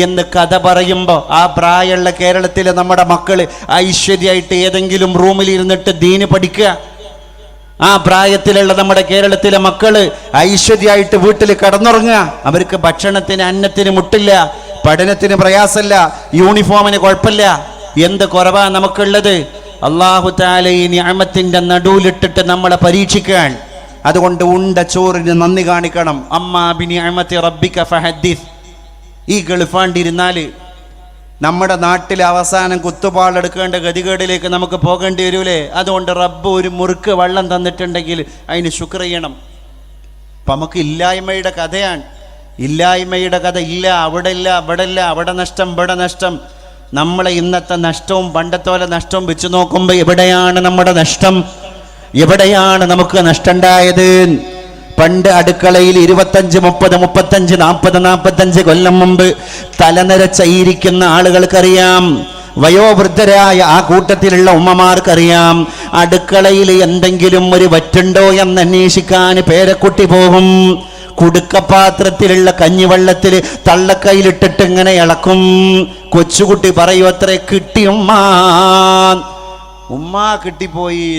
എന്ന് കഥ പറയുമ്പോൾ ആ പ്രായമുള്ള കേരളത്തിലെ നമ്മുടെ മക്കൾ ഐശ്വര്യമായിട്ട് ഏതെങ്കിലും റൂമിൽ ഇരുന്നിട്ട് ദീന് പഠിക്കുക. ആ പ്രായത്തിലുള്ള നമ്മുടെ കേരളത്തിലെ മക്കള് ഐശ്വര്യമായിട്ട് വീട്ടിൽ കടന്നുറങ്ങുക. അവർക്ക് ഭക്ഷണത്തിന് അന്നത്തിന് മുട്ടില്ല, പഠനത്തിന് പ്രയാസമില്ല, യൂണിഫോമിന് കുഴപ്പമില്ല. എന്ത് കുറവാ നമുക്കുള്ളത്? അല്ലാഹു തആല ഈ നിഅമത്തിന്റെ നടുവിലിട്ടിട്ട് നമ്മളെ പരീക്ഷിക്കാൻ. അതുകൊണ്ട് ഉണ്ട ചോറിന് നന്ദി കാണിക്കണം. അമ്മാ ബിനിഅമതി റബ്ബിക ഫഹദ്ദിസ്. ഈ ഗൾഫാണ്ടിരുന്നാൽ നമ്മുടെ നാട്ടിൽ അവസാനം കുത്തുപാളെടുക്കേണ്ട ഗതികേടിലേക്ക് നമുക്ക് പോകേണ്ടി വരൂലേ? അതുകൊണ്ട് റബ്ബ് ഒരു മുറുക്ക് വെള്ളം തന്നിട്ടുണ്ടെങ്കിൽ അതിന് ശുക്ർ ചെയ്യണം. അപ്പം നമുക്ക് ഇല്ലായ്മയുടെ കഥയാണ്. ഇല്ലായ്മയുടെ കഥ. ഇല്ല, അവിടെ ഇല്ല, ഇവിടെ ഇല്ല, അവിടെ നഷ്ടം, ഇവിടെ നഷ്ടം. നമ്മളെ ഇന്നത്തെ നഷ്ടവും പണ്ടത്തോലെ നഷ്ടവും വെച്ച് നോക്കുമ്പോൾ എവിടെയാണ് നമ്മുടെ നഷ്ടം? എവിടെയാണ് നമുക്ക് നഷ്ടമുണ്ടായത്? പണ്ട് അടുക്കളയിൽ 25, 30, 35, 40, 45 കൊല്ലം മുമ്പ് തലനിരച്ചയിരിക്കുന്ന ആളുകൾക്കറിയാം. വയോവൃദ്ധരായ ആ കൂട്ടത്തിലുള്ള ഉമ്മമാർക്കറിയാം, അടുക്കളയിൽ എന്തെങ്കിലും ഒരു വറ്റുണ്ടോ എന്ന് അന്വേഷിക്കാൻ പേരക്കുട്ടി പോകും. കുടുക്കപാത്രത്തിലുള്ള കഞ്ഞിവെള്ളത്തിൽ തള്ളക്കൈയിലിട്ടിട്ട് ഇങ്ങനെ ഇളക്കും. കൊച്ചുകുട്ടി പറയും, അത്രേ കിട്ടി ഉമ്മ, ഉമ്മ കിട്ടിപ്പോയി.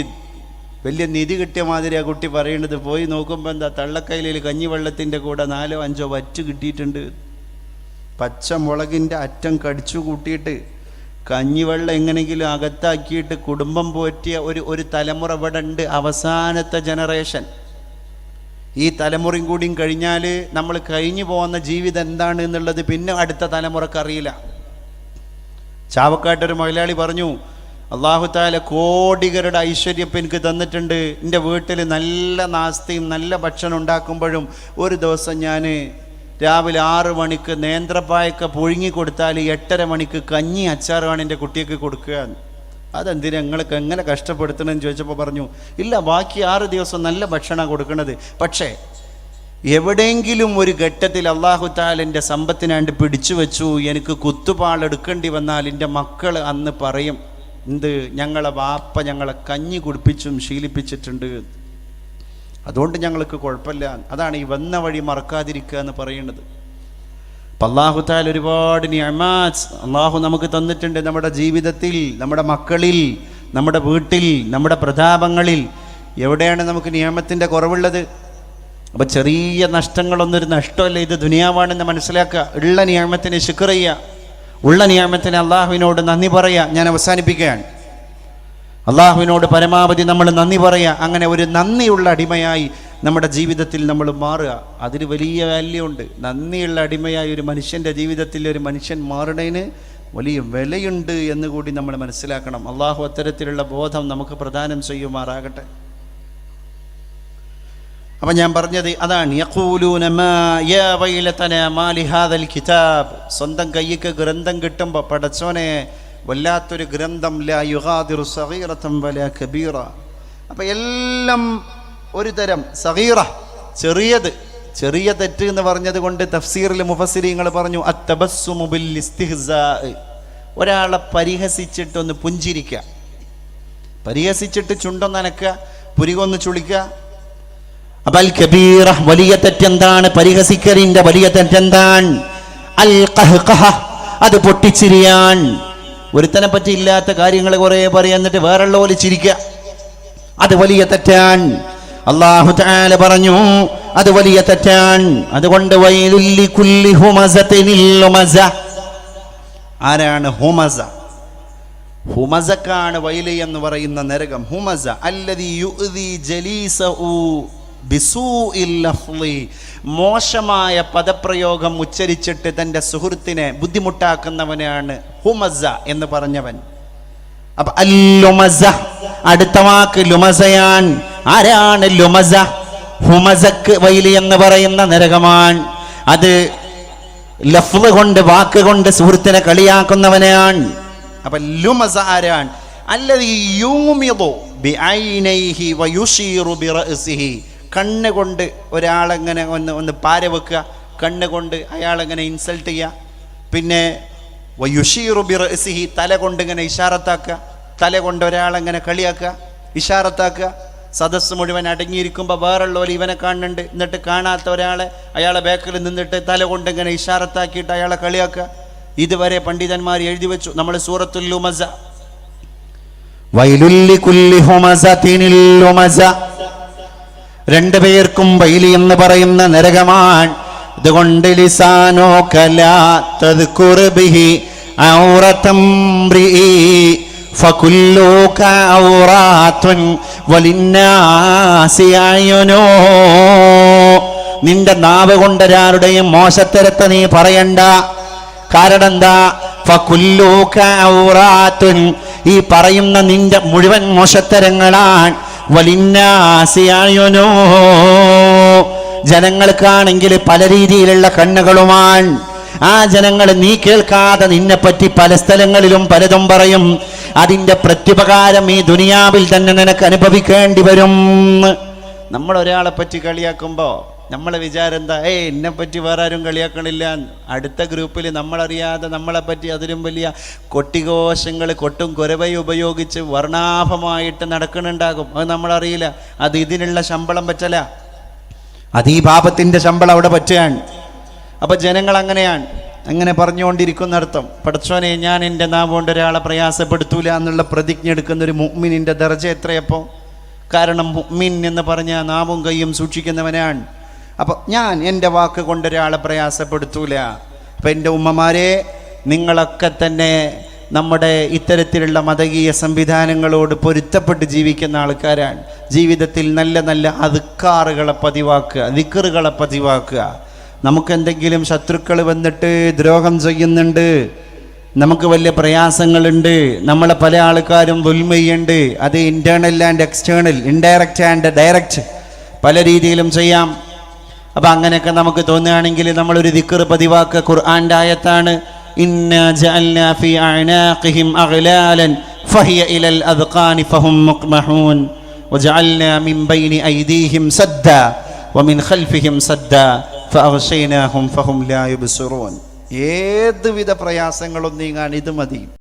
വലിയ നിധി കിട്ടിയ മാതിരി ആ കുട്ടി പറയേണ്ടത്. പോയി നോക്കുമ്പോൾ എന്താ, തള്ളക്കൈലിൽ കഞ്ഞിവെള്ളത്തിൻ്റെ കൂടെ 4 5 വറ്റ് കിട്ടിയിട്ടുണ്ട്. പച്ചമുളകിൻ്റെ അറ്റം കടിച്ചു കൂട്ടിയിട്ട് കഞ്ഞിവെള്ളം എങ്ങനെയെങ്കിലും അകത്താക്കിയിട്ട് കുടുംബം പോറ്റിയ ഒരു തലമുറ ഇവിടെ ഉണ്ട്. അവസാനത്തെ ജനറേഷൻ. ഈ തലമുറയും കൂടിയും കഴിഞ്ഞാൽ നമ്മൾ കഴിഞ്ഞു പോകുന്ന ജീവിതം എന്താണ് എന്നുള്ളത് പിന്നെ അടുത്ത തലമുറക്കറിയില്ല. ചാവക്കാട്ടൊരു മലയാളി പറഞ്ഞു, അള്ളാഹു താല കോടികളുടെ ഐശ്വര്യം എനിക്ക് തന്നിട്ടുണ്ട്. എൻ്റെ വീട്ടിൽ നല്ല നാസ്തിയും നല്ല ഭക്ഷണം ഉണ്ടാക്കുമ്പോഴും ഒരു ദിവസം ഞാൻ രാവിലെ 6 മണിക്ക് നേന്ത്രപ്പായൊക്കെ പുഴുങ്ങി കൊടുത്താൽ 8:30 മണിക്ക് കഞ്ഞി അച്ചാറാണ് എൻ്റെ കുട്ടിക്ക് കൊടുക്കുക. അതെന്തിനാ നിങ്ങൾക്ക് എങ്ങനെ കഷ്ടപ്പെടുത്തണമെന്ന് ചോദിച്ചപ്പോൾ പറഞ്ഞു, ഇല്ല, ബാക്കി 6 ദിവസം നല്ല ഭക്ഷണമാണ് കൊടുക്കുന്നത്. പക്ഷേ എവിടെയെങ്കിലും ഒരു ഘട്ടത്തിൽ അള്ളാഹു താല എൻ്റെ സമ്പത്തിനാണ്ട് പിടിച്ചു വെച്ചു, എനിക്ക് കുത്തുപാളെടുക്കേണ്ടി വന്നാൽ എൻ്റെ മക്കൾ അന്ന് പറയും, എന്ത്, ഞങ്ങളെ വാപ്പ ഞങ്ങളെ കഞ്ഞി കുടിപ്പിച്ചും ശീലിപ്പിച്ചിട്ടുണ്ട്, അതുകൊണ്ട് ഞങ്ങൾക്ക് കുഴപ്പമില്ല. അതാണ് ഈ വന്ന വഴി മറക്കാതിരിക്കുക എന്ന് പറയുന്നത്. അപ്പം അള്ളാഹു താല ഒരുപാട് നിഅമാത്ത് അള്ളാഹു നമുക്ക് തന്നിട്ടുണ്ട് നമ്മുടെ ജീവിതത്തിൽ, നമ്മുടെ മക്കളിൽ, നമ്മുടെ വീട്ടിൽ, നമ്മുടെ പ്രതാപങ്ങളിൽ. എവിടെയാണ് നമുക്ക് നിയമത്തിൻ്റെ കുറവുള്ളത്? അപ്പം ചെറിയ നഷ്ടങ്ങളൊന്നും ഒരു നഷ്ടമല്ല, ഇത് ദുനിയാവാണെന്ന് മനസ്സിലാക്കുക. ഉള്ള നിയമത്തിന് ശുക്ർ ചെയ്യുക, ഉള്ള നിയമത്തിന് അള്ളാഹുവിനോട് നന്ദി പറയുക. ഞാൻ അവസാനിപ്പിക്കുകയാണ്. അള്ളാഹുവിനോട് പരമാവധി നമ്മൾ നന്ദി പറയുക. അങ്ങനെ ഒരു നന്ദിയുള്ള അടിമയായി നമ്മുടെ ജീവിതത്തിൽ നമ്മൾ മാറുക. അതിന് വലിയ വാല്യൂ ഉണ്ട്. നന്ദിയുള്ള അടിമയായി ഒരു മനുഷ്യൻ്റെ ജീവിതത്തിൽ ഒരു മനുഷ്യൻ മാറുന്നതിന് വലിയ വിലയുണ്ട് എന്ന് കൂടി നമ്മൾ മനസ്സിലാക്കണം. അള്ളാഹു അത്തരത്തിലുള്ള ബോധം നമുക്ക് പ്രദാനം ചെയ്യുമാറാകട്ടെ. അപ്പം ഞാൻ പറഞ്ഞത് അതാണ്, യഖൂലൂന മാ യാ വൈലതനാ മാ ലിഹാദൽ കിതാബ്. സ്വന്തം കയ്യിക്ക് ഗ്രന്ഥം കിട്ടുമ്പോൾ പടച്ചോനെ വല്ലാത്തൊരു ഗ്രന്ഥം, ലാ യുഗാദിറു സഗീറതൻ വലാ കബീറ. അപ്പം എല്ലാം ഒരു തരം സഗീറ, ചെറിയ തെറ്റ് എന്ന് പറഞ്ഞത് കൊണ്ട് തഫ്സീറിൽ മുഫസ്സിരീങ്ങൾ പറഞ്ഞു അത്തബസ്സുമു ബിൽ ഇസ്തിഹ്സാ. ഒരാളെ പരിഹസിച്ചിട്ടൊന്ന് പുഞ്ചിരിക്കുക, പരിഹസിച്ചിട്ട് ചുണ്ടൊന്നനക്കുക, പുരികൊന്ന് ചുളിക്കുക. അബൽ കബീറ, വലിയ തെറ്റെന്താണ്? പരിഹസിക്കലിന്റെ വലിയ തെറ്റെന്താണ്? അൽ ഖഹ്ഖഹ, അത് പൊട്ടിച്ചിരിയാൻ. ഒരുത്തനെ പറ്റി ഇല്ലാത്ത കാര്യങ്ങൾ കുറെ പറയാ, എന്നിട്ട് വേറെയുള്ള പോലെ ചിരിക്കുക, അത് വലിയ തെറ്റാൻ. അല്ലാഹു തആല പറഞ്ഞു അത് വലിയ തെറ്റാൻ. അതുകൊണ്ട് വൈലുൽ ലികുല്ലി ഹുമസത്തിൻ ലുമസ. ആരാണ് ഹുമസ? ഹുമസക്കാണ് വൈല് എന്ന് പറയുന്ന നരകം. ഹുമസ അല്ലദീ യുഅ്ദി ജലീസഹു ബിസൂഇൽ ലഫ്ളി. മോശമായ പദപ്രയോഗം ഉച്ചരിച്ചിട്ട് തൻ്റെ സുഹൃത്തിനെ ബുദ്ധിമുട്ടാക്കുന്നവനാണ് ഹുമസ എന്ന് പറഞ്ഞവൻ. അപ്പൊ അല്ലുമസ, അടുത്ത വാക്ക് ലുമസയാൻ. ആരാണ് ലുമസ? ഹുമസക്ക് വൈലി എന്ന് പറയുന്ന നരകമാണ്. അത് ലഫ്ള് കൊണ്ട്, വാക്ക് കൊണ്ട് സുഹൃത്തിനെ കളിയാക്കുന്നവനാണ്. അപ്പൊ ലുമസ ആരാണ്? അല്ലദീ യൂമിദു ബിഐനൈഹി വയുശീറു ബിറഅസിഹി. കണ്ണുകൊണ്ട് ഒരാളെങ്ങനെ ഒന്ന് പാര വെക്കുക, കണ്ണുകൊണ്ട് അയാളെങ്ങനെ ഇൻസൾട്ട് ചെയ്യുക. പിന്നെ വയുശീറു ബിറഅസിഹി, തല കൊണ്ട് ഇങ്ങനെ ഇഷാറത്താക്കുക, തല കൊണ്ട് ഒരാളെങ്ങനെ കളിയാക്കുക, ഇഷാറത്താക്കുക. സദസ്സ് മുഴുവൻ അടങ്ങിയിരിക്കുമ്പോൾ വേറുള്ളവർ ഇവനെ കാണുന്നുണ്ട്, എന്നിട്ട് കാണാത്ത ഒരാളെ അയാളെ ബാക്കിൽ നിന്നിട്ട് തല കൊണ്ട് ഇങ്ങനെ ഇഷാറത്താക്കിയിട്ട് അയാളെ കളിയാക്കുക. ഇതുവരെ പണ്ഡിതന്മാർ എഴുതി വെച്ചു. നമ്മൾ സൂറത്തുൽ ലുമസ, വൈലുൽ ലികുല്ലി ഹുമസത്തിൻ ലുമസ, രണ്ടുപേർക്കും വൈലി എന്ന് പറയുന്ന നരകമാണ്. അതുകൊണ്ട് ലിസാനോ കലാ തദ്കുർ ബിഹി ഔറതം ബ്രിഇ ഫകുല്ലുക ഔറാത്തുൻ വലിന്നാസി അയുനോ. നിന്റെ നാവ് കൊണ്ട് ഒരാളുടെയും മോശത്തരത്തെ നീ പറയണ്ട. കാരണം എന്താ? ഫകുല്ലുക ഔറാത്തുൻ, ഈ പറയുന്ന നിന്റെ മുഴുവൻ മോശത്തരങ്ങളാണ്. വലിന്നാസി അയുനോ, ജനങ്ങൾക്കാണെങ്കിൽ പല രീതിയിലുള്ള കണ്ണുകളുമാണ്. ആ ജനങ്ങൾ നീ കേൾക്കാതെ നിന്നെപ്പറ്റി പല സ്ഥലങ്ങളിലും പലതും പറയും. അതിൻ്റെ പ്രത്യുപകാരം ഈ ദുനിയാവിൽ തന്നെ നിനക്ക് അനുഭവിക്കേണ്ടി വരും. നമ്മൾ ഒരാളെ പറ്റി കളിയാക്കുമ്പോൾ നമ്മളെ വിചാരം എന്താ? എന്നെപ്പറ്റി വേറെ ആരും കളിയാക്കണില്ല. അടുത്ത ഗ്രൂപ്പിൽ നമ്മളറിയാതെ നമ്മളെപ്പറ്റി അതിലും വലിയ കൊട്ടിഘോഷങ്ങൾ, കൊട്ടും കുരവയും ഉപയോഗിച്ച് വർണ്ണാഭമായിട്ട് നടക്കുന്നുണ്ടാകും. അത് നമ്മളറിയില്ല. അത് ഇതിനുള്ള ശമ്പളം പറ്റല, അത് ഈ പാപത്തിൻ്റെ ശമ്പളം അവിടെ പറ്റുകയാണ്. അപ്പം ജനങ്ങൾ അങ്ങനെയാണ്, അങ്ങനെ പറഞ്ഞുകൊണ്ടിരിക്കുന്നർത്ഥം. പടച്ചോനെ, ഞാൻ എൻ്റെ നാവ് കൊണ്ട് ഒരാളെ പ്രയാസപ്പെടുത്തൂല എന്നുള്ള പ്രതിജ്ഞ എടുക്കുന്നൊരു മുഅ്മിനിൻ്റെ ദർജ എത്രയപ്പോൾ? കാരണം മുഅ്മിൻ എന്ന് പറഞ്ഞാൽ നാവും കയ്യും സൂക്ഷിക്കുന്നവനാണ്. അപ്പോൾ ഞാൻ എൻ്റെ വാക്ക് കൊണ്ട് ഒരാളെ പ്രയാസപ്പെടുത്തൂല. അപ്പം എൻ്റെ ഉമ്മമാരെ, നിങ്ങളൊക്കെ തന്നെ നമ്മുടെ ഇത്തരത്തിലുള്ള മതകീയ സംവിധാനങ്ങളോട് പൊരുത്തപ്പെട്ട് ജീവിക്കുന്ന ആൾക്കാരാണ്. ജീവിതത്തിൽ നല്ല നല്ല അദ്കാറുകളെ പതിവാക്കുക, ദിക്റുകളെ പതിവാക്കുക. നമുക്കെന്തെങ്കിലും ശത്രുക്കൾ വന്നിട്ട് ദ്രോഹം ചെയ്യുന്നുണ്ട്, നമുക്ക് വലിയ പ്രയാസങ്ങളുണ്ട്, നമ്മളെ പല ആൾക്കാരും ദുൽമ ചെയ്യുന്നുണ്ട്. അത് internal and external, indirect and direct, പല രീതിയിലും ചെയ്യാം. അപ്പം അങ്ങനെയൊക്കെ നമുക്ക് തോന്നുകയാണെങ്കിൽ നമ്മളൊരു ദിക്ർ പതിവാക്കുക. ഖുർആൻ്റെ ആയത്താണ്, ഇന്നാ ജഅൽനാ ഫീ അഅനാഖിഹിം അഗ്ലാലൻ ഫഹിയ ഇലൽ അദ്ഖാനി ഫഹും മുഖ്മഹൂൻ വജഅൽനാ മിൻ ബൈനി ഐദീഹിം സദ്ദാ വമിൻ ഖൽഫിഹിം സദ്ദാ ഫഅഗ്ശൈനാഹും ഫഹും ലാ യുബ്സിറൂൻ. ഏതുവിധ പ്രയാസങ്ങളും നീങ്ങാൻ ഇത് മതി.